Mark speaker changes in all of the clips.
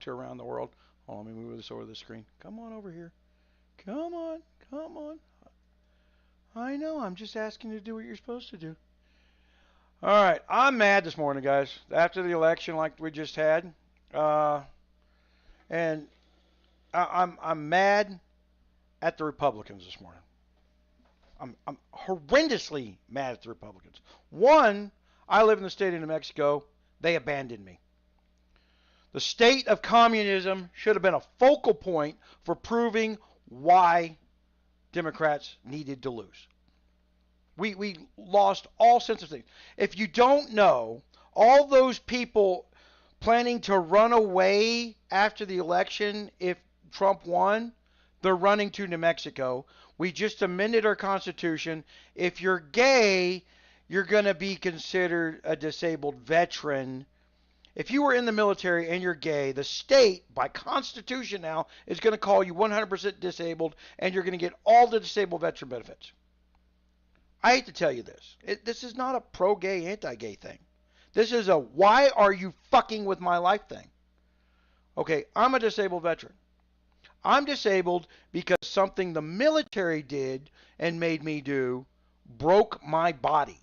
Speaker 1: to around the world. Hold on, let me move this over the screen. Come on over here. Come on, come on. I know, I'm just asking you to do what you're supposed to do. All right, I'm mad this morning, guys. After the election, like we just had, uh, and I'm mad at the Republicans this morning. I'm horrendously mad at the Republicans. One, I live in the state of New Mexico. They abandoned me. The state of communism should have been a focal point for proving why Democrats needed to lose. We lost all sense of things. If you don't know, all those people planning to run away after the election if Trump won, they're running to New Mexico. We just amended our Constitution. If you're gay, you're going to be considered a disabled veteran. If you were in the military and you're gay, the state, by Constitution now, is going to call you 100% disabled, and you're going to get all the disabled veteran benefits. I hate to tell you this. This is not a pro-gay, anti-gay thing. This is a why are you fucking with my life thing. Okay, I'm a disabled veteran. I'm disabled because something the military did and made me do broke my body.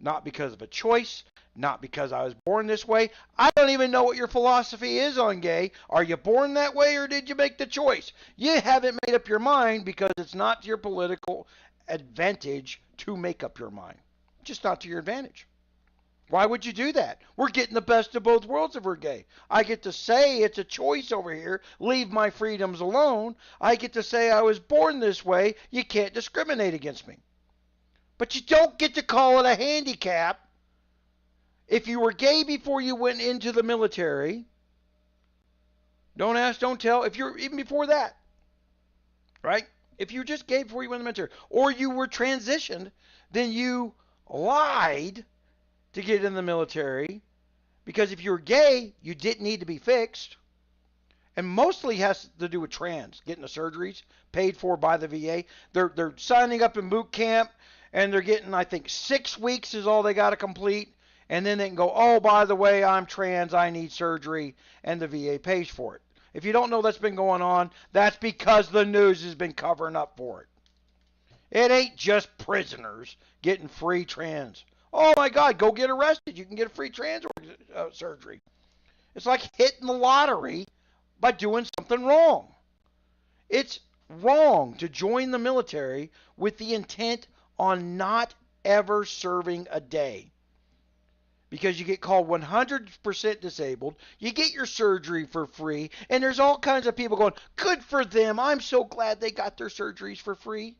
Speaker 1: Not because of a choice, not because I was born this way. I don't even know what your philosophy is on gay. Are you born that way or did you make the choice? You haven't made up your mind because it's not to your political advantage to make up your mind. Just not to your advantage. Why would you do that? We're getting the best of both worlds if we're gay. I get to say it's a choice over here. Leave my freedoms alone. I get to say I was born this way. You can't discriminate against me. But you don't get to call it a handicap. If you were gay before you went into the military, don't ask, don't tell. If you're even before that, right? If you were just gay before you went in the military, or you were transitioned, then you lied to get in the military, because if you were gay, you didn't need to be fixed. And mostly has to do with trans, getting the surgeries paid for by the VA. They're signing up in boot camp, and they're getting, I think, 6 weeks is all they got to complete. And then they can go, oh, by the way, I'm trans, I need surgery, and the VA pays for it. If you don't know that's been going on, that's because the news has been covering up for it. It ain't just prisoners getting free trans. Oh my God, go get arrested. You can get a free trans surgery. It's like hitting the lottery by doing something wrong. It's wrong to join the military with the intent on not ever serving a day. Because you get called 100% disabled, you get your surgery for free, and there's all kinds of people going, good for them, I'm so glad they got their surgeries for free.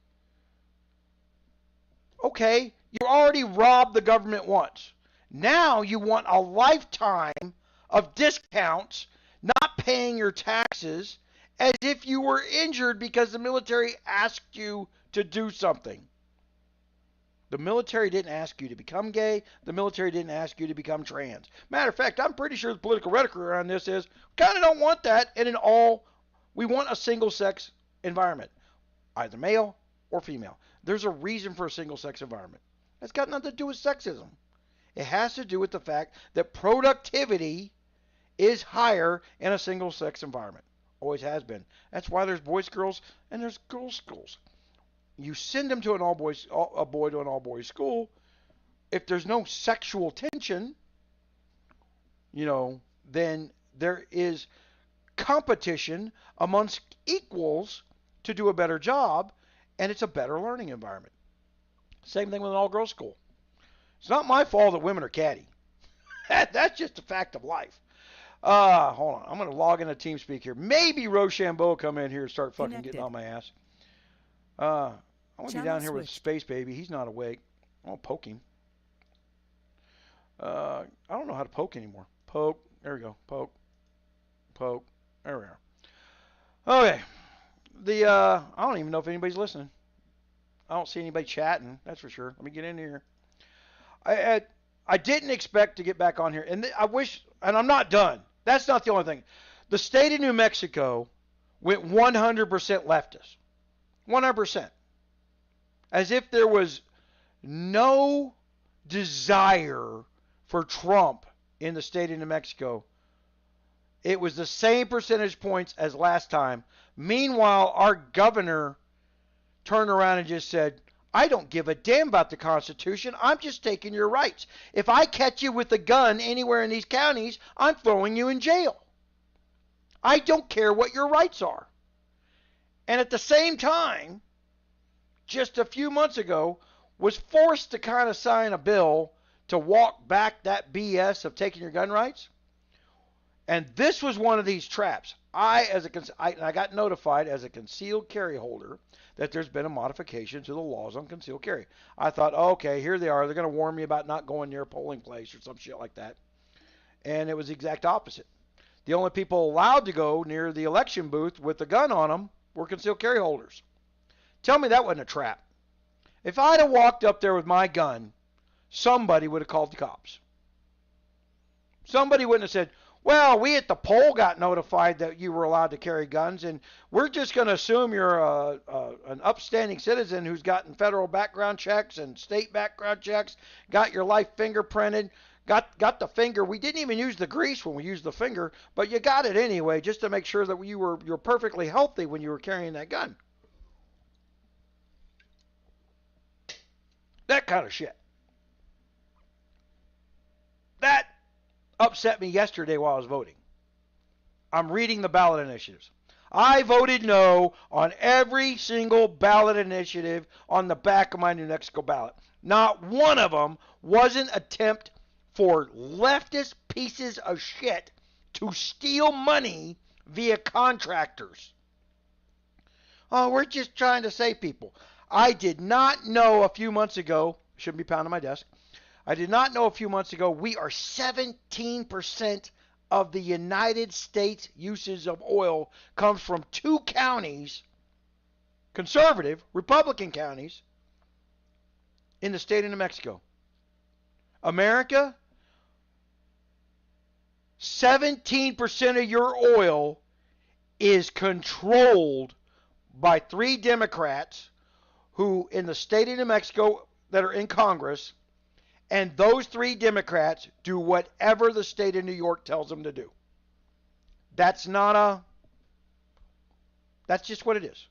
Speaker 1: Okay, you already robbed the government once. Now you want a lifetime of discounts, not paying your taxes, as if you were injured because the military asked you to do something. The military didn't ask you to become gay. The military didn't ask you to become trans. Matter of fact, I'm pretty sure the political rhetoric around this is kind of don't want that. And in all, we want a single-sex environment, either male or female. There's a reason for a single-sex environment. That's got nothing to do with sexism. It has to do with the fact that productivity is higher in a single-sex environment. Always has been. That's why there's boys, girls, and there's girls' schools. You send them to a boy to an all-boys school. If there's no sexual tension, then there is competition amongst equals to do a better job, and it's a better learning environment. Same thing with an all-girls school. It's not my fault that women are catty. That's just a fact of life. Hold on. I'm going to log into TeamSpeak here. Maybe Rochambeau will come in here and start fucking getting on my ass. I want to be down here with Space Baby. He's not awake. I want to poke him. I don't know how to poke anymore. Poke. There we go. Poke. Poke. There we are. Okay. I don't even know if anybody's listening. I don't see anybody chatting. That's for sure. Let me get in here. I didn't expect to get back on here. And I wish, and I'm not done. That's not the only thing. The state of New Mexico went 100% leftist. 100%. As if there was no desire for Trump in the state of New Mexico. It was the same percentage points as last time. Meanwhile, our governor turned around and just said, I don't give a damn about the Constitution. I'm just taking your rights. If I catch you with a gun anywhere in these counties, I'm throwing you in jail. I don't care what your rights are. And at the same time, just a few months ago, was forced to kind of sign a bill to walk back that BS of taking your gun rights. And this was one of these traps. I got notified as a concealed carry holder that there's been a modification to the laws on concealed carry. I thought, oh, okay, here they are. They're going to warn me about not going near a polling place or some shit like that. And it was the exact opposite. The only people allowed to go near the election booth with a gun on them were concealed carry holders. Tell me that wasn't a trap. If I'd have walked up there with my gun, somebody would have called the cops. Somebody wouldn't have said, well, we at the poll got notified that you were allowed to carry guns, and we're just going to assume you're an upstanding citizen who's gotten federal background checks and state background checks, got your life fingerprinted, got the finger. We didn't even use the grease when we used the finger, but you got it anyway just to make sure that you're perfectly healthy when you were carrying that gun. That kind of shit. That upset me yesterday while I was voting. I'm reading the ballot initiatives. I voted no on every single ballot initiative on the back of my New Mexico ballot. Not one of them was an attempt for leftist pieces of shit to steal money via contractors. Oh, we're just trying to save people. I did not know a few months ago, shouldn't be pounding my desk, I did not know a few months ago we are 17% of the United States usage of oil comes from 2 counties, conservative, Republican counties, in the state of New Mexico. America, 17% of your oil is controlled by 3 Democrats who in the state of New Mexico that are in Congress, and those 3 Democrats do whatever the state of New York tells them to do. That's just what it is.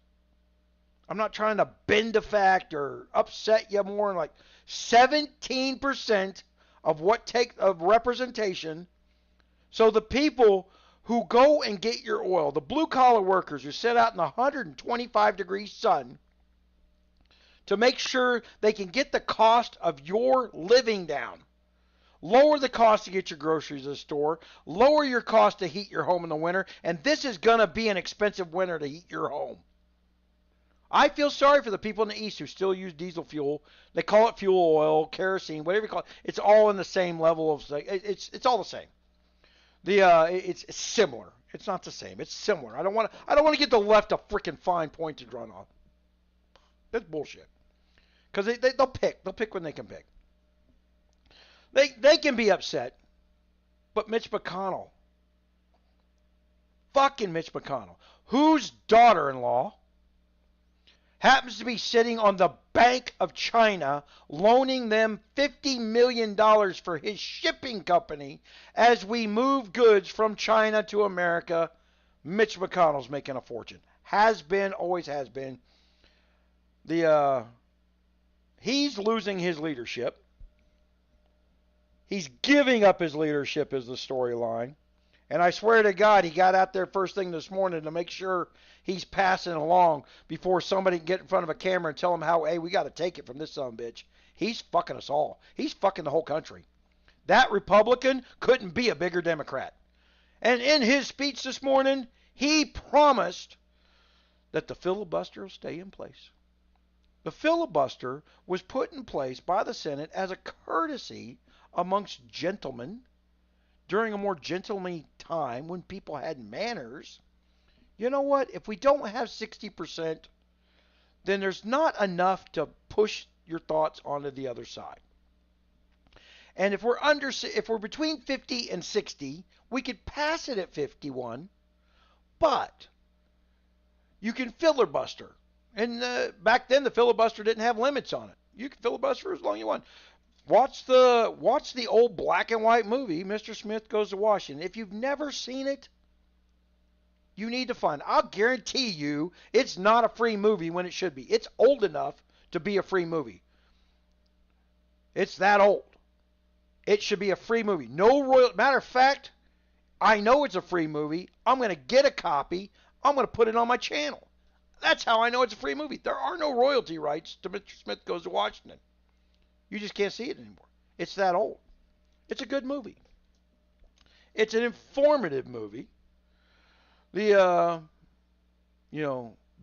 Speaker 1: I'm not trying to bend a fact or upset you more. Like 17% of representation. So the people who go and get your oil, the blue collar workers who sit out in the 125 degree sun to make sure they can get the cost of your living down. Lower the cost to get your groceries at the store. Lower your cost to heat your home in the winter. And this is going to be an expensive winter to heat your home. I feel sorry for the people in the East who still use diesel fuel. They call it fuel oil, kerosene, whatever you call it. It's all in the same level of, it's all the same. It's similar. It's not the same. It's similar. I don't want to get the left a freaking fine point to draw on. That's bullshit. Because they'll pick. They'll pick when they can pick. They can be upset. But Mitch McConnell. Fucking Mitch McConnell. Whose daughter-in-law happens to be sitting on the Bank of China loaning them $50 million for his shipping company as we move goods from China to America. Mitch McConnell's making a fortune. Has been, always has been. He's losing his leadership. He's giving up his leadership is the storyline. And I swear to God, he got out there first thing this morning to make sure he's passing along before somebody can get in front of a camera and tell him how, hey, we got to take it from this son of a bitch. He's fucking us all. He's fucking the whole country. That Republican couldn't be a bigger Democrat. And in his speech this morning, he promised that the filibuster will stay in place. The filibuster was put in place by the Senate as a courtesy amongst gentlemen during a more gentlemanly time when people had manners. You know what? If we don't have 60%, then there's not enough to push your thoughts onto the other side. And if we're between 50 and 60, we could pass it at 51, but you can filibuster. And back then the filibuster didn't have limits on it. You can filibuster as long as you want. Watch the old black and white movie, Mr. Smith Goes to Washington. If you've never seen it, You need to find it. I'll guarantee you it's not a free movie when it should be. It's old enough to be a free movie. It's that old. It should be a free movie. No royal. Matter of fact, I know it's a free movie. I'm going to get a copy. I'm going to put it on my channel. That's how I know it's a free movie. There are no royalty rights to Mr. Smith Goes to Washington. You just can't see it anymore. It's that old. It's a good movie. It's an informative movie. The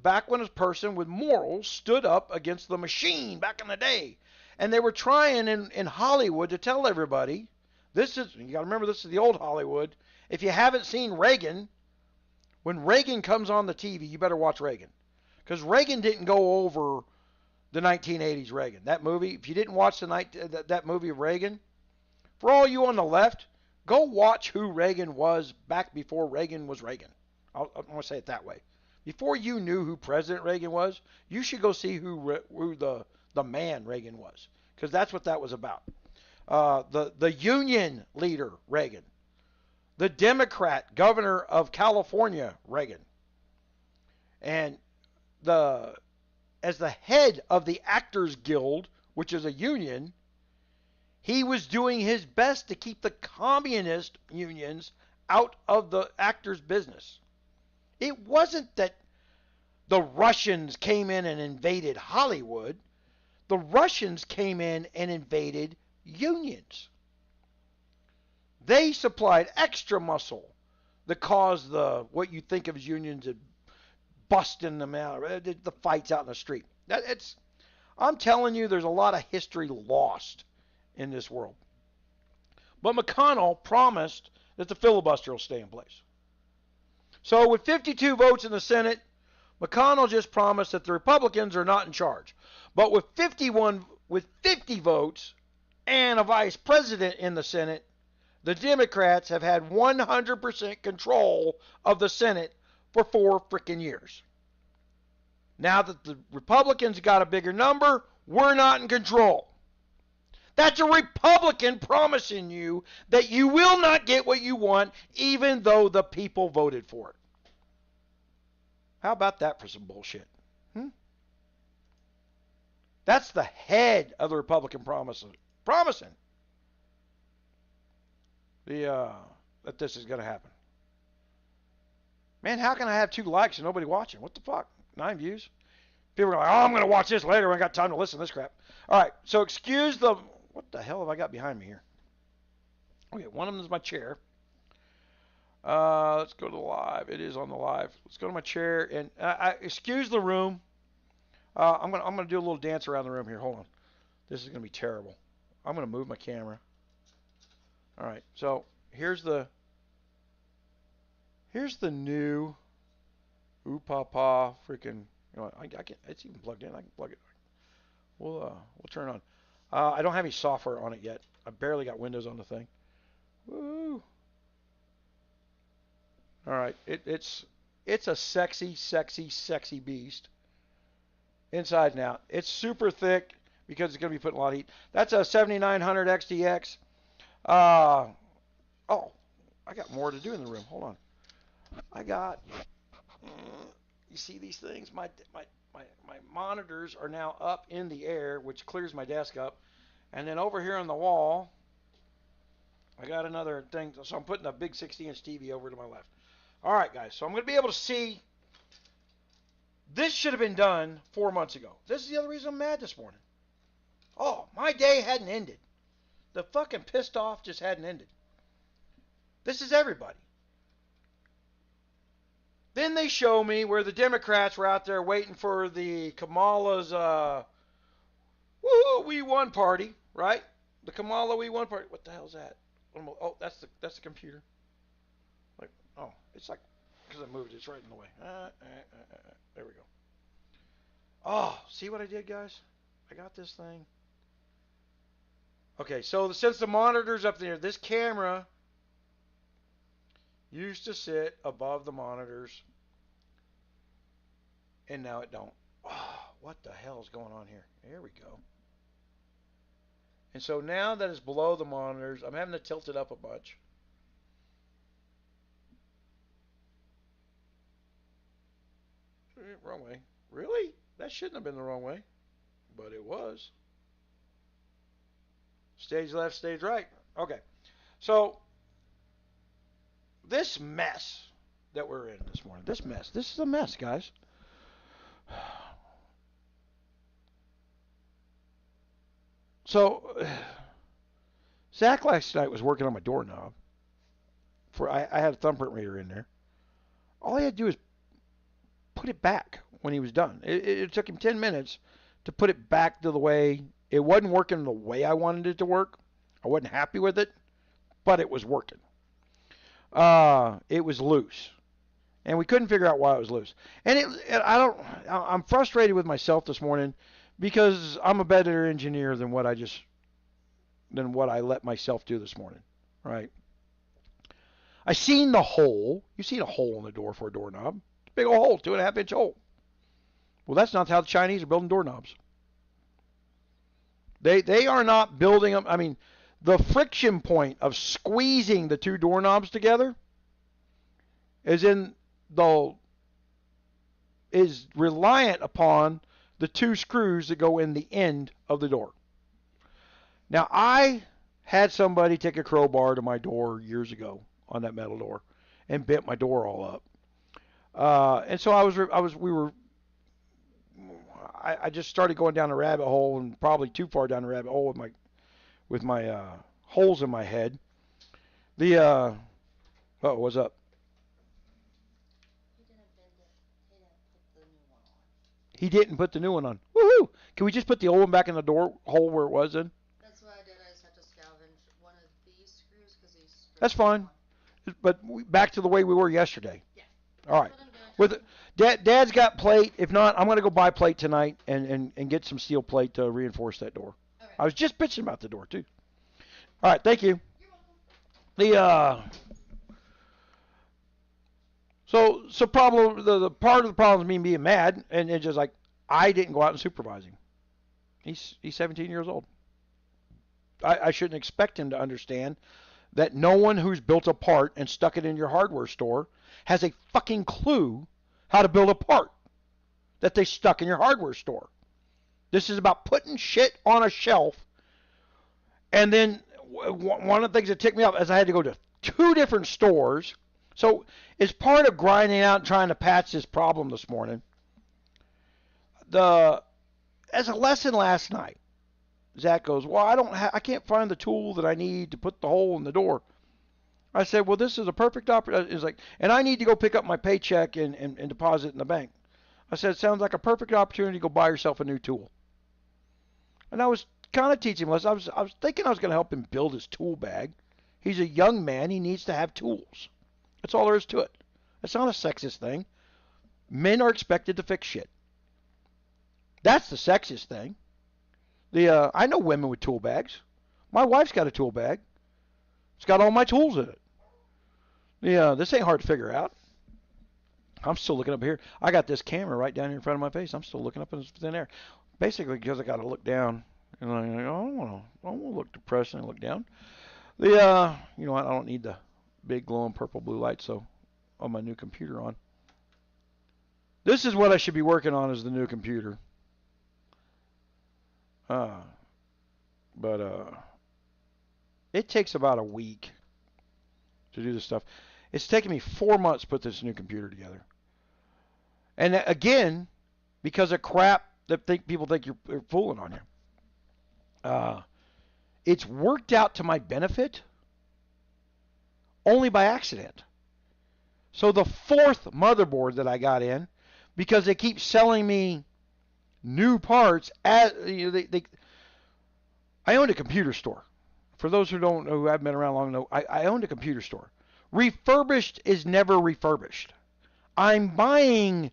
Speaker 1: back when a person with morals stood up against the machine back in the day, and they were trying in Hollywood to tell everybody, you got to remember, this is the old Hollywood. If you haven't seen Reagan, when Reagan comes on the TV, you better watch Reagan, because Reagan didn't go over the 1980s Reagan. That movie, if you didn't watch that movie of Reagan, for all you on the left, go watch who Reagan was back before Reagan was Reagan. I want to say it that way. Before you knew who President Reagan was, you should go see who the man Reagan was, because that's what that was about. The Union leader Reagan, the Democrat governor of California Reagan, and as the head of the Actors Guild, which is a union, he was doing his best to keep the communist unions out of the actors' business. It wasn't that the Russians came in and invaded Hollywood. The Russians came in and invaded unions. They supplied extra muscle that caused what you think of as unions and busting them out, the fights out in the street. I'm telling you, there's a lot of history lost in this world. But McConnell promised that the filibuster will stay in place. So with 52 votes in the Senate, McConnell just promised that the Republicans are not in charge. But with 50 votes and a vice president in the Senate, the Democrats have had 100% control of the Senate for 4 freaking years. Now that the Republicans got a bigger number, we're not in control. That's a Republican promising you that you will not get what you want, even though the people voted for it. How about that for some bullshit? That's the head of the Republican promising that this is going to happen. Man, how can I have 2 likes and nobody watching? What the fuck? 9 views? People are like, oh, I'm going to watch this later. I got time to listen to this crap. All right, so excuse the... What the hell have I got behind me here? Okay, one of them is my chair. Let's go to the live. It is on the live. Let's go to my chair and excuse the room. I'm gonna do a little dance around the room here. Hold on. This is gonna be terrible. I'm gonna move my camera. All right. So here's the new freaking. I can. It's even plugged in. I can plug it. We'll turn it on. I don't have any software on it yet. I barely got Windows on the thing. Woo! All right, it's a sexy, sexy, sexy beast. Inside and out. It's super thick because it's going to be putting a lot of heat. That's a 7900 XTX. I got more to do in the room. Hold on. I got. You see these things? My monitors are now up in the air, which clears my desk up. And then over here on the wall, I got another thing. So I'm putting a big 60-inch TV over to my left. All right, guys. So I'm going to be able to see. This should have been done 4 months ago. This is the other reason I'm mad this morning. Oh, my day hadn't ended. The fucking pissed off just hadn't ended. This is everybody. Then they show me where the Democrats were out there waiting for the Kamala's woo, we won party, right? The Kamala we won party. What the hell's that? Oh, that's the computer. Like, oh, it's like because I moved it, it's right in the way. There we go. Oh, see what I did, guys? I got this thing. Okay, so since the monitor's up there, this camera used to sit above the monitors, and now it don't. Oh, what the hell is going on here? There we go. And so now that it's below the monitors, I'm having to tilt it up a bunch. Wrong way. Really? That shouldn't have been the wrong way, but it was. Stage left, stage right. Okay. So this mess that we're in this morning, this is a mess, guys. So Zach last night was working on my doorknob. I had a thumbprint reader in there. All I had to do is put it back when he was done. It took him 10 minutes to put it back to the way it wasn't working the way I wanted it to work. I wasn't happy with it, but it was working. It was loose, and we couldn't figure out why it was loose. And I'm frustrated with myself this morning because I'm a better engineer than what I let myself do this morning. Right? I seen the hole. You seen a hole in the door for a doorknob? Big old hole, 2.5-inch hole. Well, that's not how the Chinese are building doorknobs. They are not building them. I mean, the friction point of squeezing the two doorknobs together is reliant upon the two screws that go in the end of the door. Now, I had somebody take a crowbar to my door years ago on that metal door and bent my door all up. And so I just started going down a rabbit hole, and probably too far down the rabbit hole with my holes in my head. What's up? He didn't put the new one on. Woohoo! Can we just put the old one back in the door hole where it was then?
Speaker 2: That's what I did. I just had to scavenge one of these screws because these.
Speaker 1: That's fine. But back to the way we were yesterday.
Speaker 2: Yeah.
Speaker 1: All right. Dad's got plate. If not, I'm going to go buy plate tonight and get some steel plate to reinforce that door.
Speaker 2: Okay.
Speaker 1: I was just bitching about the door too. All right, thank you.
Speaker 2: You're welcome.
Speaker 1: So problem the part of the problem is me being mad, and it's just like I didn't go out and supervise him. He's 17 years old. I shouldn't expect him to understand that no one who's built a part and stuck it in your hardware store has a fucking clue how to build a part that they stuck in your hardware store. This is about putting shit on a shelf. And then one of the things that ticked me off is I had to go to 2 different stores. So as part of grinding out and trying to patch this problem this morning, as a lesson last night, Zach goes, well, I can't find the tool that I need to put the hole in the door. I said, well, this is a perfect opportunity. It's like, and I need to go pick up my paycheck and deposit in the bank. I said, it sounds like a perfect opportunity to go buy yourself a new tool. And I was kind of teaching him. I was thinking I was going to help him build his tool bag. He's a young man. He needs to have tools. That's all there is to it. It's not a sexist thing. Men are expected to fix shit. That's the sexist thing. I know women with tool bags. My wife's got a tool bag. It's got all my tools in it. This ain't hard to figure out. I'm still looking up here. I got this camera right down here in front of my face. I'm still looking up in thin air. Basically because I got to look down. And I don't want to look depressed and look down. You know what? I don't need the big glowing purple blue light on my new computer on. This is what I should be working on is the new computer. But it takes about a week to do this stuff. It's taken me 4 months to put this new computer together. And again, because of crap that people think you're fooling on you. It's worked out to my benefit only by accident. So the 4th motherboard that I got in, because they keep selling me new parts, I owned a computer store. For those who don't know, who haven't been around long, know I owned a computer store. Refurbished is never refurbished. I'm buying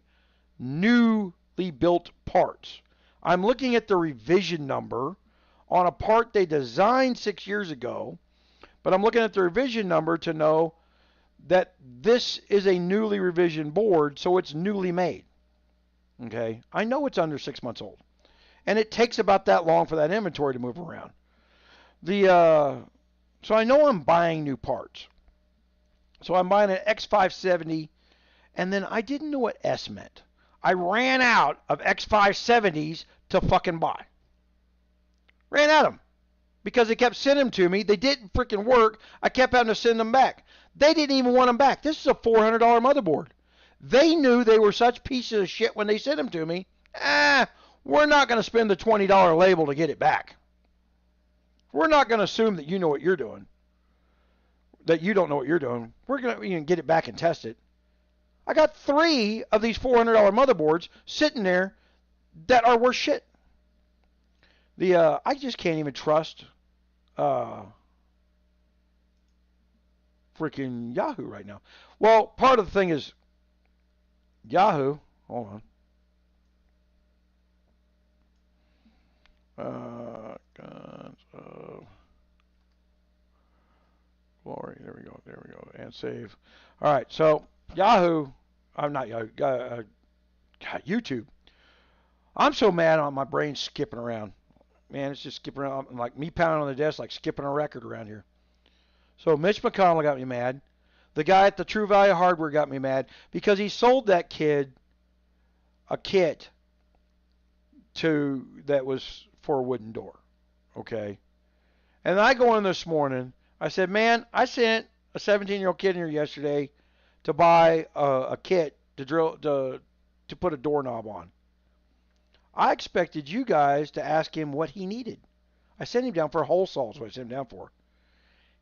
Speaker 1: newly built parts. I'm looking at the revision number on a part they designed 6 years ago, but I'm looking at the revision number to know that this is a newly revision board, so it's newly made. Okay? I know it's under 6 months old. And it takes about that long for that inventory to move around. So I know I'm buying new parts. So I'm buying an X570, and then I didn't know what S meant. I ran out of X570s to fucking buy. Ran out of them. Because they kept sending them to me. They didn't freaking work. I kept having to send them back. They didn't even want them back. This is a $400 motherboard. They knew they were such pieces of shit when they sent them to me. We're not going to spend the $20 label to get it back. We're not going to assume that you know what you're doing. That you don't know what you're doing. We're going to get it back and test it. I got 3 of these $400 motherboards sitting there that are worth shit. I just can't even trust freaking Yahoo right now. Well, part of the thing is Yahoo. Hold on. Guns of Glory. There we go. There we go. And save. All right. So Yahoo. I'm not Yahoo. YouTube. I'm so mad on my brain skipping around. Man, it's just skipping around. Like me pounding on the desk like skipping a record around here. So Mitch McConnell got me mad. The guy at the True Value Hardware got me mad because he sold that kid a kit that was for a wooden door. Okay. And I go in this morning. I said, man, I sent a 17-year-old kid in here yesterday to buy a kit to put a doorknob on. I expected you guys to ask him what he needed. I sent him down for a hole saw. That's what I sent him down for.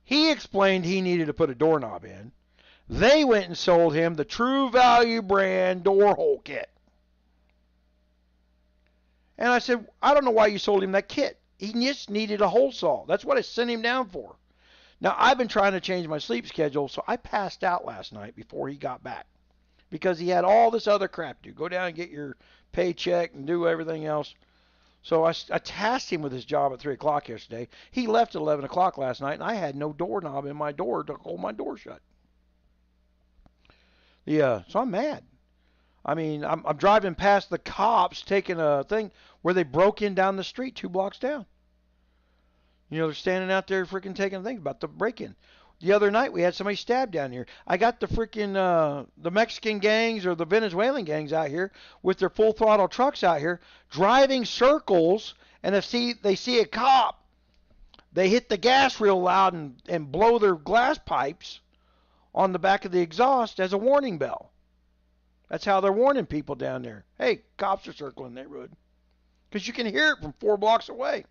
Speaker 1: He explained he needed to put a doorknob in. They went and sold him the True Value brand door hole kit. And I said, I don't know why you sold him that kit. He just needed a hole saw. That's what I sent him down for. Now, I've been trying to change my sleep schedule, so I passed out last night before he got back. Because he had all this other crap to do. Go down and get your paycheck and do everything else. So I tasked him with his job at 3 o'clock yesterday. He left at 11 o'clock last night, and I had no doorknob in my door to hold my door shut. So I'm mad. I mean, I'm driving past the cops taking a thing where they broke in down the street 2 blocks down. You know, they're standing out there freaking taking things about the break-in. The other night we had somebody stabbed down here. I got the freaking the Mexican gangs or the Venezuelan gangs out here with their full throttle trucks out here driving circles, and if they see a cop, they hit the gas real loud and blow their glass pipes on the back of the exhaust as a warning bell. That's how they're warning people down there. Hey, cops are circling the neighborhood. Because you can hear it from 4 blocks away.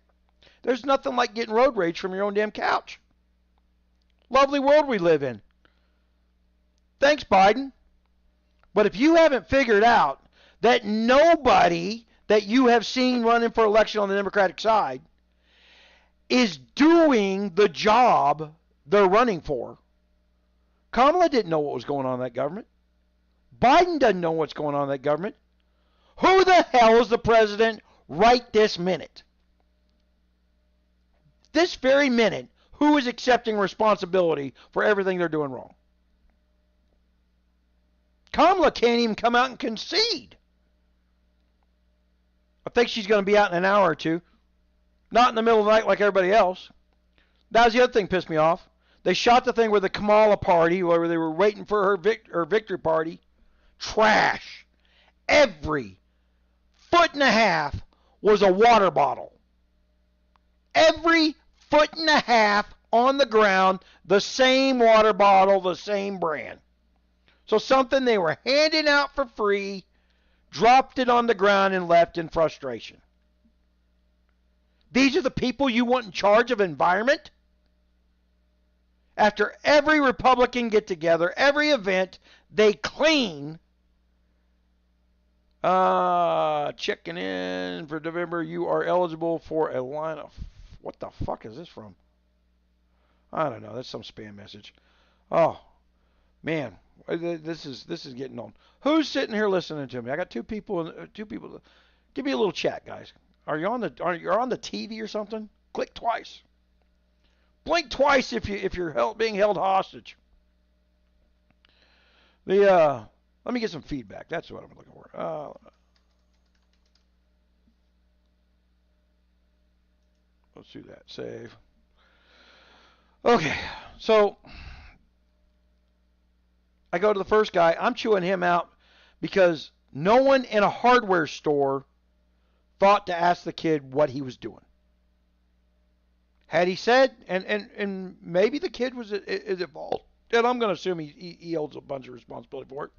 Speaker 1: There's nothing like getting road rage from your own damn couch. Lovely world we live in. Thanks, Biden. But if you haven't figured out that nobody that you have seen running for election on the Democratic side is doing the job they're running for. Kamala didn't know what was going on in that government. Biden doesn't know what's going on in that government. Who the hell is the president right this minute? This very minute, who is accepting responsibility for everything they're doing wrong? Kamala can't even come out and concede. I think she's going to be out in an hour or two. Not in the middle of the night like everybody else. That was the other thing that pissed me off. They shot the thing with the Kamala party, where they were waiting for her victory party. Trash. Every 1.5 feet was a water bottle. Every 1.5 feet on the ground, the same water bottle, the same brand. So something they were handing out for free, dropped it on the ground and left in frustration. These are the people you want in charge of environment? After every Republican get-together, every event, they clean. Checking in for November. You are eligible for a line of... What the fuck is this from? I don't know. That's some spam message. Oh, man. This is getting on. Who's sitting here listening to me? I got two people. Give me a little chat, guys. You're on the TV or something? Click twice. Blink twice if you're being held hostage. Let me get some feedback. That's what I'm looking for. Let's do that. Save. Okay, so I go to the first guy. I'm chewing him out because No one in a hardware store thought to ask the kid what he was doing. Had he said, and maybe the kid is at fault, and I'm going to assume he holds a bunch of responsibility for it.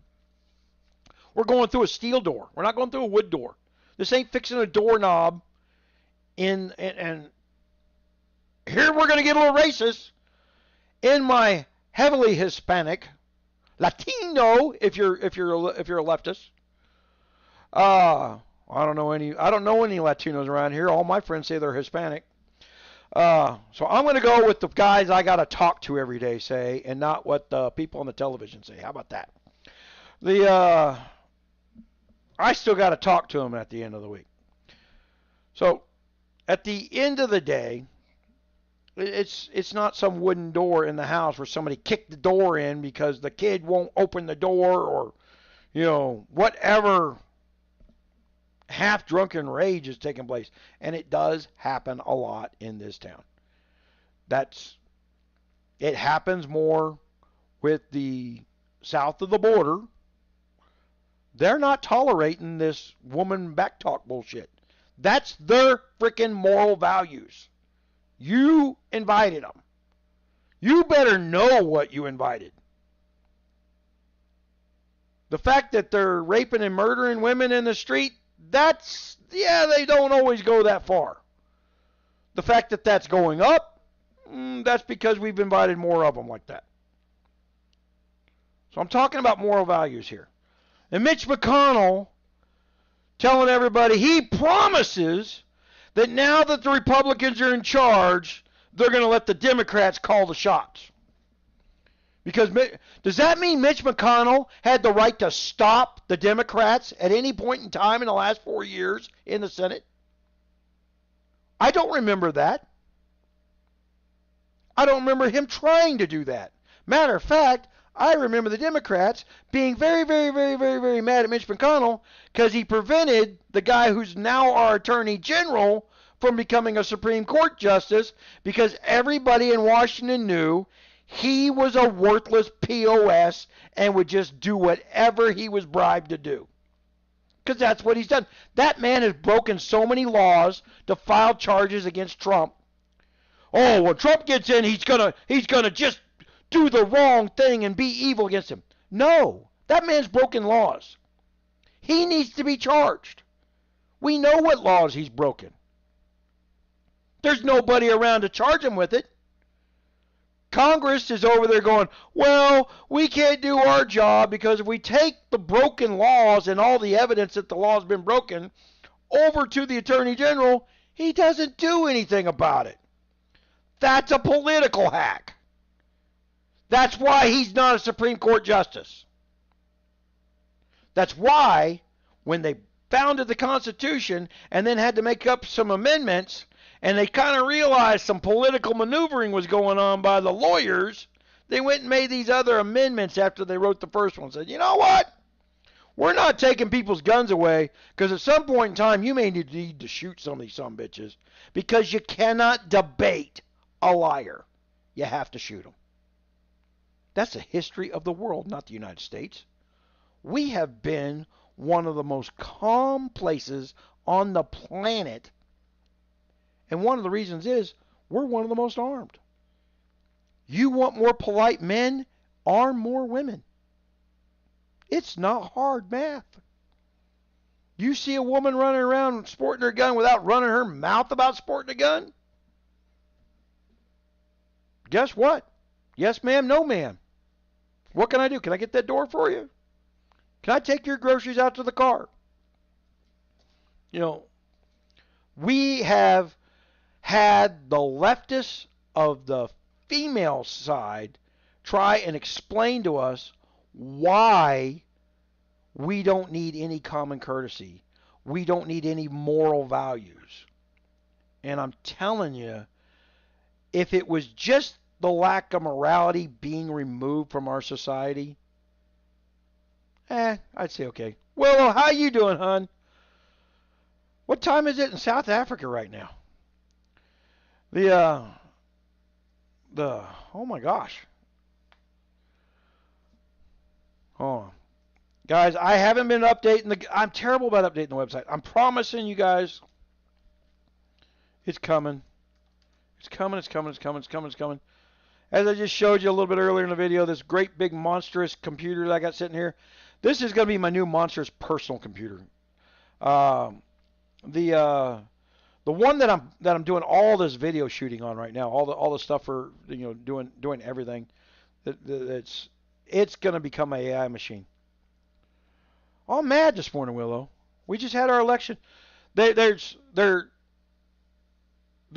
Speaker 1: We're going through a steel door. We're not going through a wood door. This ain't fixing a doorknob and here we're going to get a little racist. In my heavily Hispanic, Latino, if you're a leftist, I don't know any Latinos around here. All my friends say they're Hispanic. So I'm going to go with the guys I got to talk to every day say, and not what the people on the television say. How about that? I still got to talk to them at the end of the week. So at the end of the day, it's not some wooden door in the house where somebody kicked the door in because the kid won't open the door, or whatever half drunken rage is taking place. And it does happen a lot in this town. It happens more with the south of the border. They're not tolerating this woman backtalk bullshit. That's their freaking moral values. You invited them. You better know what you invited. The fact that they're raping and murdering women in the street, they don't always go that far. The fact that that's going up, that's because we've invited more of them like that. So I'm talking about moral values here. And Mitch McConnell telling everybody he promises that now that the Republicans are in charge, they're going to let the Democrats call the shots. Because does that mean Mitch McConnell had the right to stop the Democrats at any point in time in the last 4 years in the Senate? I don't remember that. I don't remember him trying to do that. Matter of fact, I remember the Democrats being very, very, very, very, very mad at Mitch McConnell because he prevented the guy who's now our Attorney General from becoming a Supreme Court justice, because everybody in Washington knew he was a worthless POS and would just do whatever he was bribed to do. Because that's what he's done. That man has broken so many laws to file charges against Trump. Oh, when Trump gets in, he's gonna just do the wrong thing and be evil against him. No, that man's broken laws. He needs to be charged. We know what laws he's broken. There's nobody around to charge him with it. Congress is over there going, well, we can't do our job because if we take the broken laws and all the evidence that the law has been broken over to the Attorney General, he doesn't do anything about it. That's a political hack. That's why he's not a Supreme Court justice. That's why when they founded the Constitution and then had to make up some amendments, and they kind of realized some political maneuvering was going on by the lawyers, they went and made these other amendments after they wrote the first one. Said, you know what? We're not taking people's guns away, because at some point in time you may need to shoot some of these sumbitches, because you cannot debate a liar. You have to shoot them. That's the history of the world, not the United States. We have been one of the most calm places on the planet. And one of the reasons is we're one of the most armed. You want more polite men? Arm more women. It's not hard math. You see a woman running around sporting her gun without running her mouth about sporting a gun? Guess what? Yes, ma'am, no, ma'am. What can I do? Can I get that door for you? Can I take your groceries out to the car? We have had the leftists of the female side try and explain to us why we don't need any common courtesy. We don't need any moral values. And I'm telling you, if it was just the lack of morality being removed from our society, I'd say okay. Well, how you doing, hon? What time is it in South Africa right now? Oh my gosh. Oh, Guys, I haven't been updating I'm terrible about updating the website. I'm promising you guys it's coming. It's coming, it's coming, it's coming, it's coming, it's coming. As I just showed you a little bit earlier in the video, this great big monstrous computer that I got sitting here. This is going to be my new monstrous personal computer. Um, the the one that I'm doing all this video shooting on right now, all the stuff for doing everything. It's going to become an AI machine. All mad this morning, Willow. We just had our election. They're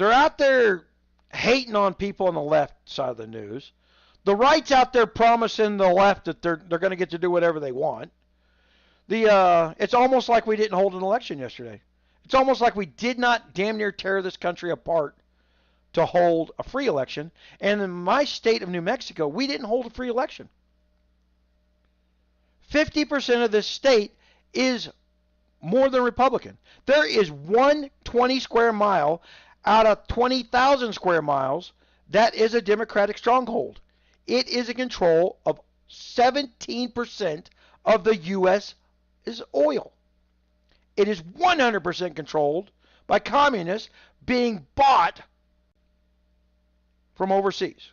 Speaker 1: out there hating on people on the left side of the news. The right's out there promising the left that they're going to get to do whatever they want. It's almost like we didn't hold an election yesterday. It's almost like we did not damn near tear this country apart to hold a free election. And in my state of New Mexico, we didn't hold a free election. 50% of this state is more than Republican. There is 120 square mile out of 20,000 square miles that is a Democratic stronghold. It is in control of 17% of the U.S. is oil. It is 100% controlled by communists being bought from overseas.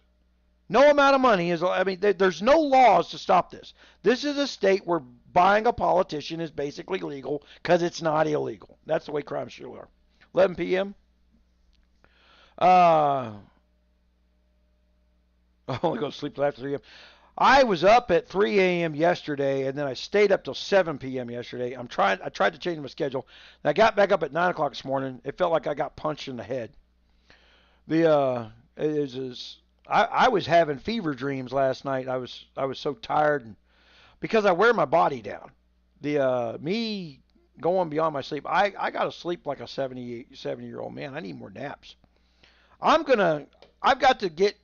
Speaker 1: No amount of money is, there's no laws to stop this. This is a state where buying a politician is basically legal because it's not illegal. That's the way crimes should are. 11 p.m. I only go to sleep till after 3 a.m. I was up at 3 a.m. yesterday, and then I stayed up till 7 p.m. yesterday. I tried to change my schedule. And I got back up at 9 o'clock this morning. It felt like I got punched in the head. I was having fever dreams last night. I was so tired, and because I wear my body down. Me going beyond my sleep. I got to sleep like a 70-year-old man. I need more naps. I've got to get,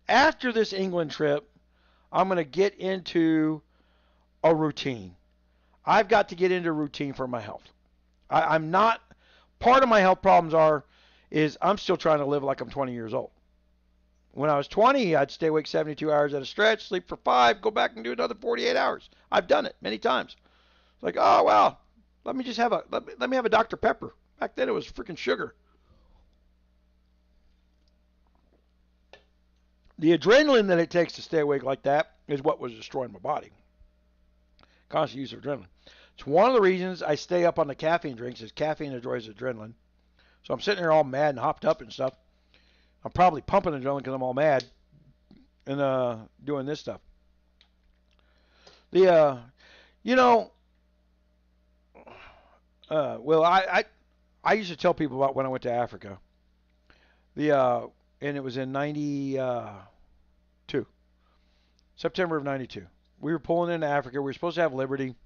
Speaker 1: after this England trip, I'm going to get into a routine. I've got to get into a routine for my health. I'm not, part of my health problems is I'm still trying to live like I'm 20 years old. When I was 20, I'd stay awake 72 hours at a stretch, sleep for 5, go back and do another 48 hours. I've done it many times. It's like, oh, well, let me have a Dr. Pepper. Back then it was freaking sugar. The adrenaline that it takes to stay awake like that is what was destroying my body. Constant use of adrenaline. It's one of the reasons I stay up on the caffeine drinks is caffeine destroys adrenaline. So I'm sitting here all mad and hopped up and stuff. I'm probably pumping adrenaline because I'm all mad and doing this stuff. Well, I used to tell people about when I went to Africa. And it was in 92. September of 92. We were pulling into Africa. We were supposed to have liberty.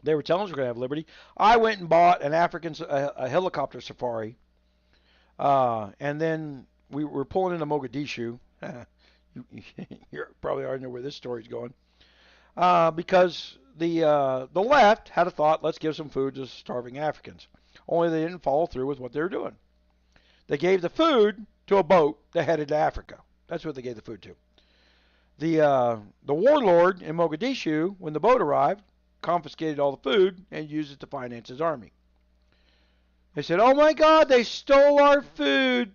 Speaker 1: They were telling us we were going to have liberty. I went and bought an a helicopter safari. And then we were pulling into Mogadishu. You probably already know where this story's going. Because the left had a thought, let's give some food to starving Africans. Only they didn't follow through with what they were doing. They gave the food to a boat that headed to Africa. That's what they gave the food to. The warlord in Mogadishu, when the boat arrived, confiscated all the food and used it to finance his army. They said, "Oh my God, they stole our food."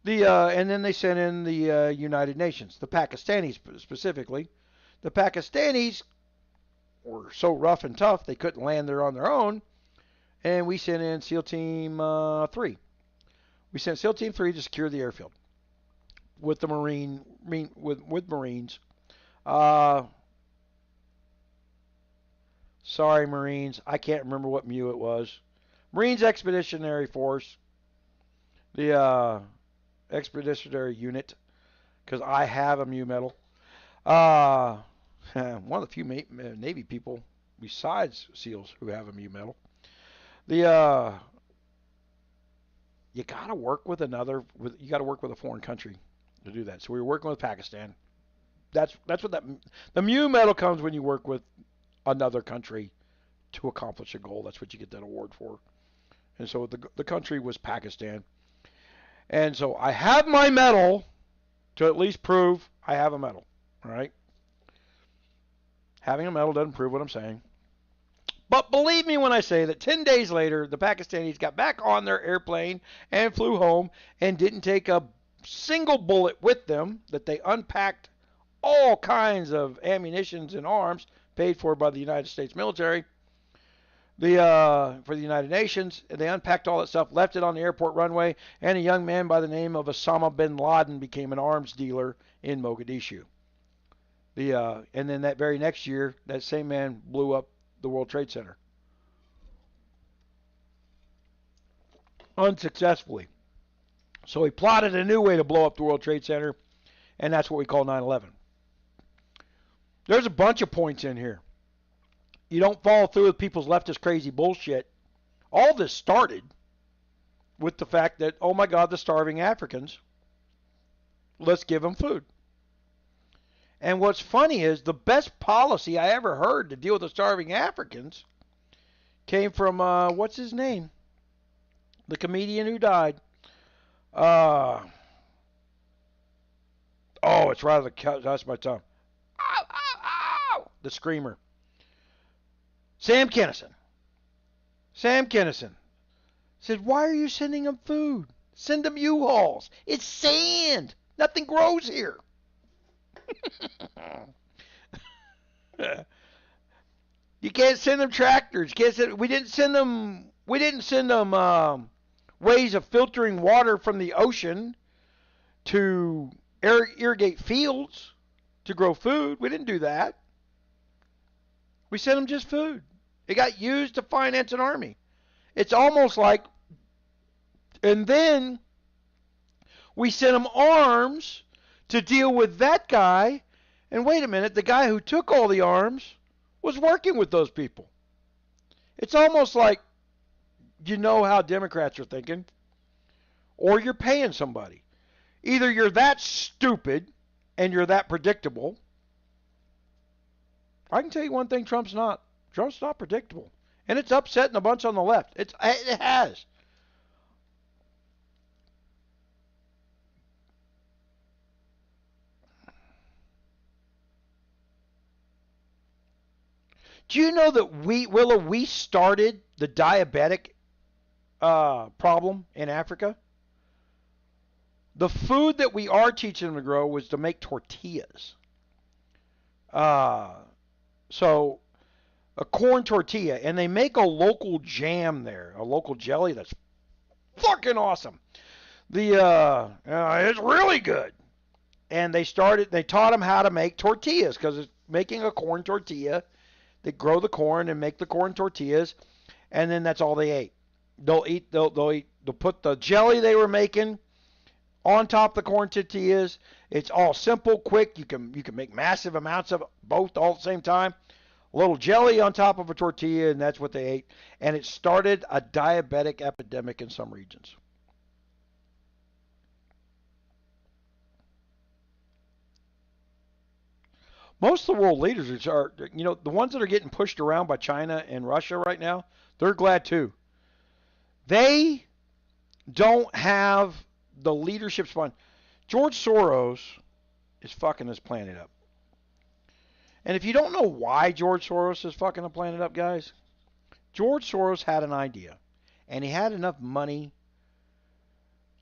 Speaker 1: And then they sent in the United Nations, the Pakistanis specifically. The Pakistanis were so rough and tough they couldn't land there on their own, and we sent in SEAL Team 3. We sent SEAL Team 3 to secure the airfield with the with Marines. Sorry, Marines. I can't remember what MEU it was. Marines Expeditionary Force. The Expeditionary Unit. Because I have a MEU medal. One of the few Navy people besides SEALs who have a MEU medal. You gotta work with you gotta work with a foreign country to do that. So we were working with Pakistan. That's what the MEU medal comes when you work with another country to accomplish a goal. That's what you get that award for. And so the country was Pakistan. And so I have my medal to at least prove I have a medal. All right. Having a medal doesn't prove what I'm saying. But believe me when I say that 10 days later, the Pakistanis got back on their airplane and flew home and didn't take a single bullet with them, that they unpacked all kinds of ammunitions and arms paid for by the United States military, for the United Nations. They unpacked all that stuff, left it on the airport runway, and a young man by the name of Osama bin Laden became an arms dealer in Mogadishu. And then that very next year, that same man blew up the World Trade Center. Unsuccessfully. So he plotted a new way to blow up the World Trade Center, and that's what we call 9/11. There's a bunch of points in here. You don't follow through with people's leftist crazy bullshit. All this started with the fact that, oh my God, the starving Africans, let's give them food. And what's funny is the best policy I ever heard to deal with the starving Africans came from, what's his name? The comedian who died. Oh, it's right on the top of my tongue. Ow, ow, ow! The screamer. Sam Kinison. Sam Kinison said, why are you sending them food? Send them U-Hauls. It's sand. Nothing grows here. You can't send them tractors. We didn't send them ways of filtering water from the ocean to irrigate fields to grow food. We didn't do that. We sent them just food. It got used to finance an army. It's almost like, and then we sent them arms to deal with that guy. And wait a minute, the guy who took all the arms was working with those people. It's almost like, you know how Democrats are thinking, or you're paying somebody. Either you're that stupid and you're that predictable. I can tell you one thing, Trump's not. Trump's not predictable. And it's upsetting a bunch on the left. It has. Do you know that we started the diabetic problem in Africa? The food that we are teaching them to grow was to make tortillas. So a corn tortilla, and they make a local jam there, a local jelly that's fucking awesome. It's really good. And they taught them how to make tortillas, because it's making a corn tortilla. They grow the corn and make the corn tortillas, and then that's all they ate. They'll put the jelly they were making on top of the corn tortillas. It's all simple, quick. You can make massive amounts of both all at the same time. A little jelly on top of a tortilla, and that's what they ate. And it started a diabetic epidemic in some regions. Most of the world leaders are, the ones that are getting pushed around by China and Russia right now, they're glad too. They don't have the leadership spine. George Soros is fucking this planet up. And if you don't know why George Soros is fucking the planet up, guys, George Soros had an idea. And he had enough money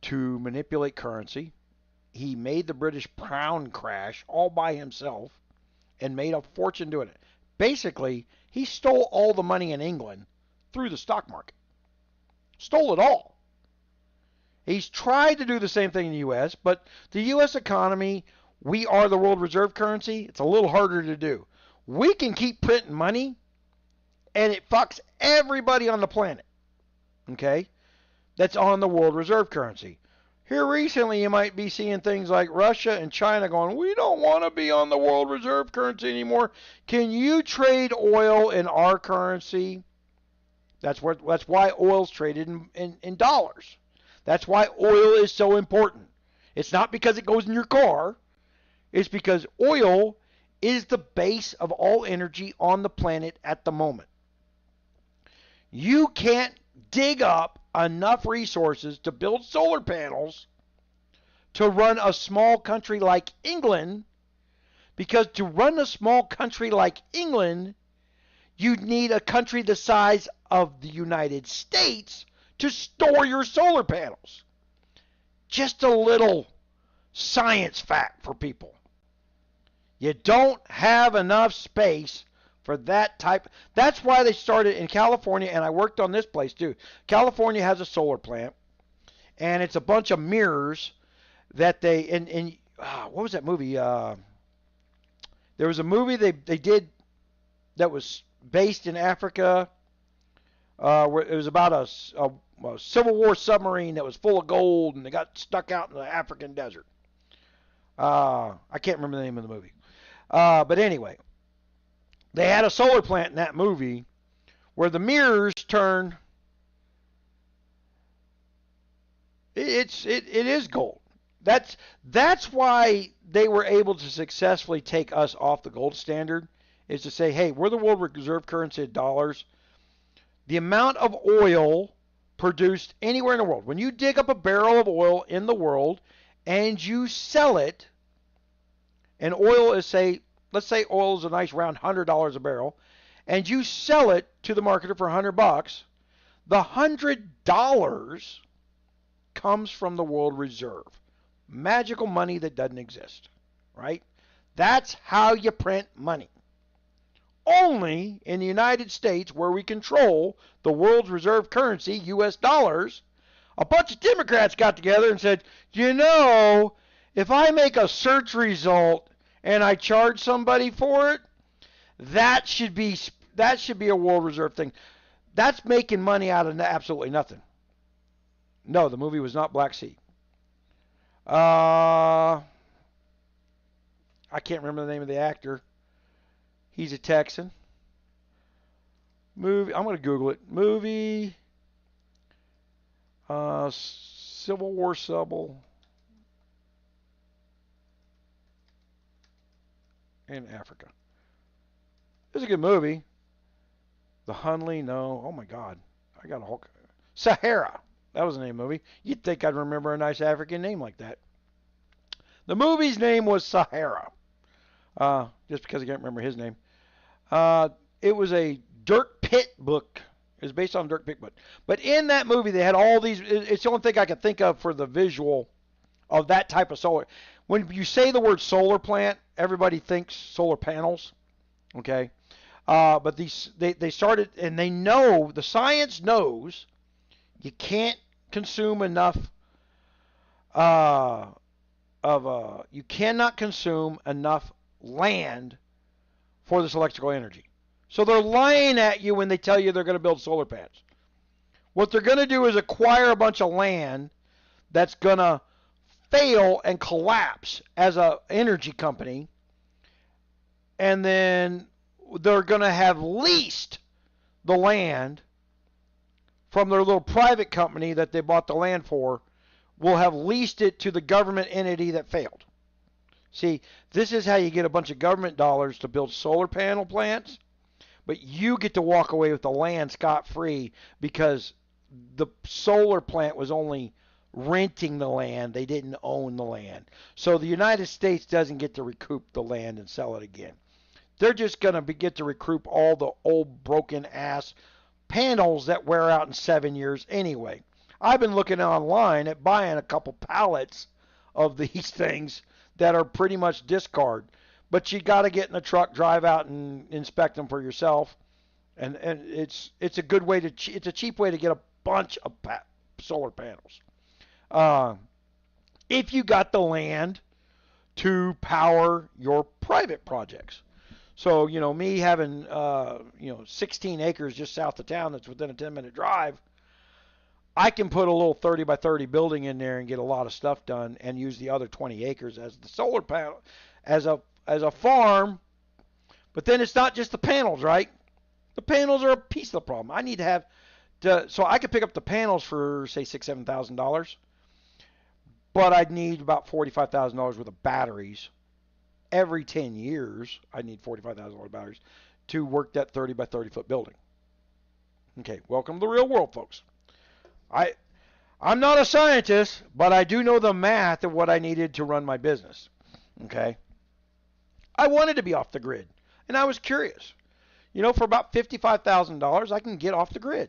Speaker 1: to manipulate currency. He made the British pound crash all by himself and made a fortune doing it. Basically, he stole all the money in England through the stock market. Stole it all. He's tried to do the same thing in the U.S., but the U.S. economy, we are the world reserve currency. It's a little harder to do. We can keep printing money, and it fucks everybody on the planet. Okay? That's on the world reserve currency. Here recently, you might be seeing things like Russia and China going, we don't want to be on the world reserve currency anymore. Can you trade oil in our currency? That's why oil's traded in dollars. That's why oil is so important. It's not because it goes in your car. It's because oil is the base of all energy on the planet at the moment. You can't dig up enough resources to build solar panels to run a small country like England, Because to run a small country like England, you'd need a country the size of the United States to store your solar panels. Just a little science fact for people. You don't have enough space for that type. That's why they started in California, and I worked on this place too. California has a solar plant, and it's a bunch of mirrors that they what was that movie? There was a movie they did that was based in Africa, where it was about a Civil War submarine that was full of gold, and they got stuck out in the African desert. I can't remember the name of the movie. But anyway, they had a solar plant in that movie where the mirrors turn. It is gold. That's why they were able to successfully take us off the gold standard. Is to say, hey, we're the world reserve currency of dollars. The amount of oil produced anywhere in the world, when you dig up a barrel of oil in the world and you sell it, and oil is, let's say oil is a nice round $100 a barrel, and you sell it to the marketer for $100, the $100 comes from the world reserve. Magical money that doesn't exist, right? That's how you print money. Only in the United States, where we control the world's reserve currency, US dollars, a bunch of Democrats got together and said, if I make a search result and I charge somebody for it, that should be a world reserve thing. That's making money out of absolutely nothing. No, the movie was not Black Sea. I can't remember the name of the actor. He's a Texan. Movie. I'm going to Google it. Movie. Civil War Subtle in Africa. It's a good movie. The Hunley. No. Oh my God. I got a whole. Sahara. That was the name of the movie. You'd think I'd remember a nice African name like that. The movie's name was Sahara. Just because I can't remember his name. It was a Dirk Pitt book. It was based on a Dirk Pitt book. But in that movie, they had all these. It's the only thing I could think of for the visual of that type of solar. When you say the word solar plant, everybody thinks solar panels. Okay. But they started, and they know, the science knows you can't consume enough you cannot consume enough land for this electrical energy. So they're lying at you when they tell you they're going to build solar panels. What they're going to do is acquire a bunch of land that's going to fail and collapse as an energy company, and then they're going to have leased the land from their little private company that they bought the land for, will have leased it to the government entity that failed. See, this is how you get a bunch of government dollars to build solar panel plants, but you get to walk away with the land scot-free because the solar plant was only renting the land. They didn't own the land. So the United States doesn't get to recoup the land and sell it again. They're just going to get to recoup all the old broken-ass panels that wear out in 7 years anyway. I've been looking online at buying a couple pallets of these things that are pretty much discard. But you got to get in the truck, drive out, and inspect them for yourself. And it's a good way to it's a cheap way to get a bunch of solar panels. If you got the land to power your private projects. So, me having 16 acres just south of town that's within a 10-minute drive, I can put a little 30 by 30 building in there and get a lot of stuff done and use the other 20 acres as the solar panel, as a farm. But then it's not just the panels, right? The panels are a piece of the problem. I need to have, so I could pick up the panels for, say, $6,000, $7,000, but I'd need about $45,000 worth of batteries. Every 10 years, I need $45,000 batteries to work that 30 by 30 foot building. Okay, welcome to the real world, folks. I'm not a scientist, but I do know the math of what I needed to run my business. Okay? I wanted to be off the grid, and I was curious. For about $55,000, I can get off the grid.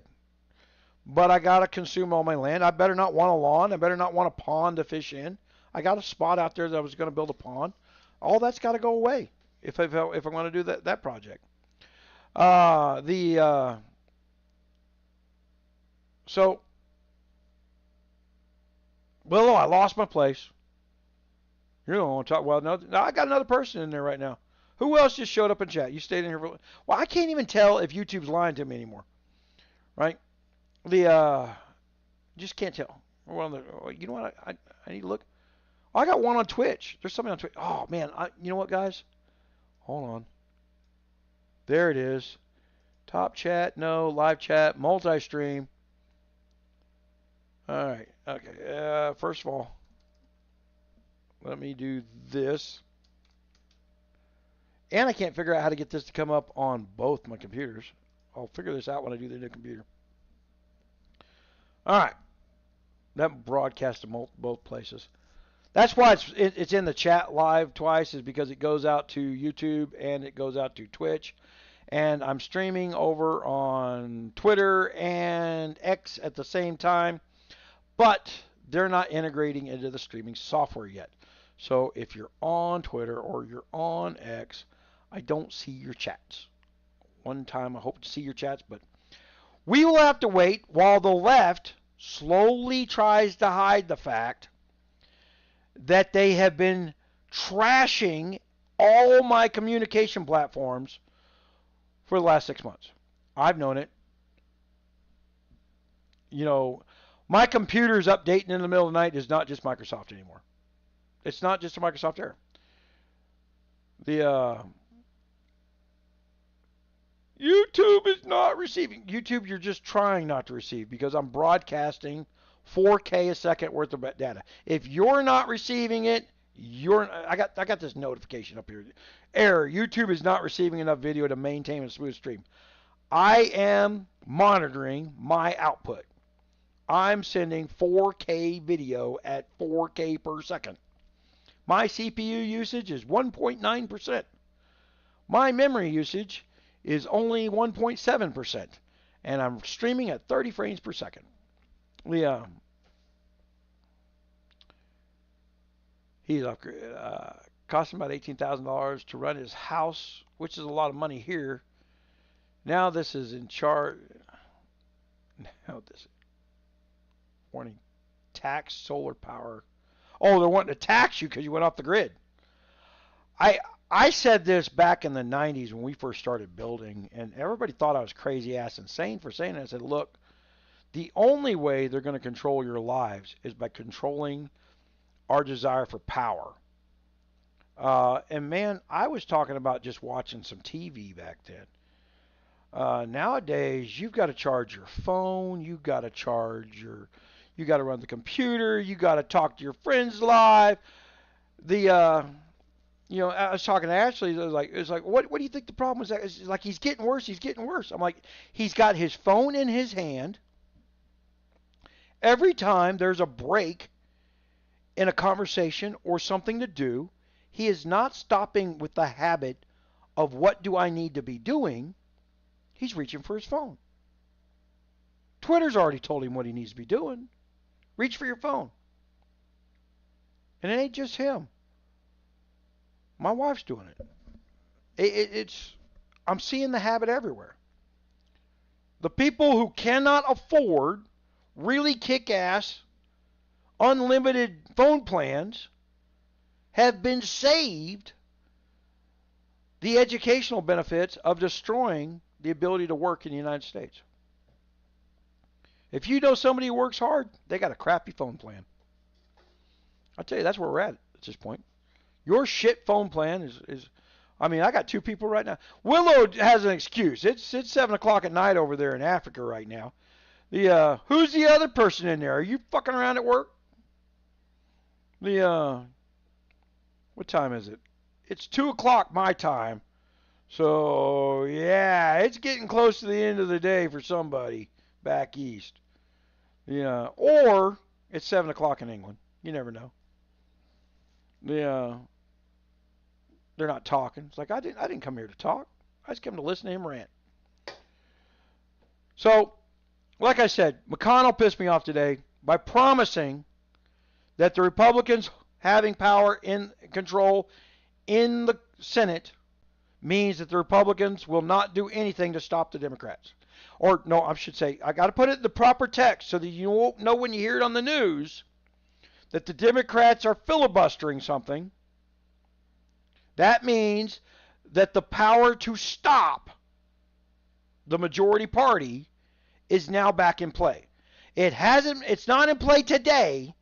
Speaker 1: But I got to consume all my land. I better not want a lawn. I better not want a pond to fish in. I got a spot out there that I was going to build a pond. All that's got to go away if I'm going to do that project. So, Willow, I lost my place. You don't want to talk. Well, no, I got another person in there right now. Who else just showed up in chat? You stayed in here for. Well, I can't even tell if YouTube's lying to me anymore. Right? Just can't tell. You know what? I need to look. Oh, I got one on Twitch. There's something on Twitch. Oh man, you know what, guys? Hold on. There it is. Top chat, no. Live chat, multi-stream. All right. Okay. First of all, let me do this. And I can't figure out how to get this to come up on both my computers. I'll figure this out when I do the new computer. All right. That broadcasts to both places. That's why it's in the chat live twice, is because it goes out to YouTube and it goes out to Twitch. And I'm streaming over on Twitter and X at the same time. But they're not integrating into the streaming software yet. So if you're on Twitter or you're on X, I don't see your chats. One time I hope to see your chats, but we will have to wait while the left slowly tries to hide the fact that they have been trashing all my communication platforms for the last 6 months. I've known it. My computer's updating in the middle of the night is not just Microsoft anymore. It's not just a Microsoft error. YouTube is not receiving. YouTube, you're just trying not to receive because I'm broadcasting 4K a second worth of data. If you're not receiving it, I got this notification up here. Error. YouTube is not receiving enough video to maintain a smooth stream. I am monitoring my output. I'm sending 4K video at 4K per second. My CPU usage is 1.9%. My memory usage is only 1.7%. And I'm streaming at 30 frames per second. He's upgraded. Cost him about $18,000 to run his house, which is a lot of money here. Now this is in charge. Now this warning, tax solar power. Oh, they're wanting to tax you because you went off the grid. I said this back in the 90s when we first started building, and everybody thought I was crazy ass insane for saying it. I said, look, the only way they're going to control your lives is by controlling our desire for power. And man, I was talking about just watching some TV back then. Nowadays, you've got to charge your phone, you've got to you got to run the computer, you got to talk to your friends live. I was talking to Ashley. It was like, what do you think the problem is? It's like he's getting worse. He's getting worse. I'm like, he's got his phone in his hand. Every time there's a break in a conversation or something to do, he is not stopping with the habit of what do I need to be doing. He's reaching for his phone. Twitter's already told him what he needs to be doing. Reach for your phone. And it ain't just him. My wife's doing it. I'm seeing the habit everywhere. The people who cannot afford really kick-ass, unlimited phone plans have been saved the educational benefits of destroying the ability to work in the United States. If you know somebody who works hard, they got a crappy phone plan. I'll tell you, that's where we're at this point. Your shit phone plan is I mean, I got two people right now. Willow has an excuse. It's 7 o'clock at night over there in Africa right now. Who's the other person in there? Are you fucking around at work? What time is it? It's 2 o'clock my time. So, yeah, it's getting close to the end of the day for somebody back east. Or it's 7 o'clock in England. You never know. they're not talking. It's like I didn't come here to talk. I just came to listen to him rant. So, like I said, McConnell pissed me off today by promising that the Republicans having power in control in the Senate means that the Republicans will not do anything to stop the Democrats. Or, no, I should say, I got to put it in the proper text so that you won't know when you hear it on the news that the Democrats are filibustering something. That means that the power to stop the majority party is now back in play. It's not in play today.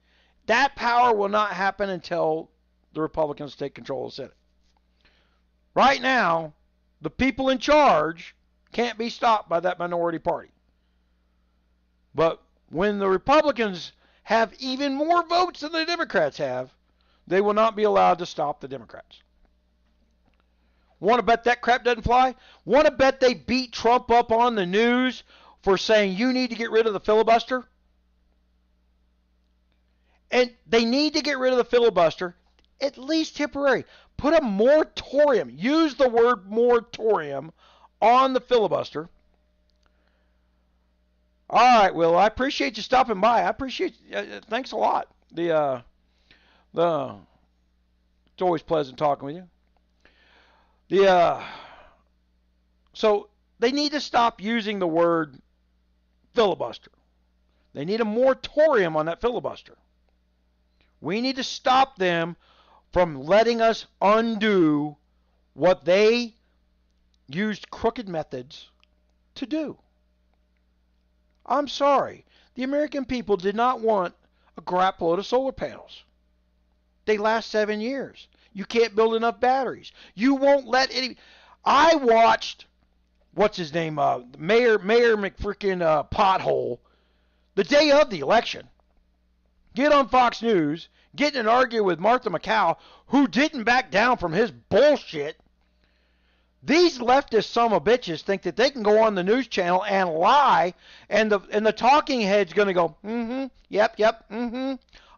Speaker 1: That power will not happen until the Republicans take control of the Senate. Right now, the people in charge can't be stopped by that minority party. But when the Republicans have even more votes than the Democrats have, they will not be allowed to stop the Democrats. Want to bet that crap doesn't fly? Want to bet they beat Trump up on the news for saying you need to get rid of the filibuster? And they need to get rid of the filibuster, at least temporary. Put a moratorium. Use the word moratorium on the filibuster. All right, Will, I appreciate you stopping by. I appreciate thanks a lot. It's always pleasant talking with you. So they need to stop using the word filibuster. They need a moratorium on that filibuster. We need to stop them from letting us undo what they used crooked methods to do. I'm sorry. The American people did not want a crap load of solar panels. They last 7 years. You can't build enough batteries. You won't let any... I watched, what's his name, Mayor McFrickin' Pothole, the day of the election, get on Fox News, get in an argument with Martha McCall, who didn't back down from his bullshit. These leftist son of bitches think that they can go on the news channel and lie, and the talking head's going to go, yep,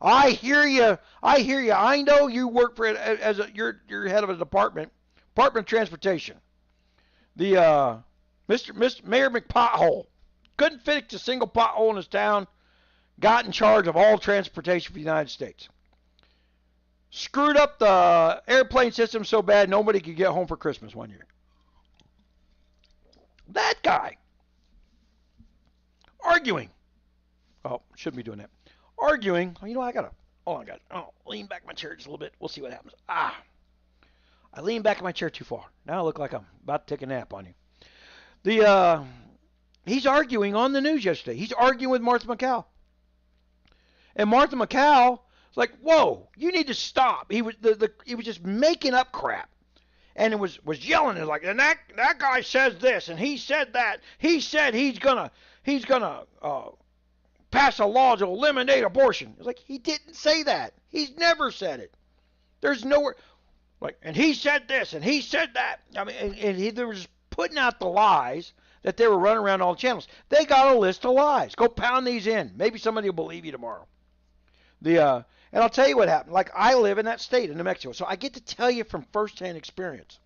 Speaker 1: I hear you. I know you work for it as you're head of a department of transportation. The Mayor McPothole couldn't fix a single pothole in his town. Got in charge of all transportation for the United States. Screwed up the airplane system so bad nobody could get home for Christmas one year. That guy. Arguing. Oh, shouldn't be doing that. Arguing. You know, hold on, guys. Lean back my chair just a little bit. We'll see what happens. I leaned back in my chair too far. Now I look like I'm about to take a nap on you. He's arguing on the news yesterday. He's arguing with Martha McCall. And Martha McCall was like, "Whoa, you need to stop." He was just making up crap, and it was yelling. It was like, and that guy says this, and he said that. He said he's gonna pass a law to eliminate abortion. It's like he didn't say that. He's never said it. There's nowhere like, and he said this, and he said that. I mean, they were just putting out the lies that they were running around all the channels. They got a list of lies. Go pound these in. Maybe somebody will believe you tomorrow. And I'll tell you what happened. Like, I live in that state in New Mexico, so I get to tell you from firsthand experience.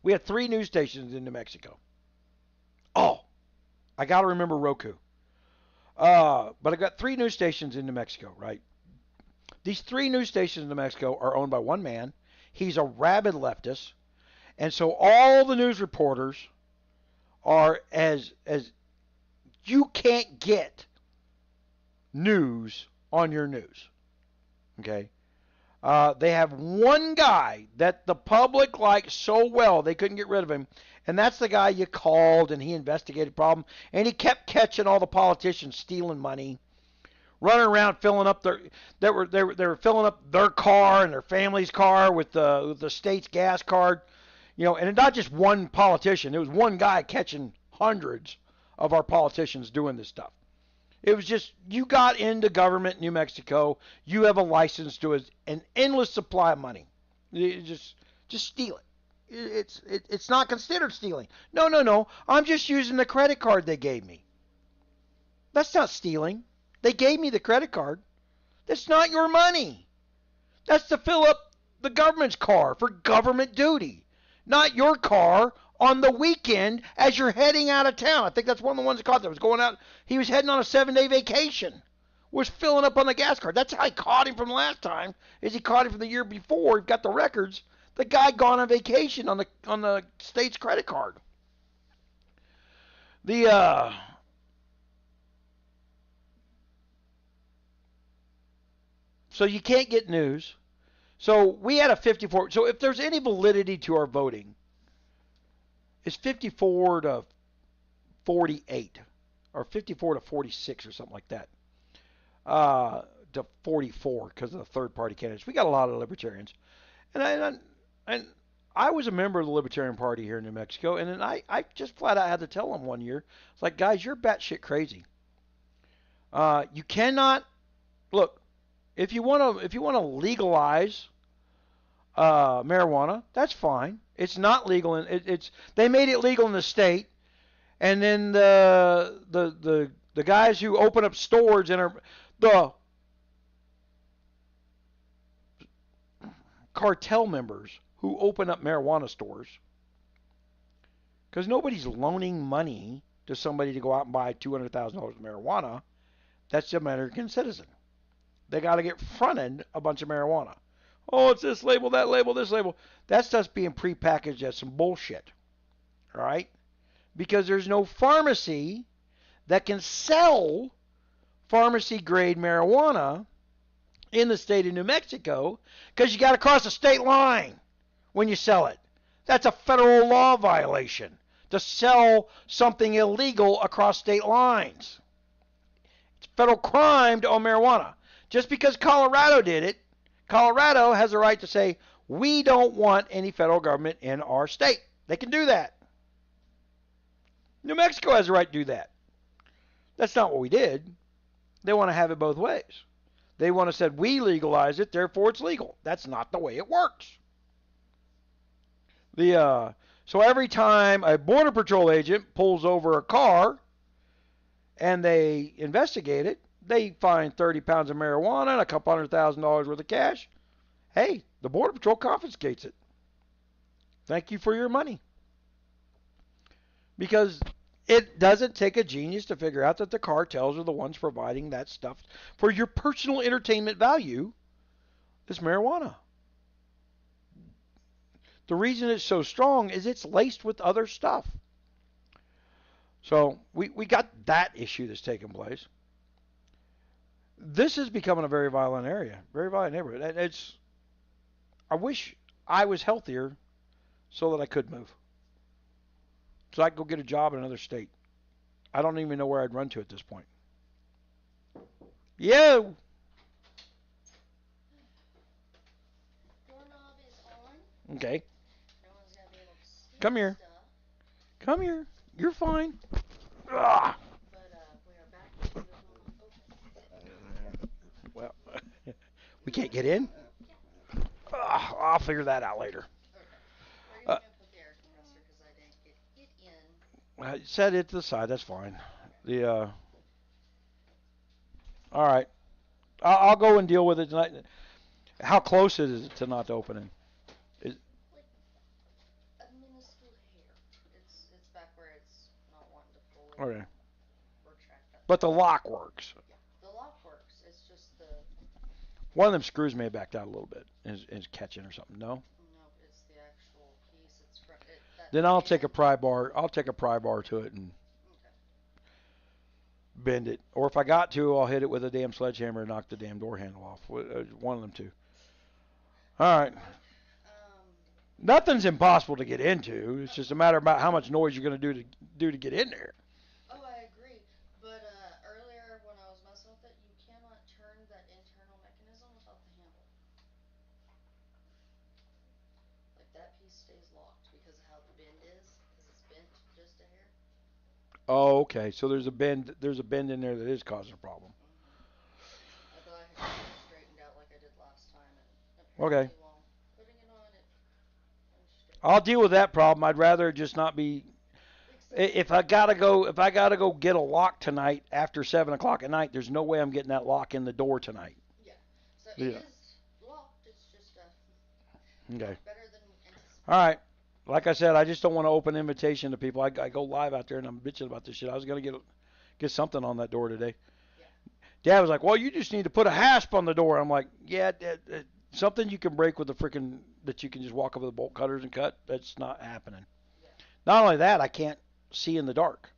Speaker 1: We have 3 news stations in New Mexico. Oh, I got to remember Roku. But I got 3 news stations in New Mexico, right? These 3 news stations in New Mexico are owned by one man. He's a rabid leftist, and so all the news reporters are as you can't get news on your news. Okay? They have one guy that the public likes so well they couldn't get rid of him, and that's the guy you called and he investigated the problem, and he kept catching all the politicians stealing money, running around filling up they were filling up their car and their family's car with the state's gas card, you know, and not just one politician. It was one guy catching hundreds of our politicians doing this stuff. It was just, you got into government in New Mexico, you have a license to an endless supply of money. You just steal it. It's not considered stealing. No. I'm just using the credit card they gave me. That's not stealing. They gave me the credit card. That's not your money. That's to fill up the government's car for government duty, not your car on the weekend as you're heading out of town. I think that's one of the ones that caught that was going out. He was heading on a 7-day vacation. Was filling up on the gas card. That's how I caught him from last time. Is he caught him from the year before? We've got the records. The guy gone on vacation on the state's credit card. The so you can't get news. So we had a 54. So if there's any validity to our voting, it's 54 to 48 or 54 to 46 or something like that. To 44 because of the third party candidates. We got a lot of libertarians. And I was a member of the Libertarian Party here in New Mexico, and then I just flat out had to tell them one year, it's like, guys, you're batshit crazy. You cannot look if you want to legalize marijuana, that's fine. It's not legal, and it's they made it legal in the state, and then the guys who open up stores and are the cartel members who open up marijuana stores, because nobody's loaning money to somebody to go out and buy $200,000 of marijuana. That's the American citizen. They got to get fronted a bunch of marijuana. Oh, it's this label, that label, this label. That stuff's being prepackaged as some bullshit. All right? Because there's no pharmacy that can sell pharmacy grade marijuana in the state of New Mexico, because you got to cross a state line when you sell it. That's a federal law violation to sell something illegal across state lines. It's a federal crime to own marijuana. Just because Colorado did it, Colorado has a right to say, we don't want any federal government in our state. They can do that. New Mexico has a right to do that. That's not what we did. They want to have it both ways. They want to say, we legalize it, therefore it's legal. That's not the way it works. So every time a Border Patrol agent pulls over a car and they investigate it, they find 30 pounds of marijuana and a couple $100,000 worth of cash. Hey, the Border Patrol confiscates it. Thank you for your money. Because it doesn't take a genius to figure out that the cartels are the ones providing that stuff for your personal entertainment value. Is marijuana. The reason it's so strong is it's laced with other stuff. So we got that issue that's taking place. This is becoming a very violent area, very violent neighborhood. I wish I was healthier so that I could move. So I could go get a job in another state. I don't even know where I'd run to at this point. Yo!
Speaker 2: Doorknob is on.
Speaker 1: Okay.
Speaker 2: No one's gonna be able to see
Speaker 1: Come here.
Speaker 2: stuff.
Speaker 1: Come here. You're fine. Ugh.
Speaker 2: But we are back to the open.
Speaker 1: Well, we can't get in? I'll figure that out later.
Speaker 2: Okay. Where are you gonna put the air compressor? Because I didn't get it in.
Speaker 1: Set it to the side. That's fine. All right. I'll go and deal with it tonight. How close is it to not opening?
Speaker 2: Like a minuscule hair. It's back where it's not wanting to fully
Speaker 1: Okay.
Speaker 2: retract that.
Speaker 1: But the lock works.
Speaker 2: Yeah, the lock works. It's just the
Speaker 1: One of them screws may have backed out a little bit. Is catching or something. No?
Speaker 2: no, it's the actual piece. It's
Speaker 1: Then I'll take a pry bar. I'll take a pry bar to it and
Speaker 2: Okay.
Speaker 1: bend it. Or if I got to, I'll hit it with a damn sledgehammer and knock the damn door handle off. One of them two. All right. Nothing's impossible to get into. It's just a matter about how much noise you're going to do to get in there.
Speaker 2: Oh, I agree. But earlier when I was messing with it, you cannot turn that internal mechanism without the handle. Like that piece stays locked because of how the bend is, because it's bent just a hair.
Speaker 1: Oh, okay. So there's a bend. There's a bend in there that is causing a problem.
Speaker 2: I thought I had to get it straightened out like I did last time, and
Speaker 1: Okay.
Speaker 2: apparently while putting it on, it punched it.
Speaker 1: I'll deal with that problem. I'd rather just not be. If I gotta go get a lock tonight after 7 o'clock at night, there's no way I'm getting that lock in the door tonight.
Speaker 2: Yeah. So
Speaker 1: Yeah.
Speaker 2: it is locked. It's just
Speaker 1: Okay.
Speaker 2: Better than
Speaker 1: All
Speaker 2: anticipated.
Speaker 1: right. Like I said, I just don't want to open invitation to people. I go live out there and I'm bitching about this shit. I was gonna get something on that door today.
Speaker 2: Yeah.
Speaker 1: Dad was like, "Well, you just need to put a hasp on the door." I'm like, "Yeah, something you can break with a freaking that you can just walk over the bolt cutters and cut. That's not happening."
Speaker 2: Yeah.
Speaker 1: Not only that, I can't see in the dark.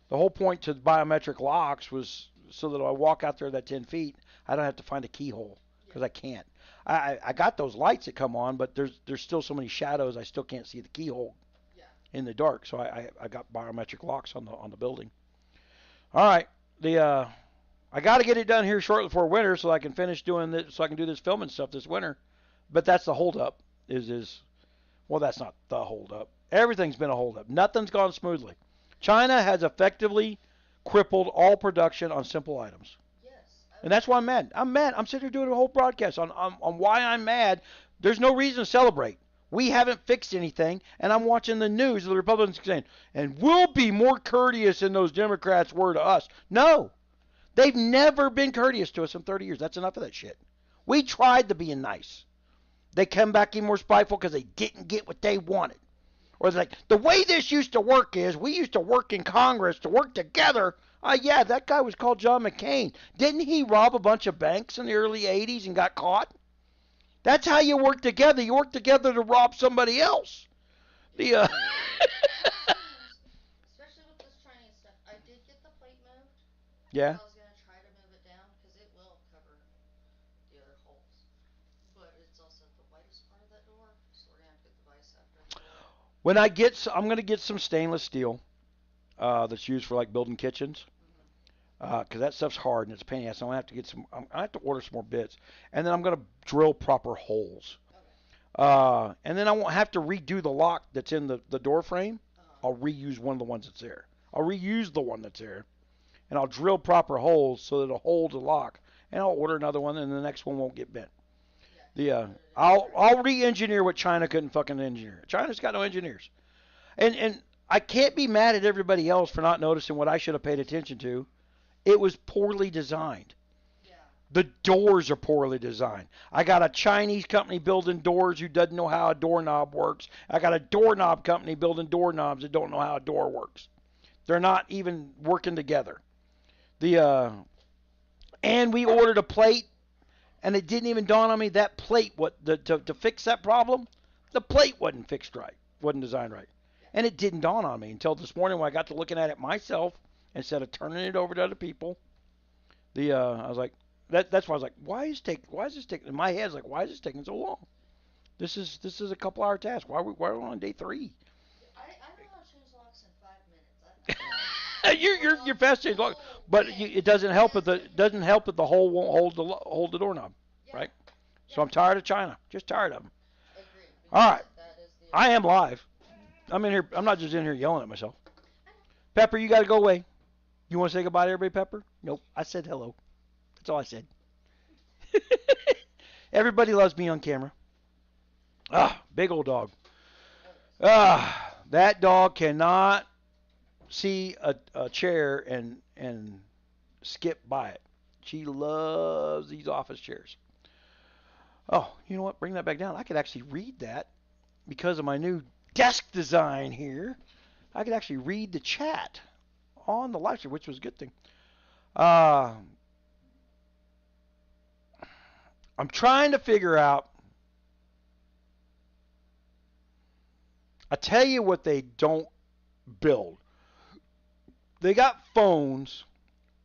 Speaker 1: The whole point to biometric locks was so that I walk out there that 10 feet, I don't have to find a keyhole
Speaker 2: Yeah.
Speaker 1: because I can't. I got those lights that come on, but there's still so many shadows. I still can't see the keyhole
Speaker 2: Yeah.
Speaker 1: in the dark. So I got biometric locks on the building. All right, the I got to get it done here shortly before winter so I can finish doing this, so I can do this filming stuff this winter. But that's the holdup. Is well, that's not the holdup. Everything's been a holdup. Nothing's gone smoothly. China has effectively crippled all production on simple items.
Speaker 2: Yes. I
Speaker 1: And
Speaker 2: was.
Speaker 1: that's why I'm mad. I'm mad. I'm sitting here doing a whole broadcast on why I'm mad. There's no reason to celebrate. We haven't fixed anything, and I'm watching the news of the Republicans saying, and we'll be more courteous than those Democrats were to us. No, they've never been courteous to us in 30 years. That's enough of that shit. We tried to be nice. They come back even more spiteful because they didn't get what they wanted. Or it's like, the way this used to work is we used to work in Congress to work together. Yeah, that guy was called John McCain. Didn't he rob a bunch of banks in the early 80s and got caught? That's how you work together. You work together to rob somebody else. The
Speaker 2: Especially with this Chinese stuff. I did get the plate moved.
Speaker 1: Yeah.
Speaker 2: I was gonna try to move it down because it will cover the other holes. But it's also the whitest part of that door, so we're gonna have to get the vise after the door.
Speaker 1: When I'm gonna get some stainless steel that's used for like building kitchens.
Speaker 2: Mhm.
Speaker 1: Because that stuff's hard and it's a pain in the ass. So I'm gonna have to I have to order some more bits, and then I'm gonna drill proper holes.
Speaker 2: Okay.
Speaker 1: And then I won't have to redo the lock that's in the door frame.
Speaker 2: Uh huh.
Speaker 1: I'll reuse one of the ones that's there. I'll reuse the one that's there, and I'll drill proper holes so that it'll hold the lock. And I'll order another one, and the next one won't get bent.
Speaker 2: Yeah, 'cause
Speaker 1: The
Speaker 2: you put it in
Speaker 1: I'll re-engineer what China couldn't fucking engineer. China's got no engineers, and I can't be mad at everybody else for not noticing what I should have paid attention to. It was poorly designed.
Speaker 2: Yeah.
Speaker 1: The doors are poorly designed. I got a Chinese company building doors who doesn't know how a doorknob works. I got a doorknob company building doorknobs that don't know how a door works. They're not even working together. The and we ordered a plate, and it didn't even dawn on me that plate to fix that problem. The plate wasn't fixed right, wasn't designed right,
Speaker 2: Yeah.
Speaker 1: and it didn't dawn on me until this morning when I got to looking at it myself instead of turning it over to other people. I was like, that's why I was like, why is this taking? In my head, like, why is this taking so long? This is a couple hour task. Why are we on day 3?
Speaker 2: I know how to change locks in 5 minutes. I
Speaker 1: you're fast change log, but it doesn't help if the hole won't hold the doorknob,
Speaker 2: Yeah.
Speaker 1: right?
Speaker 2: Yeah.
Speaker 1: So I'm tired of China, just tired of them.
Speaker 2: Agreed.
Speaker 1: All
Speaker 2: Because
Speaker 1: right,
Speaker 2: that is the.
Speaker 1: I am live. I'm in here. I'm not just in here yelling at myself. Pepper, you got to go away. You want to say goodbye to everybody, Pepper? Nope. I said hello. That's all I said. Everybody loves me on camera. Ah, big old dog.
Speaker 2: Oh yes.
Speaker 1: That dog cannot see a chair and skip by it. She loves these office chairs. Oh, you know what? Bring that back down. I could actually read that because of my new desk design here. I could actually read the chat on the live stream, which was a good thing. Uh, I'm trying to figure out. I tell you what they don't build. They got phones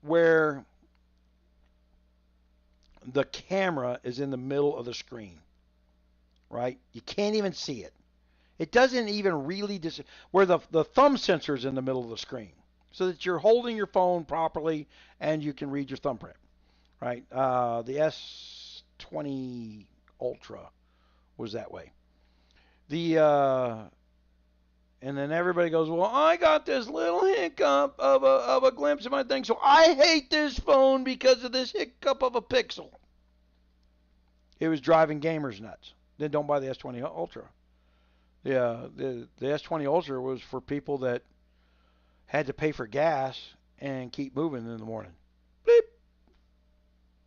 Speaker 1: where the camera is in the middle of the screen, right? You can't even see it. It doesn't even really where the thumb sensor is in the middle of the screen, so that you're holding your phone properly and you can read your thumbprint, right? The S20 Ultra was that way. The And then everybody goes, well, I got this little hiccup of a glimpse of my thing, so I hate this phone because of this hiccup of a pixel. It was driving gamers nuts. Then don't buy the S20 Ultra. The S20 Ultra was for people that had to pay for gas and keep moving in the morning. Bleep.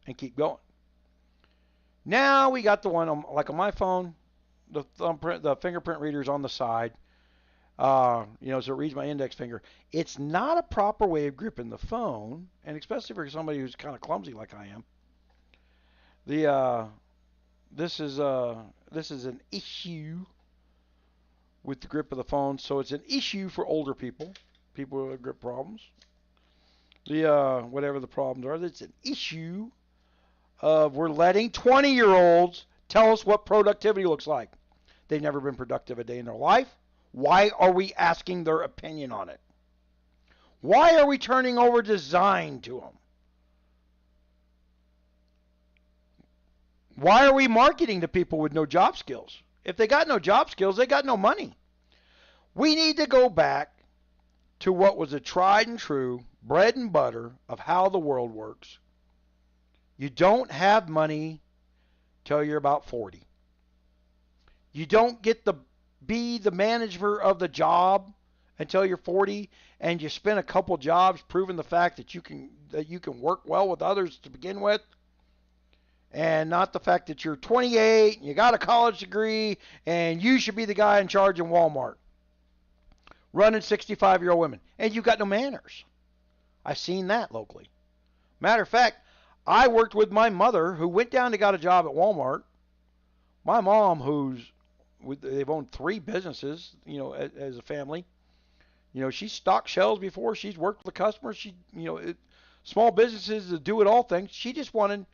Speaker 1: And keep going. Now we got the one like on my phone. the thumbprint, the fingerprint reader's on the side. So it reads my index finger. It's not a proper way of gripping the phone, and especially for somebody who's kind of clumsy like I am. The this is an issue with the grip of the phone, so it's an issue for older people with grip problems. The whatever the problems are, it's an issue of we're letting 20-year-olds tell us what productivity looks like. They've never been productive a day in their life. Why are we asking their opinion on it? Why are we turning over design to them? Why are we marketing to people with no job skills? If they got no job skills, they got no money. We need to go back to what was a tried and true bread and butter of how the world works. You don't have money till you're about 40. You don't get to be the manager of the job until you're 40, and you spend a couple jobs proving the fact that you can work well with others to begin with, and not the fact that you're 28 and you got a college degree and you should be the guy in charge in Walmart running 65-year-old women, and you got no manners. I've seen that locally. Matter of fact, I worked with my mother who went down and got a job at Walmart. My mom, they've owned 3 businesses, as a family. She stocked shelves before. She's worked with the customers. Small businesses, the do-it-all things. She didn't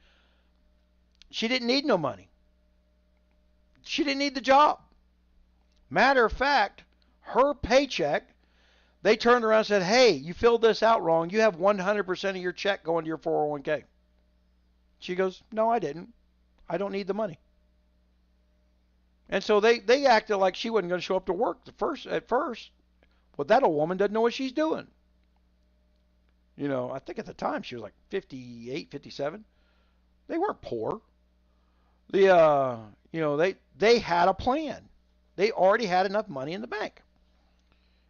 Speaker 1: need no money. She didn't need the job. Matter of fact, her paycheck, they turned around and said, hey, you filled this out wrong. You have 100% of your check going to your 401k. She goes, no, I didn't. I don't need the money. And so they acted like she wasn't going to show up to work at first. Well, that old woman doesn't know what she's doing. I think at the time she was like 58, 57. They weren't poor. They had a plan. They already had enough money in the bank.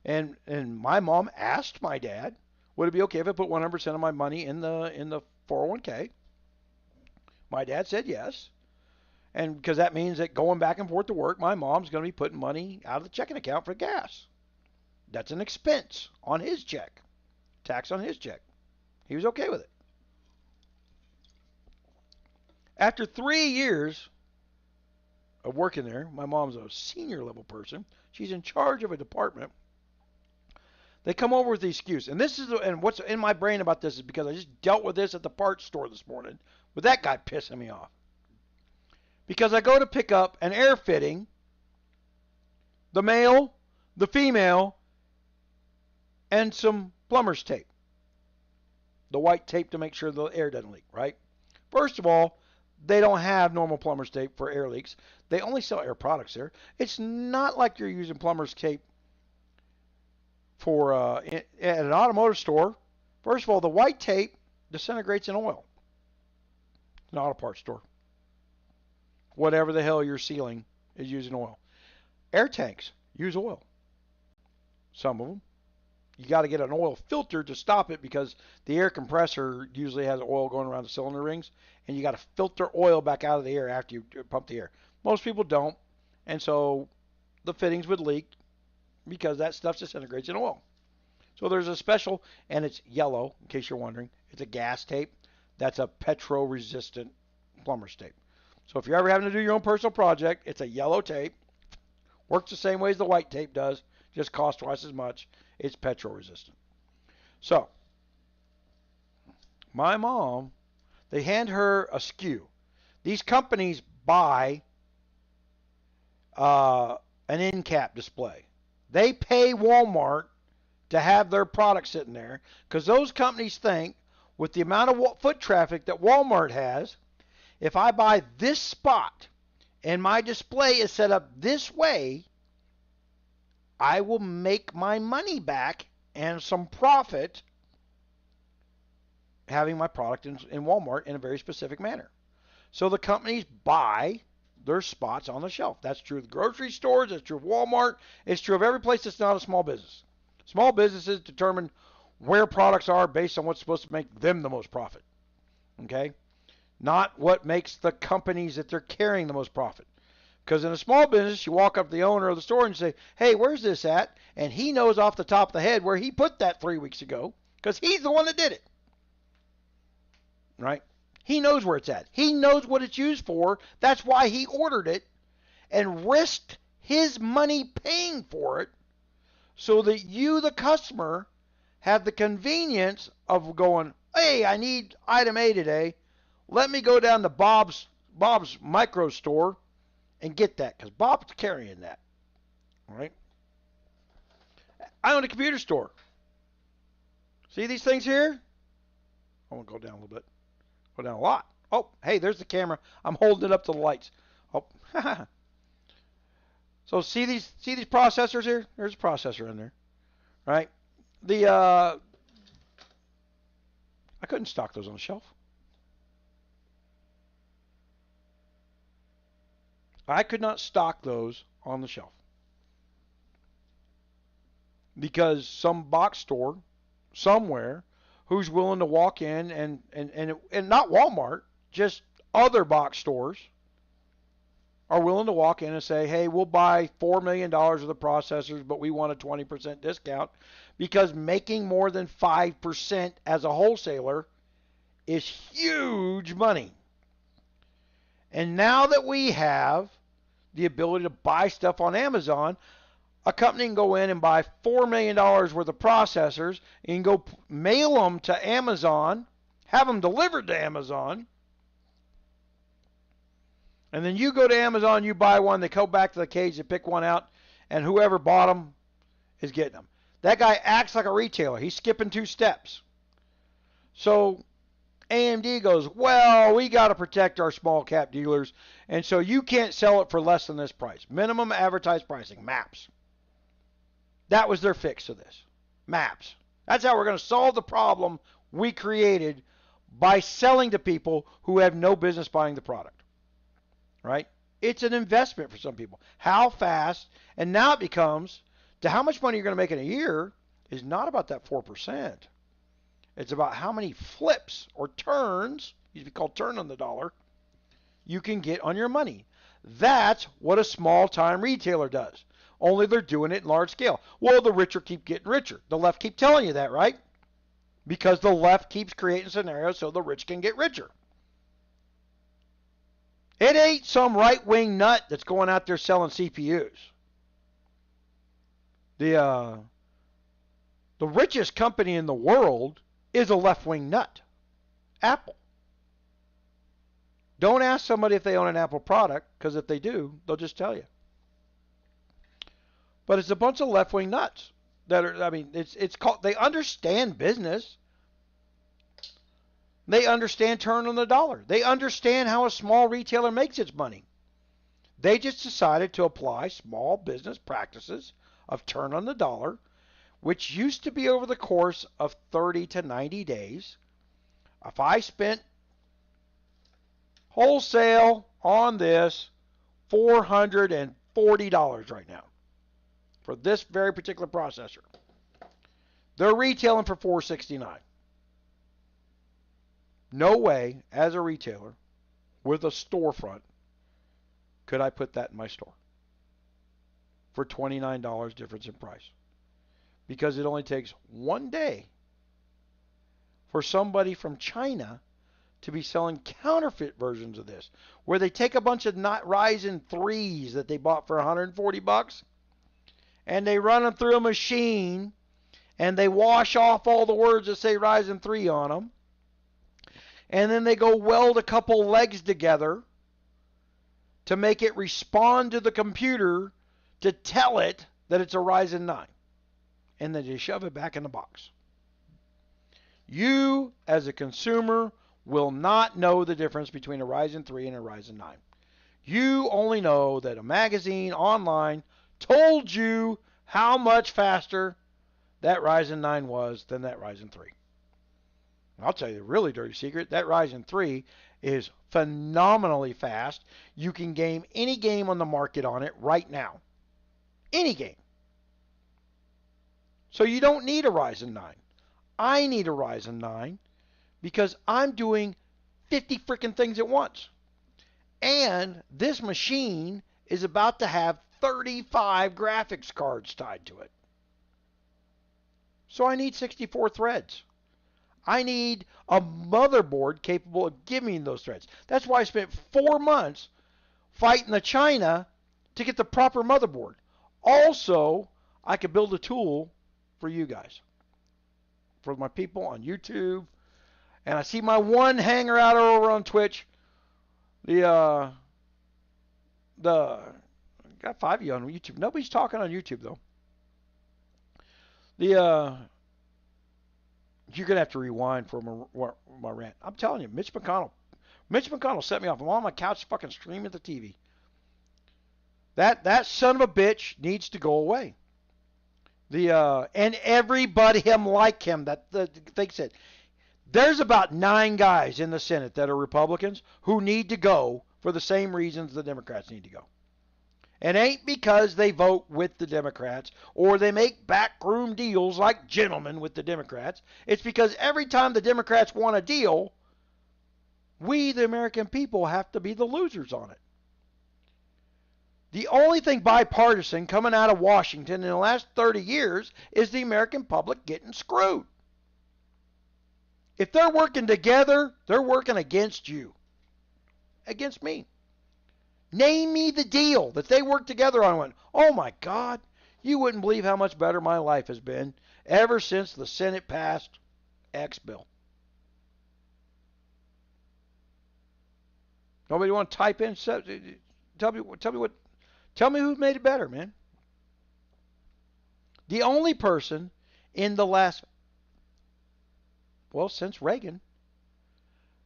Speaker 1: And my mom asked my dad, would it be okay if I put 100% of my money in the 401k? My dad said yes. And because that means that going back and forth to work, my mom's going to be putting money out of the checking account for gas. That's an expense on his check. Tax on his check. He was okay with it. After 3 years of working there, my mom's a senior level person. She's in charge of a department. They come over with the excuse. And what's in my brain about this is because I just dealt with this at the parts store this morning with that guy pissing me off. Because I go to pick up an air fitting, the male, the female, and some plumber's tape. The white tape to make sure the air doesn't leak, right? First of all, they don't have normal plumber's tape for air leaks. They only sell air products there. It's not like you're using plumber's tape for at an automotive store. First of all, the white tape disintegrates in oil. It's an auto parts store. Whatever the hell you're sealing is using oil. Air tanks use oil. Some of them. You got to get an oil filter to stop it because the air compressor usually has oil going around the cylinder rings, and you got to filter oil back out of the air after you pump the air. Most people don't, and so the fittings would leak because that stuff disintegrates in oil. So there's a special, and it's yellow, in case you're wondering. It's a gas tape. That's a petro-resistant plumber's tape. So if you're ever having to do your own personal project, it's a yellow tape. Works the same way as the white tape does, just costs twice as much. It's petro-resistant. So, my mom, they hand her a SKU. These companies buy an end cap display. They pay Walmart to have their product sitting there because those companies think with the amount of foot traffic that Walmart has, if I buy this spot and my display is set up this way, I will make my money back and some profit having my product in Walmart in a very specific manner. So the companies buy their spots on the shelf. That's true of the grocery stores. That's true of Walmart. It's true of every place that's not a small business. Small businesses determine where products are based on what's supposed to make them the most profit. Okay? Not what makes the companies that they're carrying the most profit. Because in a small business, you walk up to the owner of the store and say, hey, where's this at? And he knows off the top of the head where he put that 3 weeks ago because he's the one that did it. Right? He knows where it's at. He knows what it's used for. That's why he ordered it and risked his money paying for it so that you, the customer, have the convenience of going, hey, I need item A today. Let me go down to Bob's micro store and get that because Bob's carrying that. All right? I own a computer store. See these things here? I want to go down a little bit. Go down a lot. Oh, hey, there's the camera. I'm holding it up to the lights. Oh, so see these processors here? There's a processor in there, right? I couldn't stock those on the shelf. I could not stock those on the shelf because some box store somewhere who's willing to walk in and not Walmart, just other box stores are willing to walk in and say, hey, we'll buy $4 million of the processors, but we want a 20% discount because making more than 5% as a wholesaler is huge money. And now that we have the ability to buy stuff on Amazon, a company can go in and buy $4 million worth of processors and go mail them to Amazon, have them delivered to Amazon, and then you go to Amazon, you buy one, they go back to the cage, they pick one out, and whoever bought them is getting them. That guy acts like a retailer. He's skipping 2 steps. So AMD goes, well, we got to protect our small cap dealers, and so you can't sell it for less than this price. Minimum advertised pricing, MAPS. That was their fix to this. MAPS. That's how we're going to solve the problem we created by selling to people who have no business buying the product. Right? It's an investment for some people. How fast, and now it becomes, to how much money you're going to make in a year is not about that 4%. It's about how many flips or turns, used to be called turn on the dollar, you can get on your money. That's what a small-time retailer does. Only they're doing it in large scale. Well, the richer keep getting richer. The left keep telling you that, right? Because the left keeps creating scenarios so the rich can get richer. It ain't some right-wing nut that's going out there selling CPUs. The richest company in the world is a left-wing nut. Apple. Don't ask somebody if they own an Apple product, because if they do, they'll just tell you. But it's a bunch of left-wing nuts that are, I mean, it's called, they understand business. They understand turn on the dollar. They understand how a small retailer makes its money. They just decided to apply small business practices of turn on the dollar, which used to be over the course of 30 to 90 days. If I spent wholesale on this $440 right now for this very particular processor, they're retailing for $469. No way, as a retailer with a storefront, could I put that in my store for $29 difference in price. Because it only takes one day for somebody from China to be selling counterfeit versions of this, where they take a bunch of Ryzen 3s that they bought for $140 and they run them through a machine and they wash off all the words that say Ryzen 3 on them. And then they go weld a couple legs together to make it respond to the computer to tell it that it's a Ryzen 9. And then they shove it back in the box. You, as a consumer, will not know the difference between a Ryzen 3 and a Ryzen 9. You only know that a magazine online told you how much faster that Ryzen 9 was than that Ryzen 3. I'll tell you the really dirty secret. That Ryzen 3 is phenomenally fast. You can game any game on the market on it right now. Any game. So you don't need a Ryzen 9. I need a Ryzen 9 because I'm doing 50 freaking things at once. And this machine is about to have 35 graphics cards tied to it. So I need 64 threads. I need a motherboard capable of giving me those threads. That's why I spent 4 months fighting the China to get the proper motherboard. Also, I could build a tool for you guys, for my people on YouTube. And I see my one hanger out over on Twitch. The got 5 of you on YouTube. Nobody's talking on YouTube though. You're gonna have to rewind for my rant. I'm telling you, Mitch McConnell set me off. I'm on my couch fucking streaming at the TV. That son of a bitch needs to go away. And everybody like him that thinks it. There's about 9 guys in the Senate that are Republicans who need to go for the same reasons the Democrats need to go. It ain't because they vote with the Democrats or they make backroom deals like gentlemen with the Democrats. It's because every time the Democrats want a deal, we, the American people, have to be the losers on it. The only thing bipartisan coming out of Washington in the last 30 years is the American public getting screwed. If they're working together, they're working against you. Against me. Name me the deal that they worked together on. Went, oh my God, you wouldn't believe how much better my life has been ever since the Senate passed X bill. Nobody want to type in? Tell me who made it better, man. The only person in the last, since Reagan,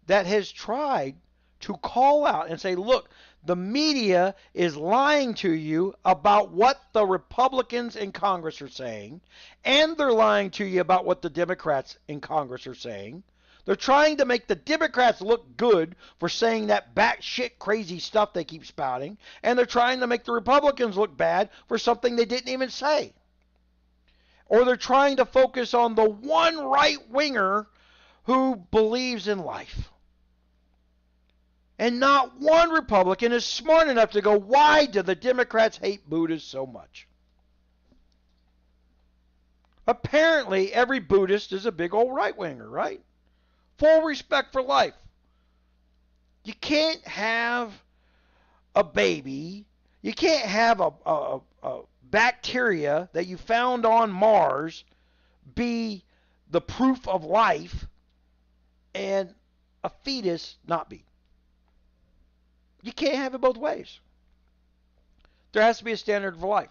Speaker 1: that has tried to call out and say, look, the media is lying to you about what the Republicans in Congress are saying, and they're lying to you about what the Democrats in Congress are saying. They're trying to make the Democrats look good for saying that batshit crazy stuff they keep spouting, and they're trying to make the Republicans look bad for something they didn't even say. Or they're trying to focus on the one right-winger who believes in life. And not one Republican is smart enough to go, why do the Democrats hate Buddhists so much? Apparently, every Buddhist is a big old right-winger, right? Full respect for life. You can't have a baby. You can't have a bacteria that you found on Mars be the proof of life and a fetus not be. You can't have it both ways. There has to be a standard for life.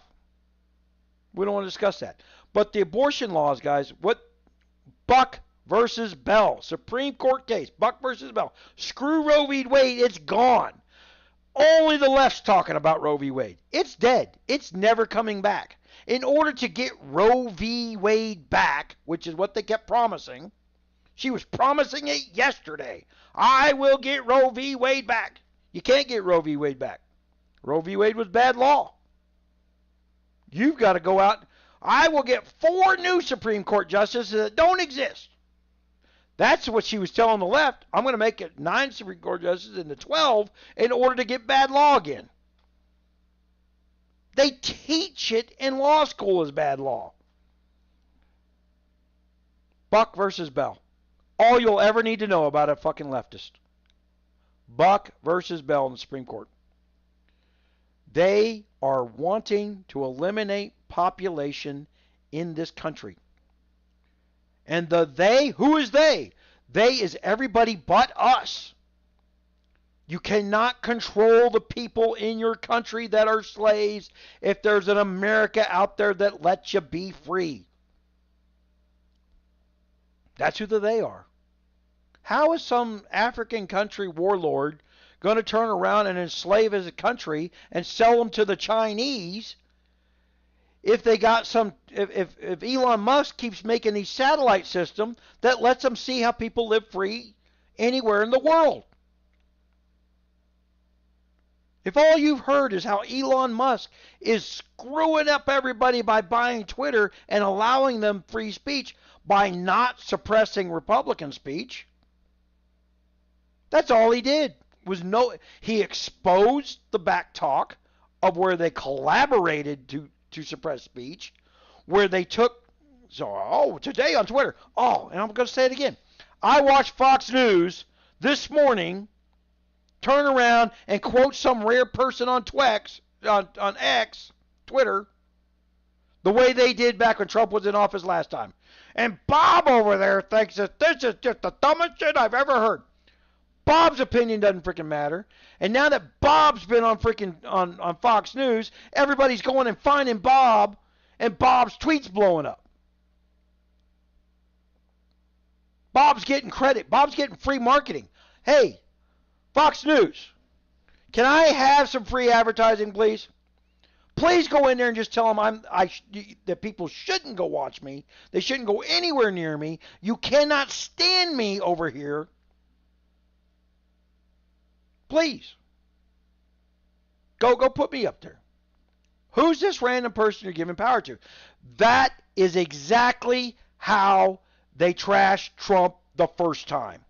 Speaker 1: We don't want to discuss that. But the abortion laws, guys, what Buck versus Bell, Supreme Court case, Buck versus Bell. Screw Roe v. Wade, it's gone. Only the left's talking about Roe v. Wade. It's dead. It's never coming back. In order to get Roe v. Wade back, which is what they kept promising, she was promising it yesterday. I will get Roe v. Wade back. You can't get Roe v. Wade back. Roe v. Wade was bad law. You've got to go out. I will get 4 new Supreme Court justices that don't exist. That's what she was telling the left. I'm going to make it 9 Supreme Court justices into 12 in order to get bad law again. They teach it in law school as bad law. Buck versus Bell. All you'll ever need to know about a fucking leftist. Buck versus Bell in the Supreme Court. They are wanting to eliminate population in this country. And the they, who is they? They is everybody but us. You cannot control the people in your country that are slaves if there's an America out there that lets you be free. That's who the they are. How is some African country warlord going to turn around and enslave his country and sell them to the Chinese if they got some, if Elon Musk keeps making these satellite systems that lets them see how people live free anywhere in the world? If all you've heard is how Elon Musk is screwing up everybody by buying Twitter and allowing them free speech by not suppressing Republican speech, that's all he did. He exposed the back talk of where they collaborated to suppress speech, where they took, today on Twitter, and I'm going to say it again. I watched Fox News this morning turn around and quote some rare person on X, Twitter, the way they did back when Trump was in office last time. And Bob over there thinks that this is just the dumbest shit I've ever heard. Bob's opinion doesn't freaking matter. And now that Bob's been on on Fox News, everybody's going and finding Bob, and Bob's tweets blowing up. Bob's getting credit. Bob's getting free marketing. Hey, Fox News, can I have some free advertising, please? Please go in there and just tell them that people shouldn't go watch me. They shouldn't go anywhere near me. You cannot stand me over here. Please. Go put me up there. Who's this random person you're giving power to? That is exactly how they trashed Trump the first time.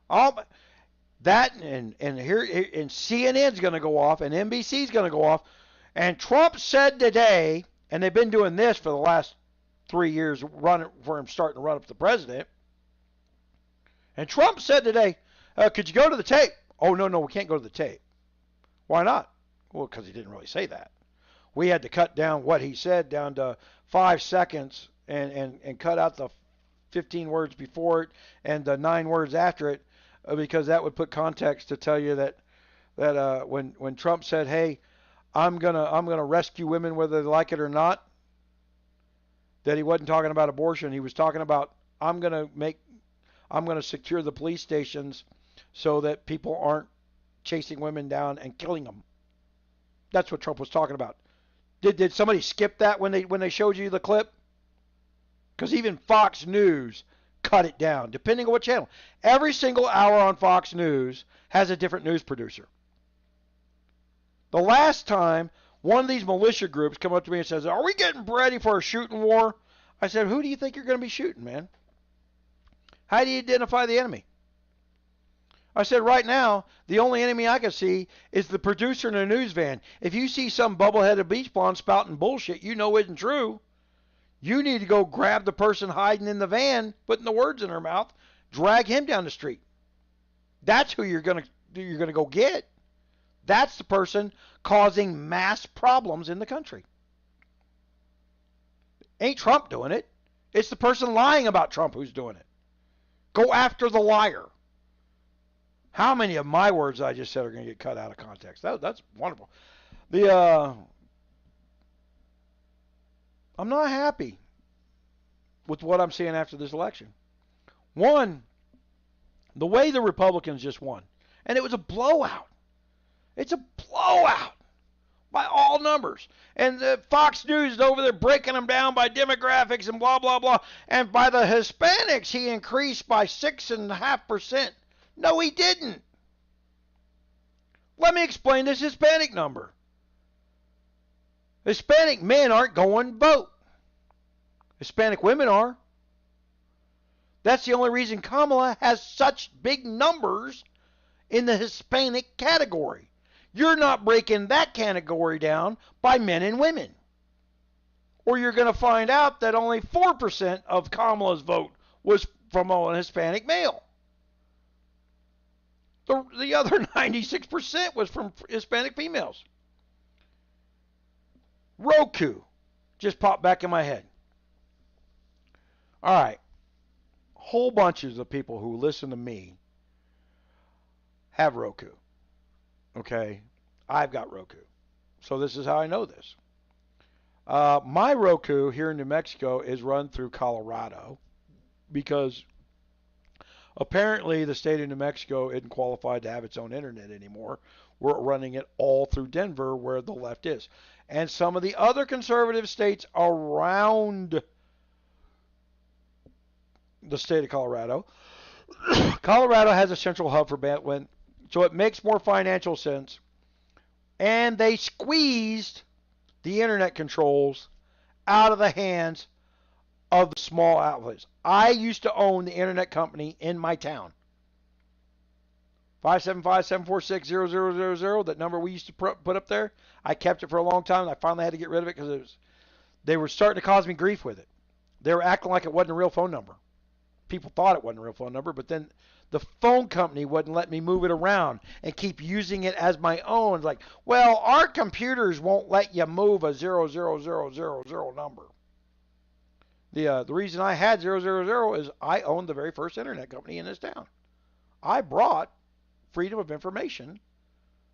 Speaker 1: That and CNN's going to go off and NBC's going to go off. And Trump said today, and they've been doing this for the last 3 years, for him starting to run up the president. And Trump said today, could you go to the tape? Oh, no, we can't go to the tape. Why not? Well, because he didn't really say that. We had to cut down what he said down to 5 seconds and cut out the 15 words before it and the 9 words after it, because that would put context to tell you that when Trump said, "Hey, I'm gonna rescue women whether they like it or not," that he wasn't talking about abortion. He was talking about I'm gonna secure the police stations so that people aren't chasing women down and killing them. That's what Trump was talking about. Did somebody skip that when they showed you the clip? Because even Fox News cut it down, depending on what channel. Every single hour on Fox News has a different news producer. The last time one of these militia groups come up to me and says, "Are we getting ready for a shooting war?" I said, "Who do you think you're going to be shooting, man? How do you identify the enemy?" I said, right now, the only enemy I can see is the producer in a news van. If you see some bubbleheaded beach blonde spouting bullshit you know isn't true, you need to go grab the person hiding in the van, putting the words in her mouth, drag him down the street. That's who you're gonna go get. That's the person causing mass problems in the country. Ain't Trump doing it. It's the person lying about Trump who's doing it. Go after the liar. How many of my words I just said are going to get cut out of context? That's wonderful. I'm not happy with what I'm seeing after this election. One, the way the Republicans just won, and it was a blowout. It's a blowout by all numbers. And the Fox News is over there breaking them down by demographics and blah, blah, blah. And by the Hispanics, he increased by 6.5%. No, he didn't. Let me explain this Hispanic number. Hispanic men aren't going to vote. Hispanic women are. That's the only reason Kamala has such big numbers in the Hispanic category. You're not breaking that category down by men and women. Or you're going to find out that only 4% of Kamala's vote was from a Hispanic male. The other 96% was from Hispanic females. Roku just popped back in my head. All right. Whole bunches of people who listen to me have Roku. Okay? I've got Roku. So this is how I know this. My Roku here in New Mexico is run through Colorado because apparently the state of New Mexico isn't qualified to have its own internet anymore. We're running it all through Denver where the left is. And some of the other conservative states around the state of Colorado. Colorado has a central hub for bandwidth, so it makes more financial sense. And they squeezed the internet controls out of the hands of the small outlets. I used to own the internet company in my town 575-746-0000, that number we used to put up there. I kept it for a long time, and I finally had to get rid of it because they were starting to cause me grief with it. They were acting like it wasn't a real phone number. People thought it wasn't a real phone number, but then the phone company wouldn't let me move it around and keep using it as my own. Like, well, our computers won't let you move a 00000 number. The reason I had 000 is I owned the very first internet company in this town. I brought freedom of information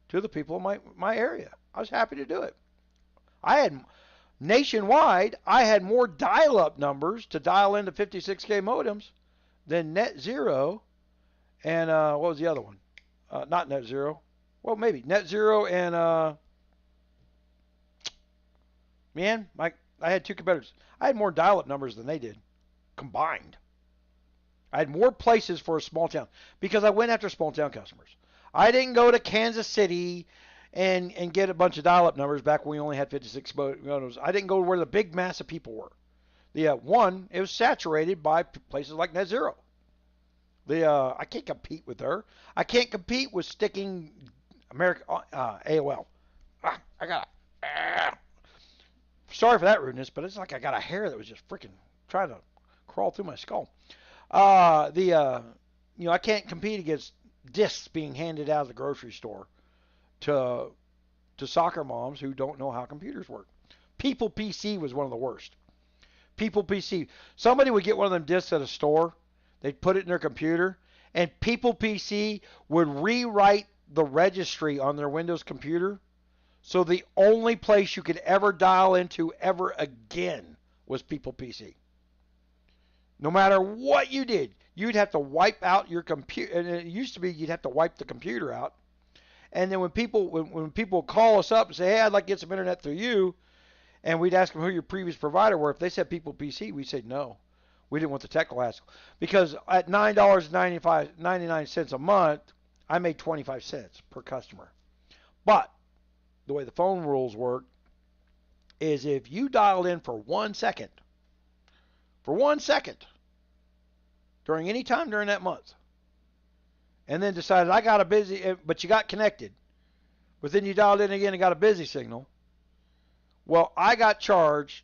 Speaker 1: to the people in my area. I was happy to do it. I had nationwide, I had more dial-up numbers to dial into 56K modems than Net Zero and what was the other one? Not Net Zero. Well, maybe Net Zero and man, I had two competitors. I had more dial-up numbers than they did combined. I had more places for a small town because I went after small town customers. I didn't go to Kansas City and get a bunch of dial-up numbers back when we only had 56 modems. I didn't go where the big mass of people were. It was saturated by places like Net Zero. I can't compete with her. I can't compete with sticking AOL. I got sorry for that rudeness, but it's like I got a hair that was just freaking trying to crawl through my skull. I can't compete against discs being handed out of the grocery store to soccer moms who don't know how computers work. People PC was one of the worst. People PC. Somebody would get one of them discs at a store. They'd put it in their computer, and People PC would rewrite the registry on their Windows computer. So the only place you could ever dial into ever again was People PC. No matter what you did, you'd have to wipe out your computer. And it used to be you'd have to wipe the computer out. And then when people call us up and say, hey, I'd like to get some internet through you, and we'd ask them who your previous provider were, if they said People PC, we'd say no. We didn't want the technical hassle. Because at $9.99 a month, I made 25 cents per customer. But the way the phone rules work is if you dialed in for 1 second, during any time during that month, and then decided I got a busy, but you got connected, but then you dialed in again and got a busy signal, well, I got charged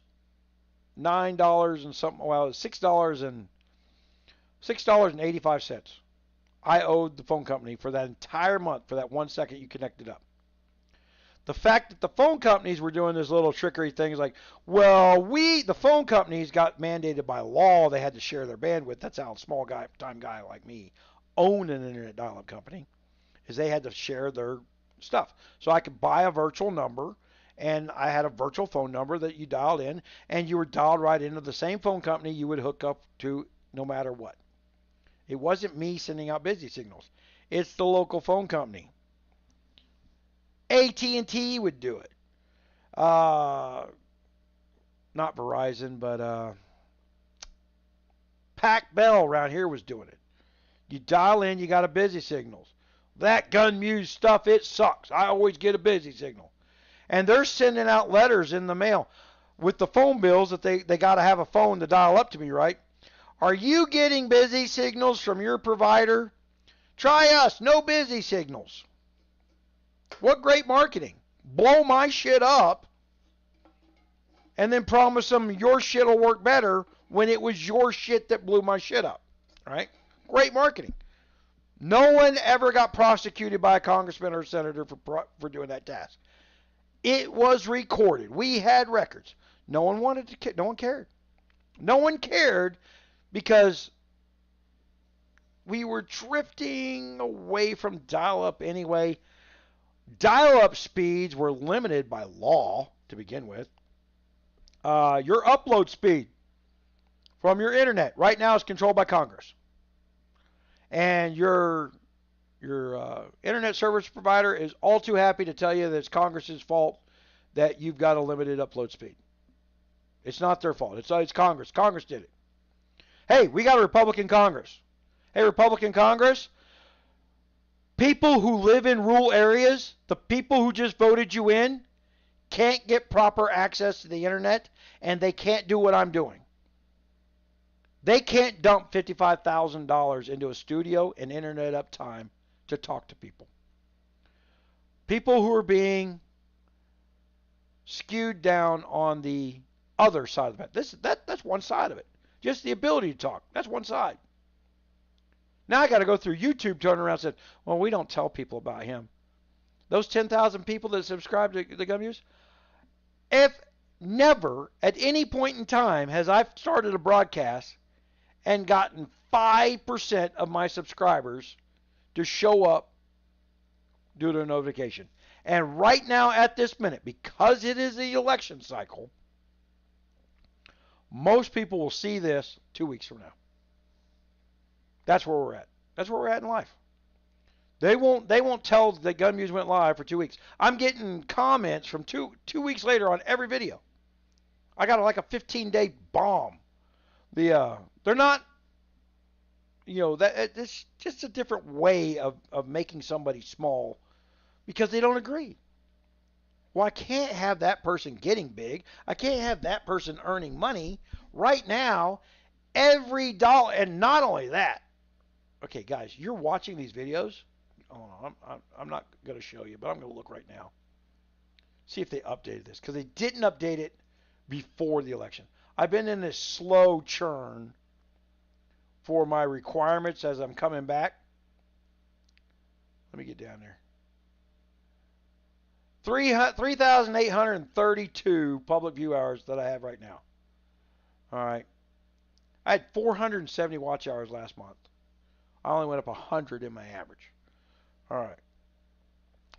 Speaker 1: $9 and something, well, $6.85. I owed the phone company for that entire month for that 1 second you connected up. The fact that the phone companies were doing this little trickery things like, well, the phone companies got mandated by law, they had to share their bandwidth. That's how a small time guy like me owned an internet dial-up company, is they had to share their stuff. So I could buy a virtual number, and I had a virtual phone number that you dialed in, and you were dialed right into the same phone company you would hook up to no matter what. It wasn't me sending out busy signals. It's the local phone company. AT&T would do it. Not Verizon, but Pac Bell around here was doing it. You dial in, you got a busy signals. That GunMuse stuff, it sucks. I always get a busy signal. And they're sending out letters in the mail with the phone bills that they got to have a phone to dial up to me, right? Are you getting busy signals from your provider? Try us, no busy signals. What great marketing. Blow my shit up and then promise them your shit will work better when it was your shit that blew my shit up, right? Great marketing. No one ever got prosecuted by a congressman or a senator for doing that task. It was recorded. We had records. No one cared. No one cared because we were drifting away from dial-up anyway. Dial-up speeds were limited by law to begin with. Your upload speed from your internet right now is controlled by Congress. And your internet service provider is all too happy to tell you that it's Congress's fault that you've got a limited upload speed. It's not their fault. It's Congress. Congress did it. Hey, we got a Republican Congress. Hey, Republican Congress, people who live in rural areas, the people who just voted you in, can't get proper access to the internet, and they can't do what I'm doing. They can't dump $55,000 into a studio and internet uptime to talk to people. People who are being skewed down on the other side of it. That's one side of it. Just the ability to talk. That's one side. Now I got to go through YouTube, turn around and say, well, we don't tell people about him. Those 10,000 people that subscribe to the GunMuse, if never at any point in time has I started a broadcast and gotten 5% of my subscribers to show up due to a notification. And right now at this minute, because it is the election cycle, most people will see this 2 weeks from now. That's where we're at. That's where we're at in life. They won't tell the GunMuse went live for 2 weeks. I'm getting comments from two weeks later on every video. I got like a 15-day bomb. They're not, that it's just a different way of making somebody small because they don't agree. Well, I can't have that person getting big. I can't have that person earning money right now. Every dollar, and not only that. Okay, guys, you're watching these videos. Oh, I'm not going to show you, but I'm going to look right now. See if they updated this, because they didn't update it before the election. I've been in this slow churn for my requirements as I'm coming back. Let me get down there. 3,832 public view hours that I have right now. All right. I had 470 watch hours last month. I only went up 100 in my average. All right.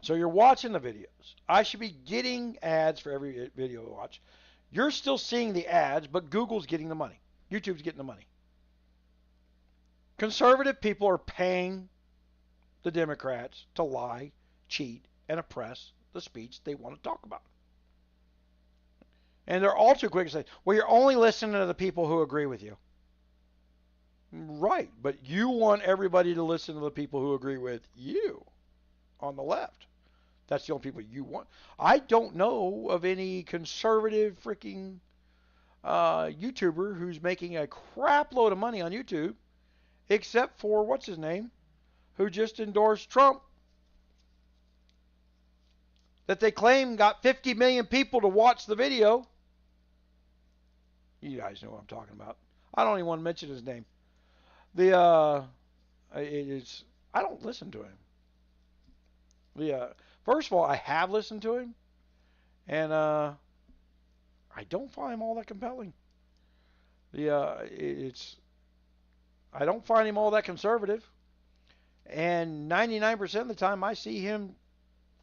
Speaker 1: So you're watching the videos. I should be getting ads for every video I watch. You're still seeing the ads, but Google's getting the money. YouTube's getting the money. Conservative people are paying the Democrats to lie, cheat, and oppress the speech they want to talk about. And they're all too quick to say, well, you're only listening to the people who agree with you. Right, but you want everybody to listen to the people who agree with you on the left. That's the only people you want. I don't know of any conservative freaking YouTuber who's making a crap load of money on YouTube, except for, what's his name, who just endorsed Trump, that they claim got 50 million people to watch the video. You guys know what I'm talking about. I don't even want to mention his name. I don't listen to him. First of all, I have listened to him, and I don't find him all that compelling. I don't find him all that conservative, and 99% of the time I see him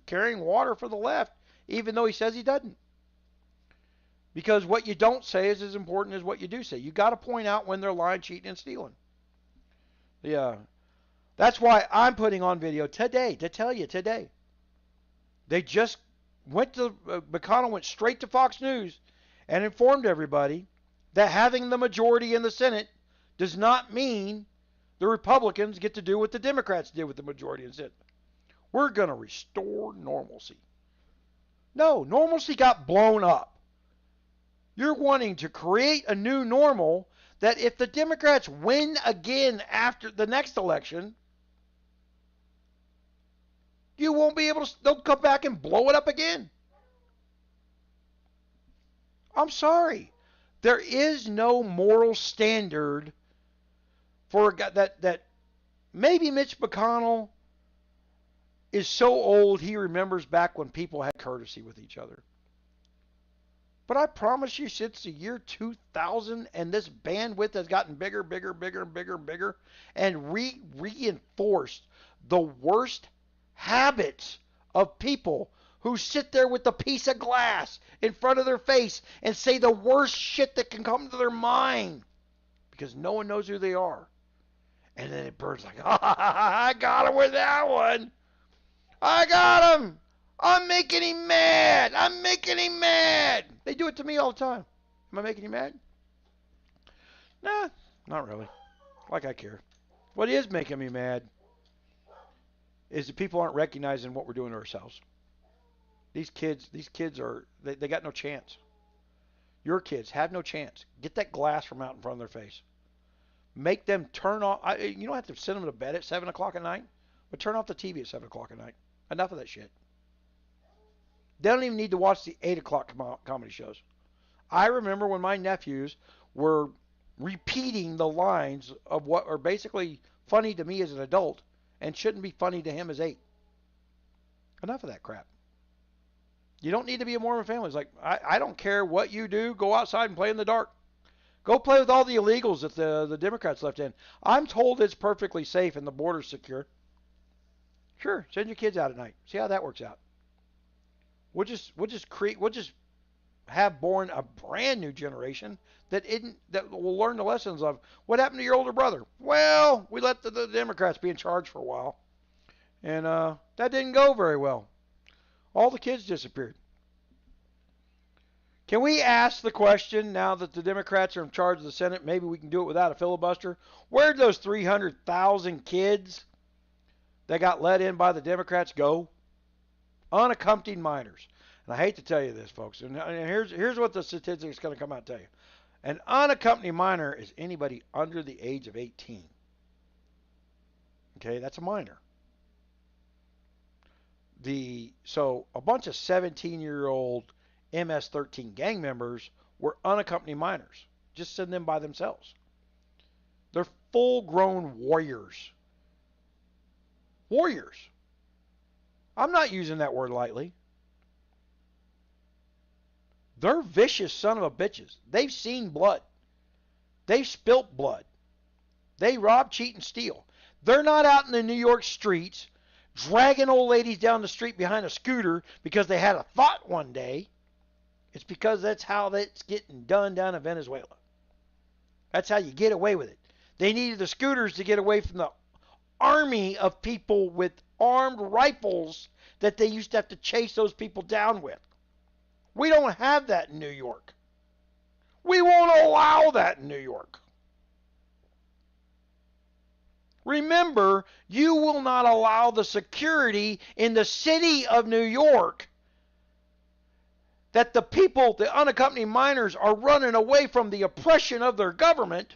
Speaker 1: carrying water for the left, even though he says he doesn't. Because what you don't say is as important as what you do say. You got to point out when they're lying, cheating, and stealing. That's why I'm putting on video today to tell you today. They just McConnell went straight to Fox News and informed everybody that having the majority in the Senate does not mean the Republicans get to do what the Democrats did with the majority in the Senate. We're going to restore normalcy. No, normalcy got blown up. You're wanting to create a new normal that if the Democrats win again after the next election, you won't be able to, they'll come back and blow it up again. I'm sorry. There is no moral standard for a guy that maybe Mitch McConnell is so old he remembers back when people had courtesy with each other. But I promise you, since the year 2000, and this bandwidth has gotten bigger, and reinforced the worst habits of people who sit there with a piece of glass in front of their face and say the worst shit that can come to their mind because no one knows who they are. And then it burns like, I got him with that one. I got him. I'm making him mad. I'm making him mad. They do it to me all the time. Am I making you mad? Nah, not really. Like I care. What is making me mad is that people aren't recognizing what we're doing to ourselves. These kids are, they got no chance. Your kids have no chance. Get that glass from out in front of their face. Make them turn off. You don't have to send them to bed at 7 o'clock at night. But turn off the TV at 7 o'clock at night. Enough of that shit. They don't even need to watch the 8 o'clock comedy shows. I remember when my nephews were repeating the lines of what are basically funny to me as an adult and shouldn't be funny to him as 8. Enough of that crap. You don't need to be a Mormon family. It's like, I don't care what you do. Go outside and play in the dark. Go play with all the illegals that the Democrats left in. I'm told it's perfectly safe and the border's secure. Sure, send your kids out at night. See how that works out. We'll just have born a brand new generation that will learn the lessons of what happened to your older brother. Well, we let the Democrats be in charge for a while, and that didn't go very well. All the kids disappeared. Can we ask the question now that the Democrats are in charge of the Senate? Maybe we can do it without a filibuster. Where'd those 300,000 kids that got let in by the Democrats go? Unaccompanied minors. And I hate to tell you this, folks. And here's what the statistics going to come out and tell you. An unaccompanied minor is anybody under the age of 18. Okay, that's a minor. So a bunch of 17-year-old MS-13 gang members were unaccompanied minors. Just send them by themselves. They're full-grown warriors. Warriors. I'm not using that word lightly. They're vicious son of a bitches. They've seen blood. They've spilt blood. They rob, cheat, and steal. They're not out in the New York streets dragging old ladies down the street behind a scooter because they had a thought one day. It's because that's how that's getting done down in Venezuela. That's how you get away with it. They needed the scooters to get away from the army of people with armed rifles that they used to have to chase those people down with. We don't have that in New York. We won't allow that in New York. Remember, you will not allow the security in the city of New York that the people, the unaccompanied minors, are running away from the oppression of their government.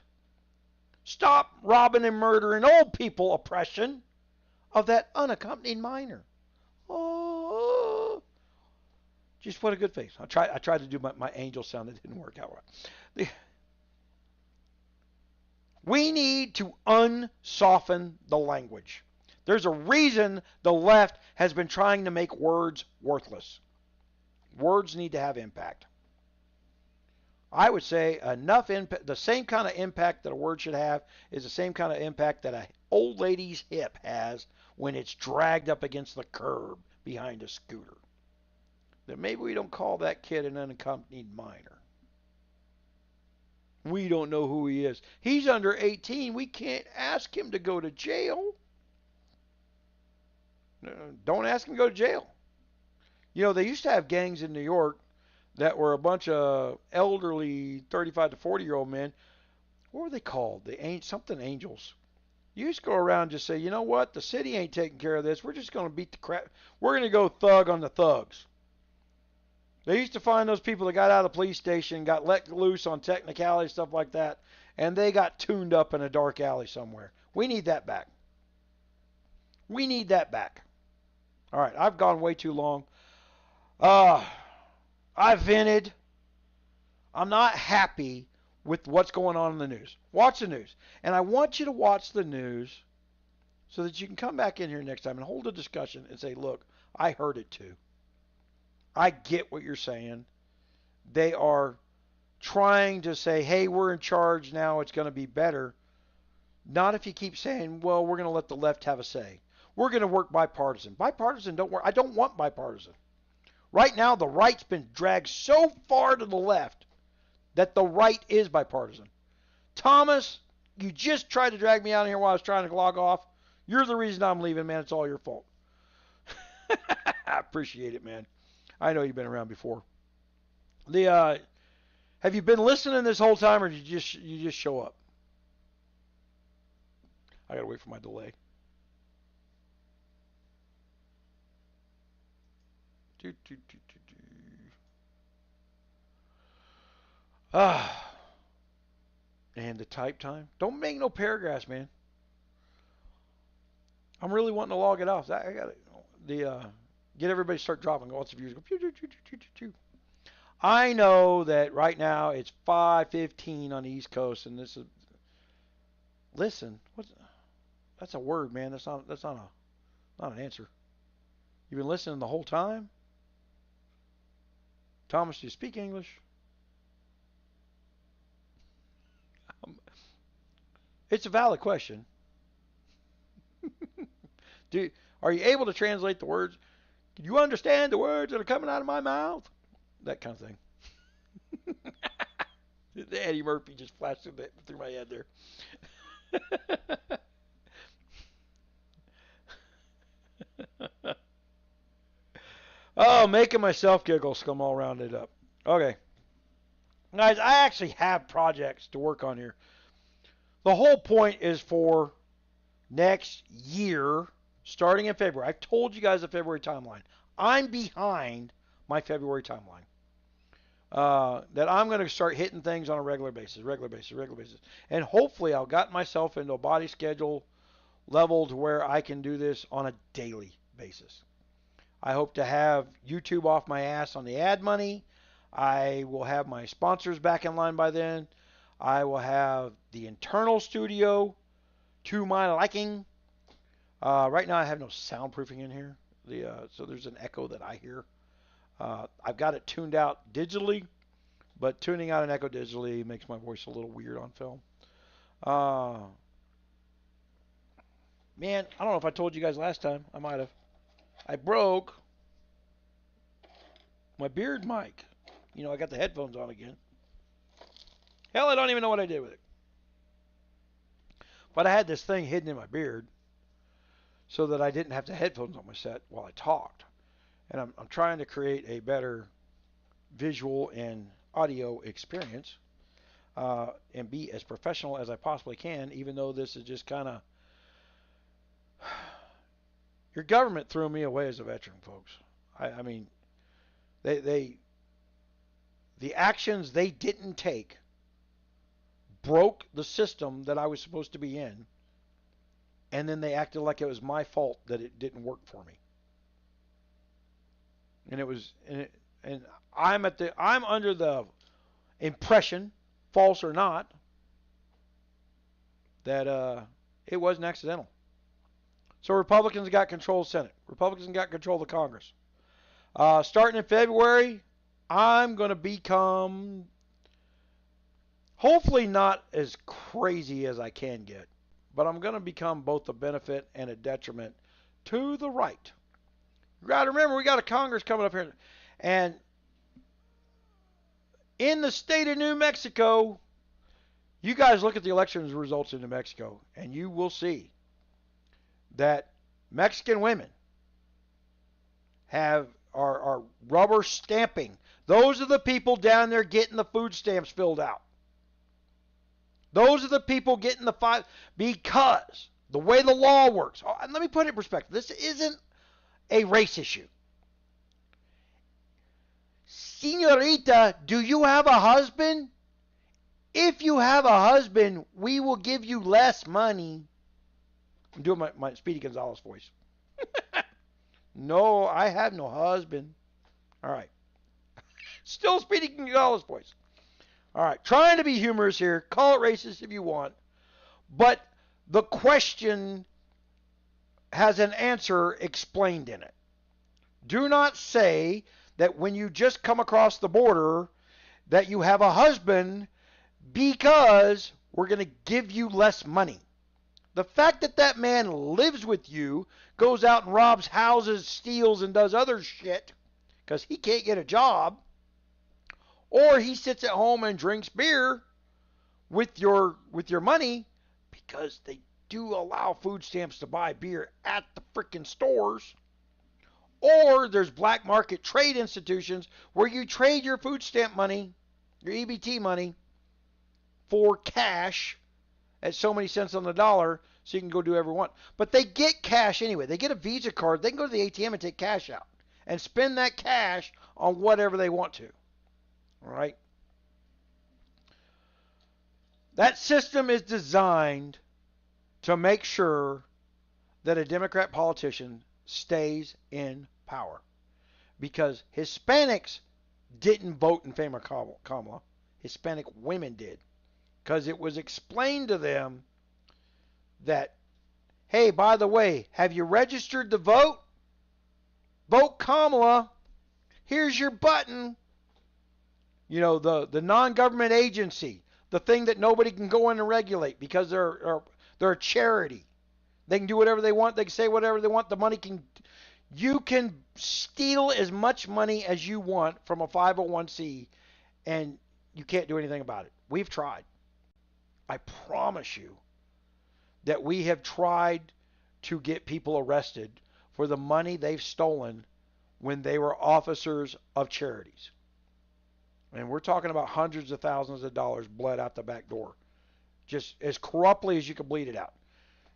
Speaker 1: Stop robbing and murdering old people oppression of that unaccompanied minor. Oh, just what a good face. I tried to do my angel sound. It didn't work out right. We need to unsoften the language. There's a reason the left has been trying to make words worthless. Words need to have impact. I would say the same kind of impact that a word should have is the same kind of impact that an old lady's hip has when it's dragged up against the curb behind a scooter. Then maybe we don't call that kid an unaccompanied minor. We don't know who he is. He's under 18. We can't ask him to go to jail. Don't ask him to go to jail. You know, they used to have gangs in New York that were a bunch of elderly 35 to 40-year-old men. What were they called? Something angels. You used to go around and just say, you know what? The city ain't taking care of this. We're just going to beat the crap. We're going to go thug on the thugs. They used to find those people that got out of the police station, got let loose on technicality, stuff like that, and they got tuned up in a dark alley somewhere. We need that back. We need that back. All right, I've gone way too long. I vented. I'm not happy with what's going on in the news. Watch the news. And I want you to watch the news so that you can come back in here next time and hold a discussion and say, look, I heard it too. I get what you're saying. They are trying to say, hey, we're in charge now, it's going to be better. Not if you keep saying, well, we're going to let the left have a say. We're going to work bipartisan. Bipartisan don't work. I don't want bipartisan. Right now, the right's been dragged so far to the left that the right is bipartisan. Thomas, you just tried to drag me out of here while I was trying to log off. You're the reason I'm leaving, man. It's all your fault. I appreciate it, man. I know you've been around before. Have you been listening this whole time, or did you just show up? I gotta wait for my delay. And the type time. Don't make no paragraphs, man. I'm really wanting to log it off. I got the get everybody to start dropping. Lots of views go. Pew, pew, pew, pew, pew, pew. I know that right now it's 5:15 on the East Coast, and this is listen. What's that's a word, man. That's not an answer. You've been listening the whole time, Thomas. Do you speak English? Um, it's a valid question. Do are you able to translate the words? Can you understand the words that are coming out of my mouth? That kind of thing. Eddie Murphy just flashed through my head there. Oh, making myself giggle, scum all rounded up. Okay. Guys, I actually have projects to work on here. The whole point is for next year, starting in February. I've told you guys the February timeline. I'm behind my February timeline. That I'm going to start hitting things on a regular basis, regular basis, regular basis. And hopefully I'll got myself into a body schedule level to where I can do this on a daily basis. I hope to have YouTube off my ass on the ad money. I will have my sponsors back in line by then. I will have the internal studio to my liking. Right now I have no soundproofing in here, so there's an echo that I hear. I've got it tuned out digitally, but tuning out an echo digitally makes my voice a little weird on film. Uh, Man, I don't know if I told you guys last time. I might have. I broke my beard mic. I got the headphones on again. Hell, I don't even know what I did with it. But I had this thing hidden in my beard so that I didn't have the headphones on my set while I talked. And I'm trying to create a better visual and audio experience and be as professional as I possibly can, even though this is just kind of. Your government threw me away as a veteran, folks. I mean, they the actions they didn't take broke the system that I was supposed to be in, and then they acted like it was my fault that it didn't work for me. And it was, and I'm under the impression, false or not, that it wasn't accidental. So Republicans got control of the Senate. Republicans got control of the Congress. Starting in February, I'm going to become hopefully not as crazy as I can get, but I'm going to become both a benefit and a detriment to the right. You got to remember, we got a Congress coming up here. And in the state of New Mexico, you guys look at the election results in New Mexico, and you will see that Mexican women are rubber stamping. Those are the people down there getting the food stamps filled out. Those are the people getting the five, because the way the law works. And let me put it in perspective. This isn't a race issue. Senorita, do you have a husband? If you have a husband, we will give you less money. I'm doing my Speedy Gonzalez voice. No, I have no husband. All right. Still Speedy Gonzalez voice. All right. Trying to be humorous here. Call it racist if you want. But the question has an answer explained in it. Do not say that when you just come across the border that you have a husband because we're going to give you less money. The fact that that man lives with you, goes out and robs houses, steals, and does other shit because he can't get a job, or he sits at home and drinks beer with your money, because they do allow food stamps to buy beer at the freaking stores. Or there's black market trade institutions where you trade your food stamp money, your EBT money, for cash at so many cents on the dollar, so you can go do whatever you want. But they get cash anyway. They get a Visa card. They can go to the ATM and take cash out and spend that cash on whatever they want to. All right? That system is designed to make sure that a Democrat politician stays in power because Hispanics didn't vote in favor of Kamala. Hispanic women did because it was explained to them that, hey, by the way, have you registered to vote? Vote Kamala. Here's your button. You know, the non-government agency, the thing that nobody can go in and regulate because they're a charity. They can do whatever they want. They can say whatever they want. The money can, you can steal as much money as you want from a 501c, and you can't do anything about it. We've tried. I promise you that we have tried to get people arrested for the money they've stolen when they were officers of charities. And we're talking about hundreds of thousands of dollars bled out the back door, just as corruptly as you can bleed it out.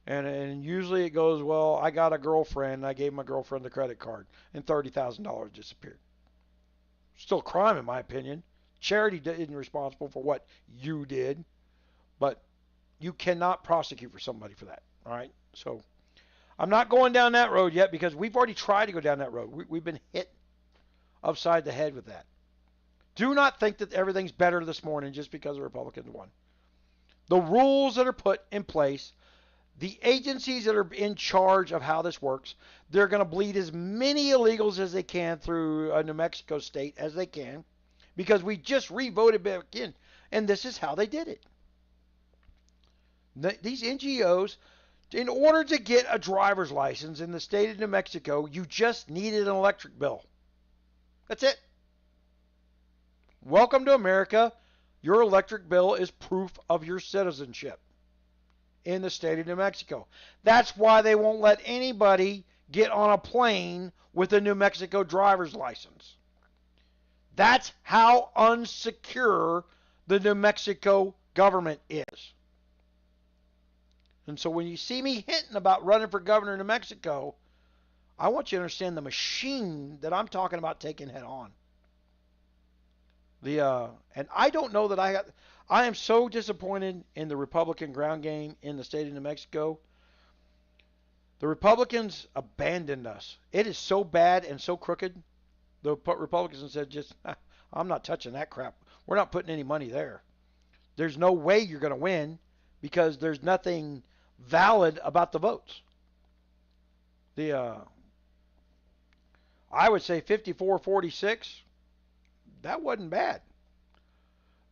Speaker 1: And usually it goes, well, I got a girlfriend, and I gave my girlfriend the credit card, and $30,000 disappeared. Still a crime, in my opinion. Charity isn't responsible for what you did, but you cannot prosecute for somebody for that. All right? So I'm not going down that road yet because we've already tried to go down that road. We've been hit upside the head with that. Do not think that everything's better this morning just because the Republicans won. The rules that are put in place, the agencies that are in charge of how this works, they're going to bleed as many illegals as they can through New Mexico state as they can because we just re-voted back in. And this is how they did it. These NGOs, in order to get a driver's license in the state of New Mexico, you just needed an electric bill. That's it. Welcome to America. Your electric bill is proof of your citizenship in the state of New Mexico. That's why they won't let anybody get on a plane with a New Mexico driver's license. That's how unsecure the New Mexico government is. And so when you see me hinting about running for governor of New Mexico, I want you to understand the machine that I'm talking about taking head on. And I don't know that I am so disappointed in the Republican ground game in the state of New Mexico. The Republicans abandoned us. It is so bad and so crooked. The Republicans said, I'm not touching that crap. We're not putting any money there. There's no way you're going to win because there's nothing valid about the votes. I would say 54-46. That wasn't bad.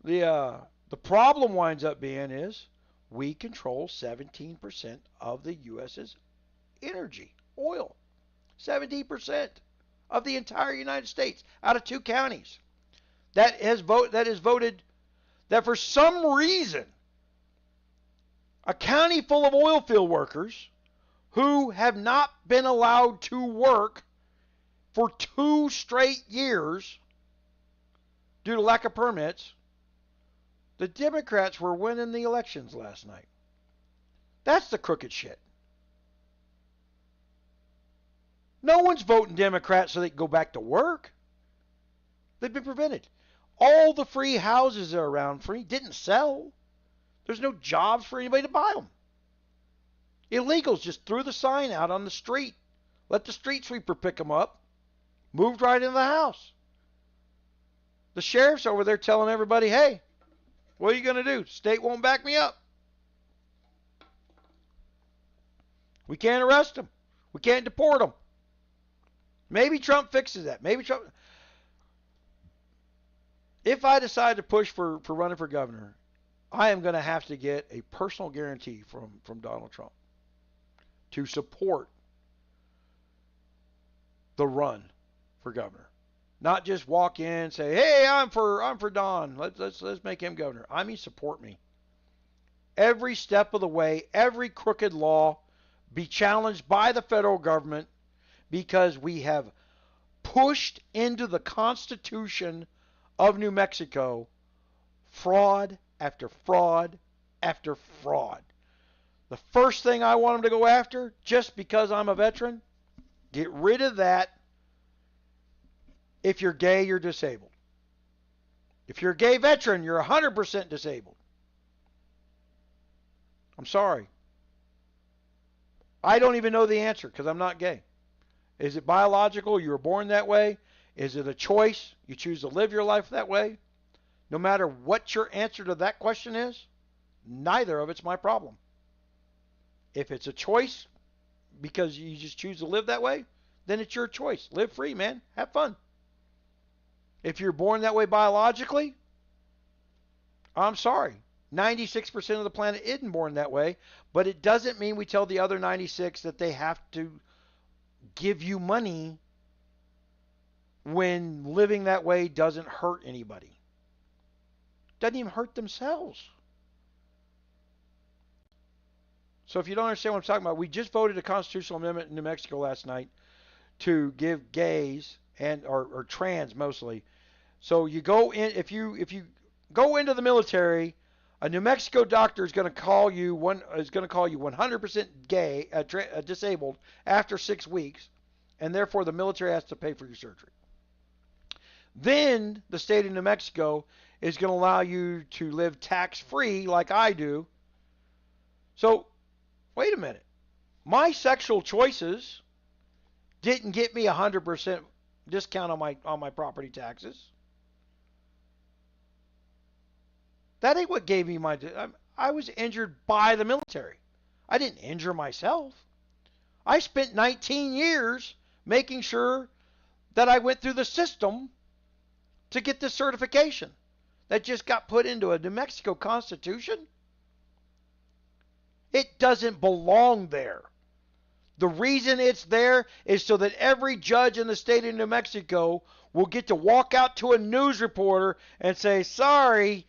Speaker 1: The problem winds up being is we control 17% of the U.S.'s energy, oil. 17% of the entire United States out of 2 counties. That is voted that for some reason a county full of oil field workers who have not been allowed to work for 2 straight years due to lack of permits, the Democrats were winning the elections last night. That's the crooked shit. No one's voting Democrat so they can go back to work. They've been prevented. All the free houses that are around free didn't sell. There's no jobs for anybody to buy them. Illegals just threw the sign out on the street. Let the street sweeper pick them up. Moved right into the house. The sheriff's over there telling everybody, hey, what are you going to do? State won't back me up. We can't arrest them. We can't deport them. Maybe Trump fixes that. Maybe Trump. If I decide to push for running for governor, I am going to have to get a personal guarantee from Donald Trump to support the run for governor. Not just walk in and say, hey, I'm for Don. Let's make him governor. I mean, support me. Every step of the way, every crooked law be challenged by the federal government because we have pushed into the Constitution of New Mexico fraud after fraud after fraud. The first thing I want them to go after, just because I'm a veteran, get rid of that. If you're gay, you're disabled. If you're a gay veteran, you're 100% disabled. I'm sorry. I don't even know the answer because I'm not gay. Is it biological? You were born that way? Is it a choice? You choose to live your life that way? No matter what your answer to that question is, neither of it's my problem. If it's a choice because you just choose to live that way, then it's your choice. Live free, man. Have fun. If you're born that way biologically, I'm sorry. 96% of the planet isn't born that way, but it doesn't mean we tell the other 96 that they have to give you money when living that way doesn't hurt anybody. Doesn't even hurt themselves. So if you don't understand what I'm talking about, we just voted a constitutional amendment in New Mexico last night to give gays and or trans mostly. So you go in if you go into the military, a New Mexico doctor is going to call you 100% gay, disabled after 6 weeks, and therefore the military has to pay for your surgery. Then the state of New Mexico is going to allow you to live tax free like I do. So wait a minute. My sexual choices didn't get me 100% discount on my property taxes. That ain't what gave me I was injured by the military. I didn't injure myself. I spent 19 years making sure that I went through the system to get this certification that just got put into a New Mexico Constitution. It doesn't belong there. The reason it's there is so that every judge in the state of New Mexico will get to walk out to a news reporter and say, sorry,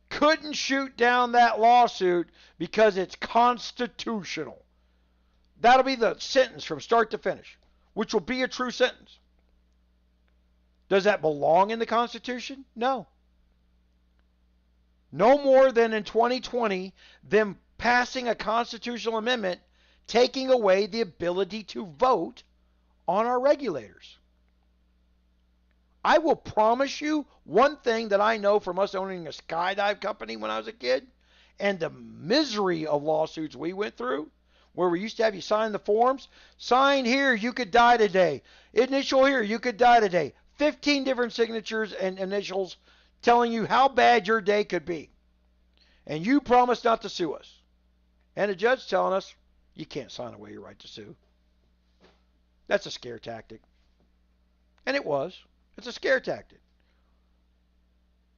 Speaker 1: couldn't shoot down that lawsuit because it's constitutional. That'll be the sentence from start to finish, which will be a true sentence. Does that belong in the Constitution? No. No more than in 2020, them passing a constitutional amendment taking away the ability to vote on our regulators. I will promise you one thing that I know from us owning a skydive company when I was a kid and the misery of lawsuits we went through where we used to have you sign the forms. Sign here, you could die today. Initial here, you could die today. 15 different signatures and initials telling you how bad your day could be. And you promise not to sue us. And a judge telling us, you can't sign away your right to sue. That's a scare tactic. And it was. It's a scare tactic.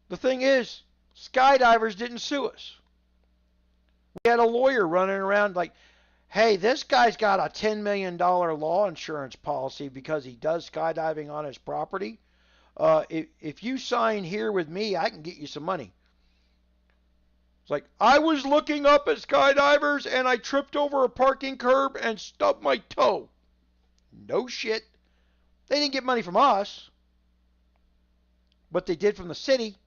Speaker 1: The thing is, skydivers didn't sue us. We had a lawyer running around like, hey, this guy's got a $10 million law insurance policy because he does skydiving on his property. If you sign here with me, I can get you some money. It's like, I was looking up at skydivers and I tripped over a parking curb and stubbed my toe. No shit. They didn't get money from us. But they did from the city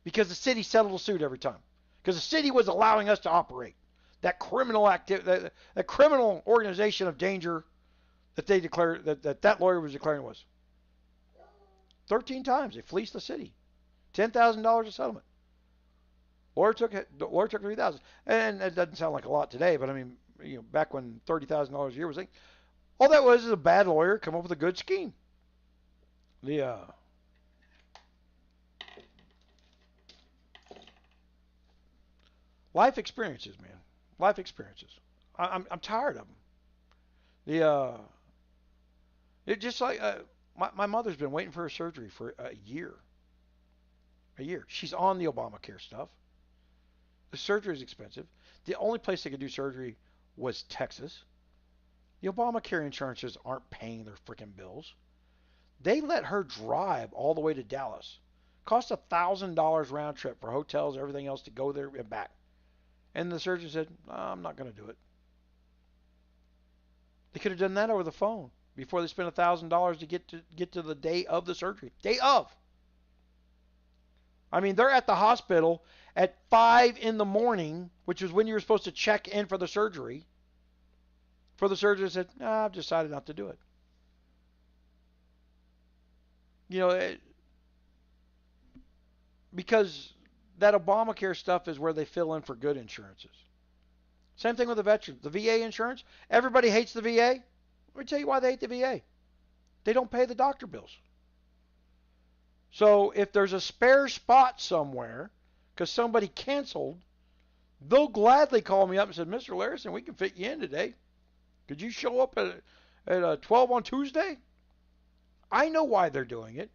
Speaker 1: because the city settled a suit every time. Because the city was allowing us to operate. That criminal activity, that criminal organization of danger that they declared, that lawyer was declaring was. 13 times they fleeced the city. $10,000 of settlement. Lawyer took $3,000, and it doesn't sound like a lot today, but I mean, back when $30,000 a year was like, all that was is a bad lawyer come up with a good scheme. The life experiences, man, life experiences. I'm tired of them. It just like my mother's been waiting for her surgery for a year. A year. She's on the Obamacare stuff. The surgery is expensive. The only place they could do surgery was Texas. The Obamacare insurances aren't paying their freaking bills. They let her drive all the way to Dallas. Cost $1,000 round trip for hotels, everything else to go there and back. And the surgeon said, I'm not going to do it. They could have done that over the phone before they spent $1,000 to get to the day of the surgery. Day of. I mean, they're at the hospital at 5 in the morning, which is when you were supposed to check in for the surgery. For the surgeon said, I've decided not to do it. Because that Obamacare stuff is where they fill in for good insurances. Same thing with the veterans. The VA insurance. Everybody hates the VA. Let me tell you why they hate the VA. They don't pay the doctor bills. So if there's a spare spot somewhere because somebody canceled, they'll gladly call me up and say, Mr. Larison, we can fit you in today. Could you show up at 12 on Tuesday? I know why they're doing it.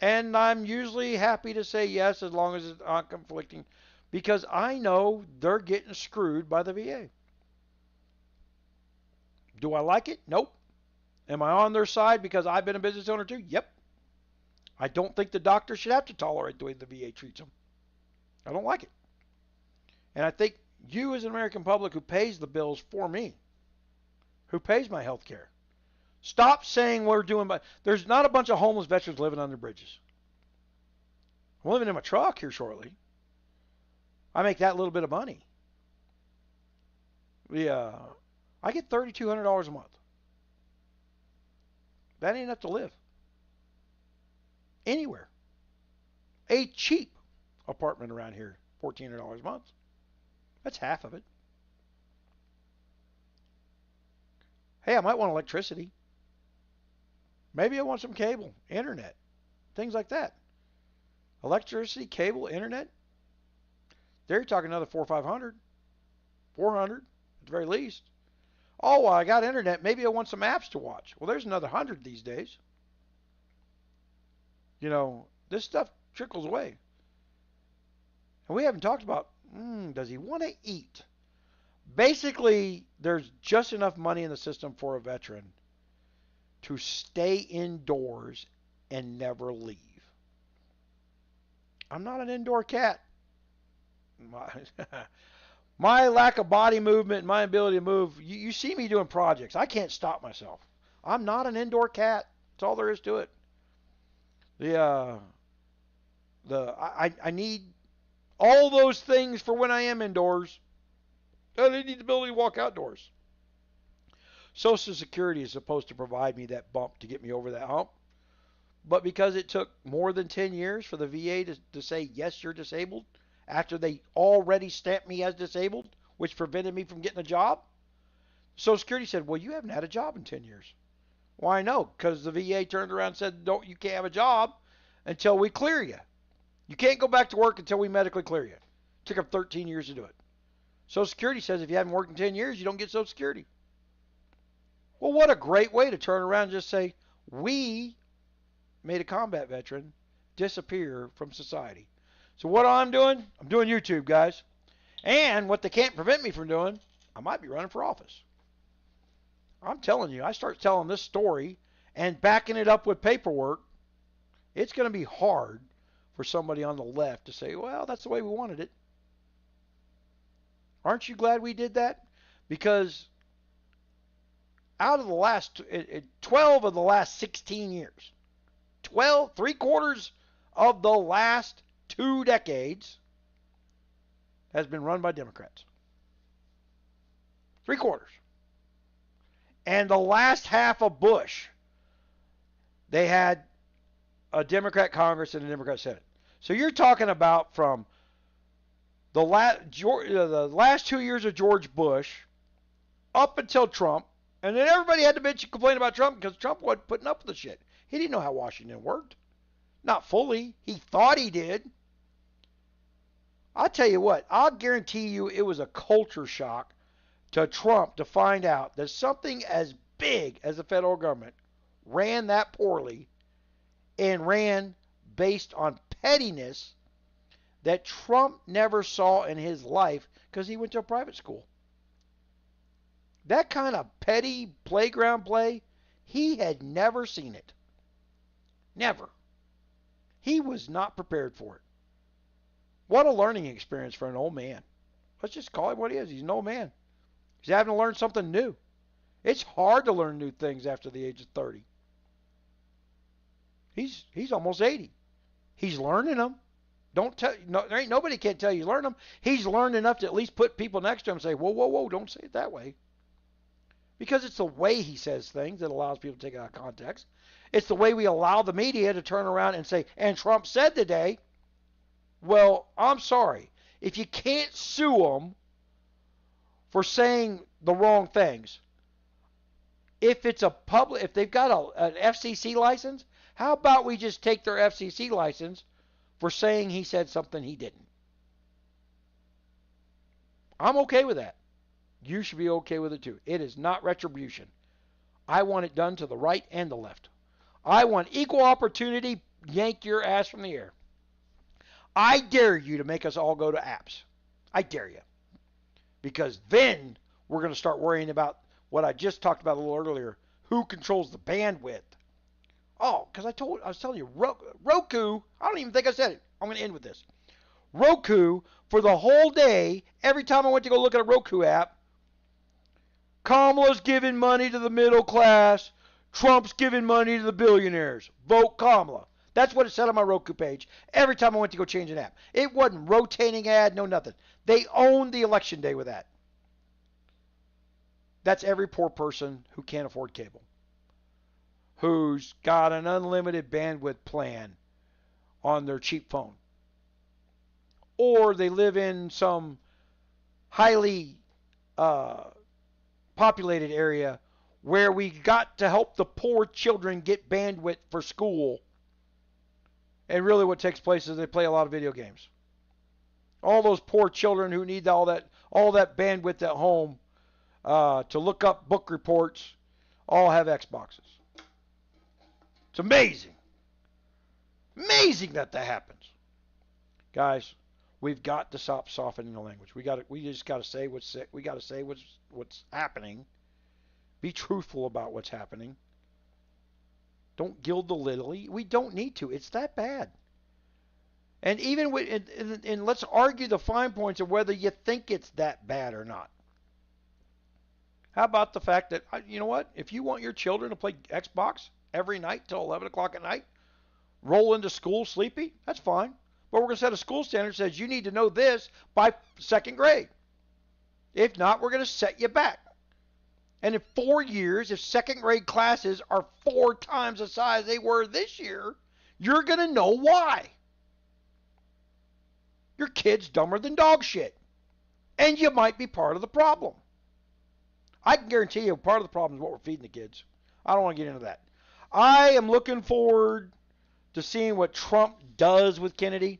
Speaker 1: And I'm usually happy to say yes as long as it's not conflicting because I know they're getting screwed by the VA. Do I like it? Nope. Am I on their side because I've been a business owner too? Yep. I don't think the doctor should have to tolerate the way the VA treats them. I don't like it. And I think you as an American public who pays the bills for me, who pays my health care, stop saying we're doing. There's not a bunch of homeless veterans living under bridges. I'm living in my truck here shortly. I make that little bit of money. I get $3,200 a month. That ain't enough to live anywhere. A cheap apartment around here, $1,400 a month. That's half of it. Hey, I might want electricity. Maybe I want some cable, internet, things like that. Electricity, cable, internet. They're talking another $400 or $500, $400 at the very least. Oh, well, I got internet. Maybe I want some apps to watch. Well, there's another 100 these days. You know, this stuff trickles away. And we haven't talked about, does he want to eat? Basically, there's just enough money in the system for a veteran to stay indoors and never leave. I'm not an indoor cat. My lack of body movement and my ability to move, you see me doing projects. I can't stop myself. I'm not an indoor cat. That's all there is to it. I need all those things for when I am indoors. I need the ability to walk outdoors. Social Security is supposed to provide me that bump to get me over that hump. But because it took more than 10 years for the VA to say, yes, you're disabled, after they already stamped me as disabled, which prevented me from getting a job, Social Security said, well, you haven't had a job in 10 years. Why, no, because the VA turned around and said, don't, you can't have a job until we clear you. You can't go back to work until we medically clear you. It took them 13 years to do it. Social Security says if you haven't worked in 10 years, you don't get Social Security. Well, what a great way to turn around and just say, we made a combat veteran disappear from society. So what I'm doing YouTube, guys. And what they can't prevent me from doing, I might be running for office. I'm telling you, I start telling this story and backing it up with paperwork, it's going to be hard for somebody on the left to say, well, that's the way we wanted it. Aren't you glad we did that? Because out of the last 12 of the last 16 years, 3/4 of the last 2 decades has been run by Democrats. 3/4. And the last half of Bush, they had a Democrat Congress and a Democrat Senate. So you're talking about from the last 2 years of George Bush up until Trump, and then everybody had to bitch and complain about Trump because Trump wasn't putting up with the shit. He didn't know how Washington worked. Not fully. He thought he did. I'll tell you what, I'll guarantee you it was a culture shock to Trump to find out that something as big as the federal government ran that poorly and ran based on pettiness that Trump never saw in his life because he went to a private school. That kind of petty playground play, he had never seen it. Never. He was not prepared for it. What a learning experience for an old man. Let's just call him what he is. He's an old man. He's having to learn something new. It's hard to learn new things after the age of 30. He's almost 80. He's learning them. There ain't nobody can't tell you he's learning them. He's learned enough to at least put people next to him and say, whoa, whoa, whoa, don't say it that way. Because it's the way he says things that allows people to take it out of context. It's the way we allow the media to turn around and say, and Trump said today, well, I'm sorry. If you can't sue them for saying the wrong things. If they've got an FCC license, how about we just take their FCC license for saying he said something he didn't? I'm okay with that. You should be okay with it too. It is not retribution. I want it done to the right and the left. I want equal opportunity, yank your ass from the air. I dare you to make us all go to apps. I dare you. Because then we're going to start worrying about what I just talked about a little earlier. Who controls the bandwidth? Oh, because I was telling you, Roku, I don't even think I said it. I'm going to end with this. Roku, for the whole day, every time I went to go look at a Roku app, Kamala's giving money to the middle class. Trump's giving money to the billionaires. Vote Kamala. That's what it said on my Roku page every time I went to go change an app. It wasn't rotating ad, no nothing. They owned the election day with that. That's every poor person who can't afford cable, who's got an unlimited bandwidth plan on their cheap phone. Or they live in some highly populated area where we got to help the poor children get bandwidth for school. And really what takes place is they play a lot of video games. All those poor children who need all that bandwidth at home to look up book reports all have Xboxes. It's amazing. Amazing that happens. Guys, we've got to stop softening the language. We just got to say what's happening. Be truthful about what's happening. Don't gild the lily. We don't need to. It's that bad. And even and let's argue the fine points of whether you think it's that bad or not. How about the fact that, you know what? If you want your children to play Xbox every night till 11 o'clock at night, roll into school sleepy, that's fine. But we're going to set a school standard that says you need to know this by second grade. If not, we're going to set you back. And in 4 years, if second grade classes are 4 times the size they were this year, you're going to know why. Your kid's dumber than dog shit. And you might be part of the problem. I can guarantee you part of the problem is what we're feeding the kids. I don't want to get into that. I am looking forward to seeing what Trump does with Kennedy.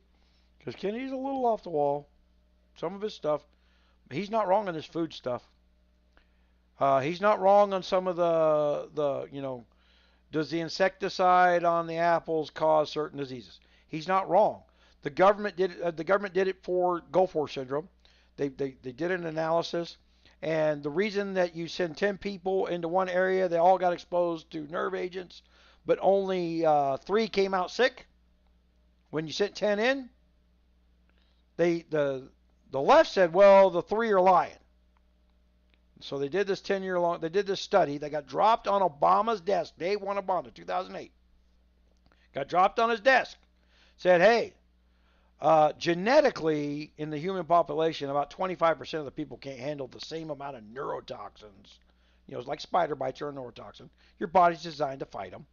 Speaker 1: Because Kennedy's a little off the wall. Some of his stuff. He's not wrong on his food stuff. He's not wrong on some of the does the insecticide on the apples cause certain diseases? He's not wrong. The government did it for Gulf War syndrome. They did an analysis, and the reason that you send 10 people into one area, they all got exposed to nerve agents, but only 3 came out sick. When you sent 10 in, the left said, well, the 3 are lying. So they did this they did this study. They got dropped on Obama's desk, day one Obama, 2008. Got dropped on his desk. Said, hey, genetically in the human population, about 25% of the people can't handle the same amount of neurotoxins. It's like spider bites are a neurotoxin. Your body's designed to fight them.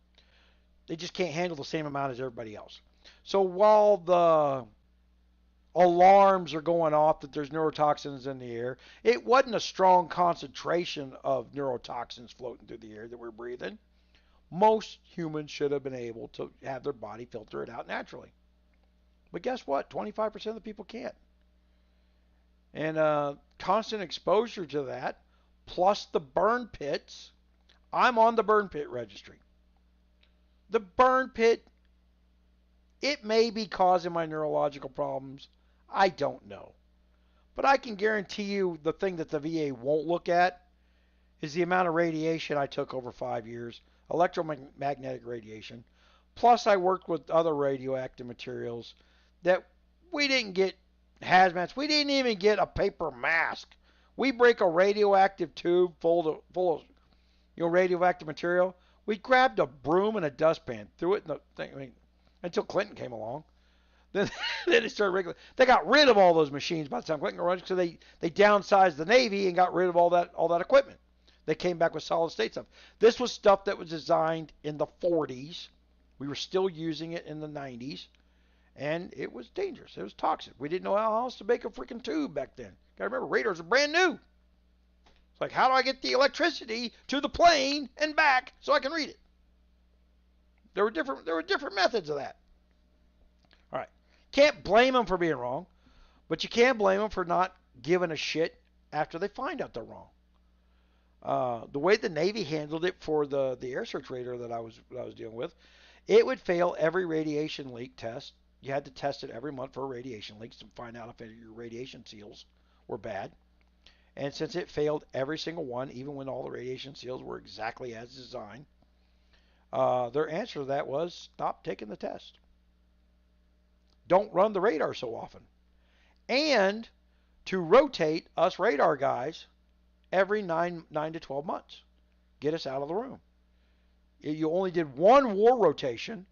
Speaker 1: They just can't handle the same amount as everybody else. So while the alarms are going off that there's neurotoxins in the air, it wasn't a strong concentration of neurotoxins floating through the air that we're breathing. Most humans should have been able to have their body filter it out naturally. But guess what? 25% of the people can't. And constant exposure to that, plus the burn pits. I'm on the burn pit registry. The burn pit, it may be causing my neurological problems. I don't know. But I can guarantee you the thing that the VA won't look at is the amount of radiation I took over 5 years, electromagnetic radiation. Plus I worked with other radioactive materials that we didn't get hazmats. We didn't even get a paper mask. We break a radioactive tube full of radioactive material. We grabbed a broom and a dustpan, threw it in the thing, until Clinton came along. Then it started regular. They got rid of all those machines by the time Clinton got so they downsized the Navy and got rid of all that equipment. They came back with solid state stuff. This was stuff that was designed in the 40s. We were still using it in the 90s, and it was dangerous. It was toxic. We didn't know how else to make a freaking tube back then. Gotta remember, radars are brand new. It's like, how do I get the electricity to the plane and back so I can read it? There were different methods of that. All right. Can't blame them for being wrong, but you can blame them for not giving a shit after they find out they're wrong. The way the Navy handled it for the air search radar that I was dealing with, it would fail every radiation leak test. You had to test it every month for radiation leaks to find out if your radiation seals were bad. And since it failed every single one, even when all the radiation seals were exactly as designed, their answer to that was stop taking the test. Don't run the radar so often. And to rotate us radar guys every 9 to 12 months. Get us out of the room. You only did one war rotation,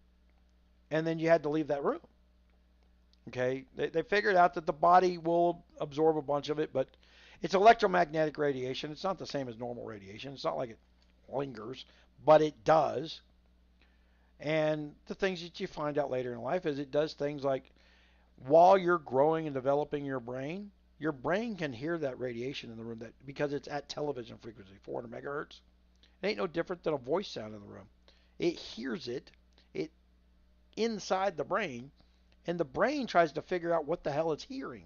Speaker 1: and then you had to leave that room. Okay, they figured out that the body will absorb a bunch of it, but it's electromagnetic radiation. It's not the same as normal radiation. It's not like it lingers, but it does. And the things that you find out later in life is it does things like while you're growing and developing your brain can hear that radiation in the room that because it's at television frequency, 400 megahertz. It ain't no different than a voice sound in the room. It hears it inside the brain, and the brain tries to figure out what the hell it's hearing.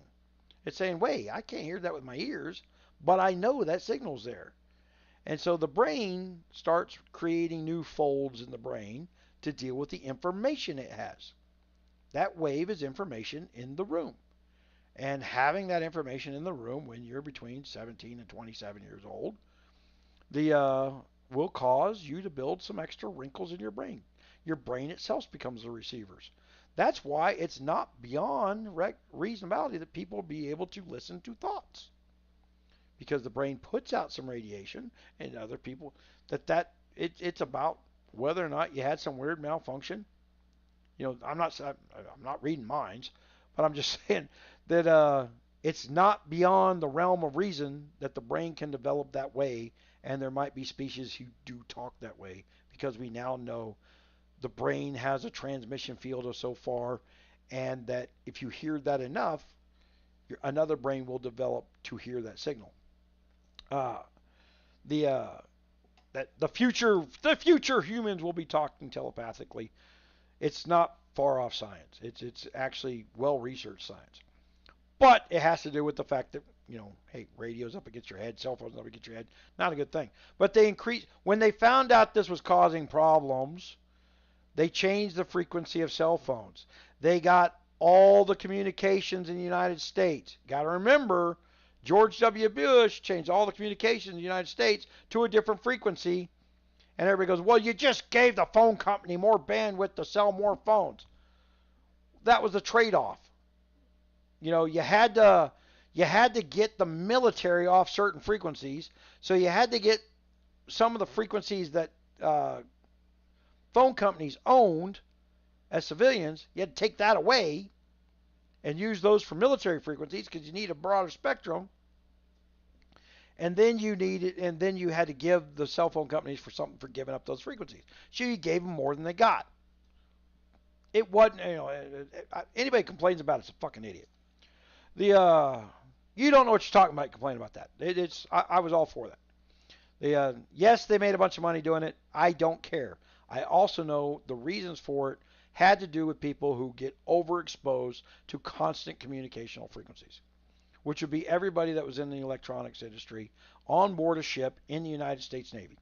Speaker 1: It's saying, wait, I can't hear that with my ears, but I know that signal's there. And so the brain starts creating new folds in the brain to deal with the information it has. That wave is information in the room. And having that information in the room when you're between 17 and 27 years old, the will cause you to build some extra wrinkles in your brain. Your brain itself becomes the receivers. That's why it's not beyond reasonability that people be able to listen to thoughts, because the brain puts out some radiation, and other people it's about whether or not you had some weird malfunction. I'm not reading minds, but I'm just saying that it's not beyond the realm of reason that the brain can develop that way, and there might be species who do talk that way because we now know the brain has a transmission field of so far, and that if you hear that enough, another brain will develop to hear that signal. Uh, the that the future humans will be talking telepathically. It's not far off science. It's actually well researched science. But it has to do with the fact that, hey, radio's up against your head, cell phones up against your head. Not a good thing. But they increased when they found out this was causing problems. They changed the frequency of cell phones. They got all the communications in the United States. Got to remember, George W. Bush changed all the communications in the United States to a different frequency. And everybody goes, well, you just gave the phone company more bandwidth to sell more phones. That was the trade-off. You had to get the military off certain frequencies, so you had to get some of the frequencies that phone companies owned as civilians. You had to take that away and use those for military frequencies because you need a broader spectrum. And then you had to give the cell phone companies for something for giving up those frequencies. So you gave them more than they got. It wasn't, anybody complains about it's a fucking idiot. You don't know what you're talking about. Complain about that. I was all for that. Yes, they made a bunch of money doing it. I don't care. I also know the reasons for it had to do with people who get overexposed to constant communicational frequencies, which would be everybody that was in the electronics industry on board a ship in the United States Navy.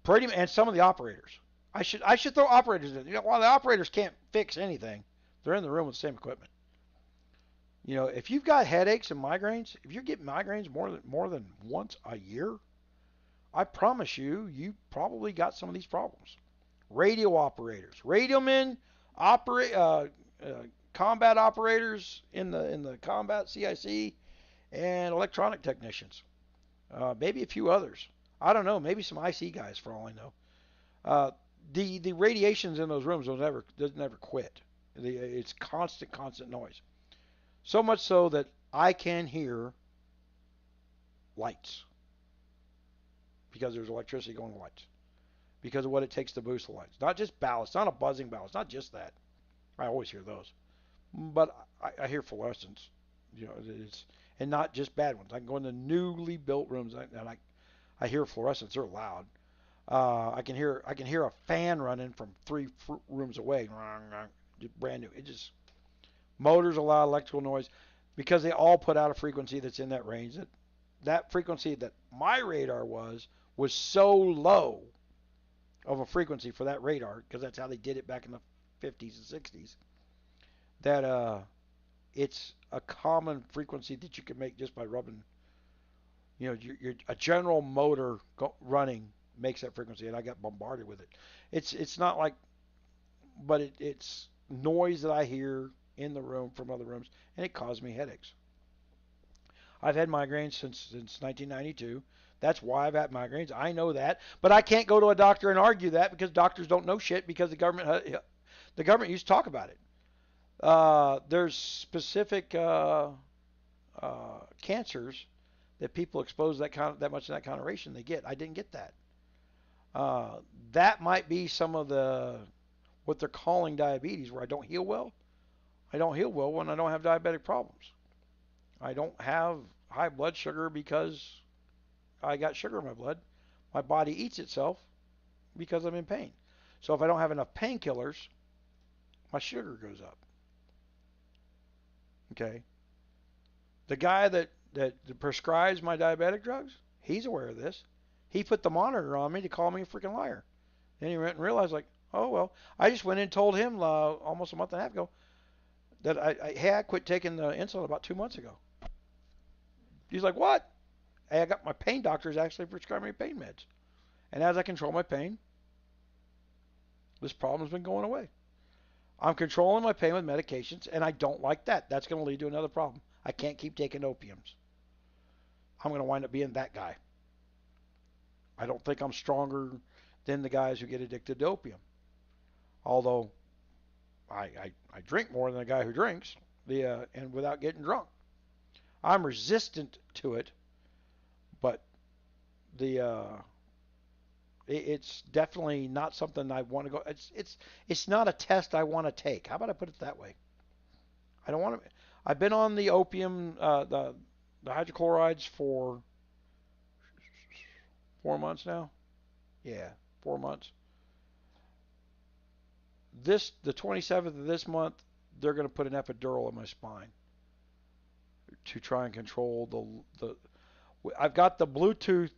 Speaker 1: And some of the operators. I should throw operators in. While the operators can't fix anything, they're in the room with the same equipment. If you've got headaches and migraines, if you get migraines more than once a year, I promise you probably got some of these problems. Radio operators, radiomen, combat operators in the combat CIC, and electronic technicians. Maybe a few others. I don't know. Maybe some IC guys for all I know. The radiations in those rooms doesn't ever quit. It's constant noise. So much so that I can hear lights because there's electricity going to lights because of what it takes to boost the lights. Not just ballasts, not a buzzing ballast, not just that. I always hear those, but I hear fluorescence. and not just bad ones. I can go into newly built rooms and I hear fluorescents. They're loud. I can hear a fan running from three rooms away. Just brand new. It just motors, a lot of electrical noise because they all put out a frequency that's in that range. That frequency that my radar was so low of a frequency for that radar, because that's how they did it back in the 50s and 60s, that it's a common frequency that you can make just by rubbing. A general motor running makes that frequency, and I got bombarded with it. It's not like, but it's noise that I hear in the room from other rooms, and it caused me headaches. I've had migraines since 1992. That's why I've had migraines. I know that, but I can't go to a doctor and argue that because doctors don't know shit because the government used to talk about it. There's specific cancers that people exposed that much in that concentration they get. I didn't get that. That might be some of what they're calling diabetes, where I don't heal well. I don't heal well when I don't have diabetic problems. I don't have high blood sugar because I got sugar in my blood. My body eats itself because I'm in pain. So if I don't have enough painkillers, my sugar goes up. Okay. The guy that prescribes my diabetic drugs, he's aware of this. He put the monitor on me to call me a freaking liar. Then he went and realized, like, oh, well, I just went in and told him almost a month and a half ago that I quit taking the insulin about 2 months ago. He's like, what? Hey, I got my pain doctors actually prescribing me pain meds. And as I control my pain, this problem's been going away. I'm controlling my pain with medications, and I don't like that. That's going to lead to another problem. I can't keep taking opiums. I'm going to wind up being that guy. I don't think I'm stronger than the guys who get addicted to opium. Although I drink more than the guy who drinks, and without getting drunk. I'm resistant to it, but it's definitely not something I want to go. It's not a test I want to take. How about I put it that way? I don't want to. I've been on the opium, the hydrochlorides for 4 months now. Yeah, 4 months. The 27th of this month, they're going to put an epidural in my spine to try and control the. I've got the Bluetooth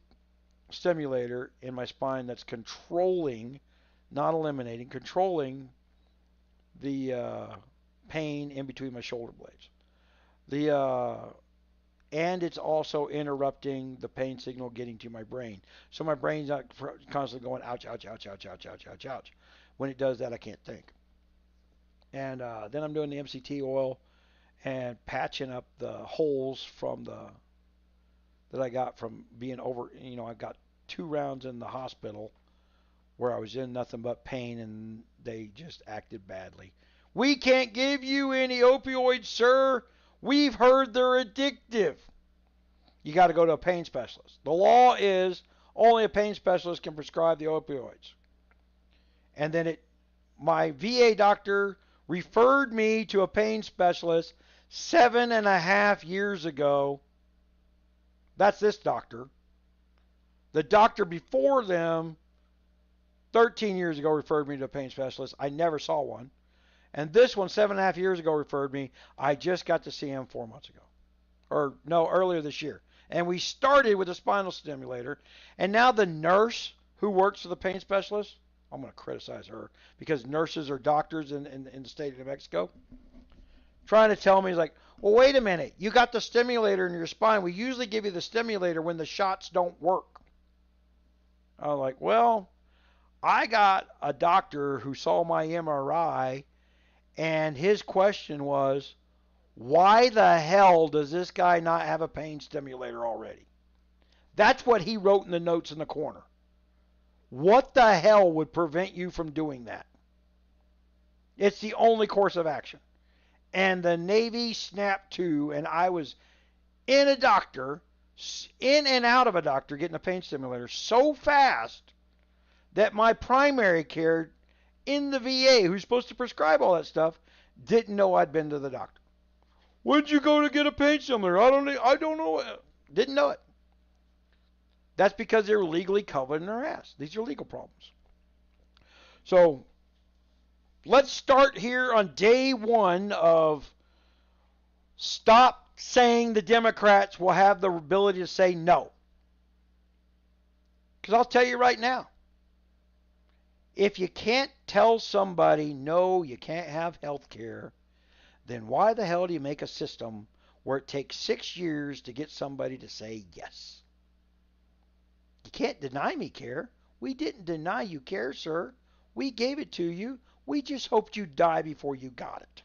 Speaker 1: stimulator in my spine that's controlling, not eliminating, controlling the pain in between my shoulder blades. And it's also interrupting the pain signal getting to my brain. So my brain's not constantly going ouch, ouch, ouch, ouch, ouch, ouch, ouch, ouch. When it does that, I can't think. And then I'm doing the MCT oil and patching up the holes that I got from being over. I got 2 rounds in the hospital where I was in nothing but pain, and they just acted badly. We can't give you any opioids, sir. We've heard they're addictive. You got to go to a pain specialist. The law is only a pain specialist can prescribe the opioids. And then my VA doctor referred me to a pain specialist 7.5 years ago. That's this doctor. The doctor before them, 13 years ago, referred me to a pain specialist. I never saw one. And this one, 7.5 years ago, referred me. I just got to see him 4 months ago. Or, no, earlier this year. And we started with a spinal stimulator. And now the nurse who works for the pain specialist, I'm going to criticize her because nurses are doctors in the state of New Mexico, trying to tell me, he's like, well, wait a minute. You got the stimulator in your spine. We usually give you the stimulator when the shots don't work. I'm like, well, I got a doctor who saw my MRI, and his question was, why the hell does this guy not have a pain stimulator already? That's what he wrote in the notes in the corner. What the hell would prevent you from doing that? It's the only course of action. And the Navy snapped to, and I was in and out of a doctor getting a pain stimulator so fast that my primary care in the VA, who's supposed to prescribe all that stuff, didn't know I'd been to the doctor. Where'd you go to get a paint similar? I don't know it. Didn't know it. That's because they were legally covered in their ass. These are legal problems. So let's start here on day one of stop saying the Democrats will have the ability to say no. Because I'll tell you right now, if you can't tell somebody no, you can't have health care, then why the hell do you make a system where it takes 6 years to get somebody to say yes? You can't deny me care. We didn't deny you care, sir. We gave it to you. We just hoped you'd die before you got it.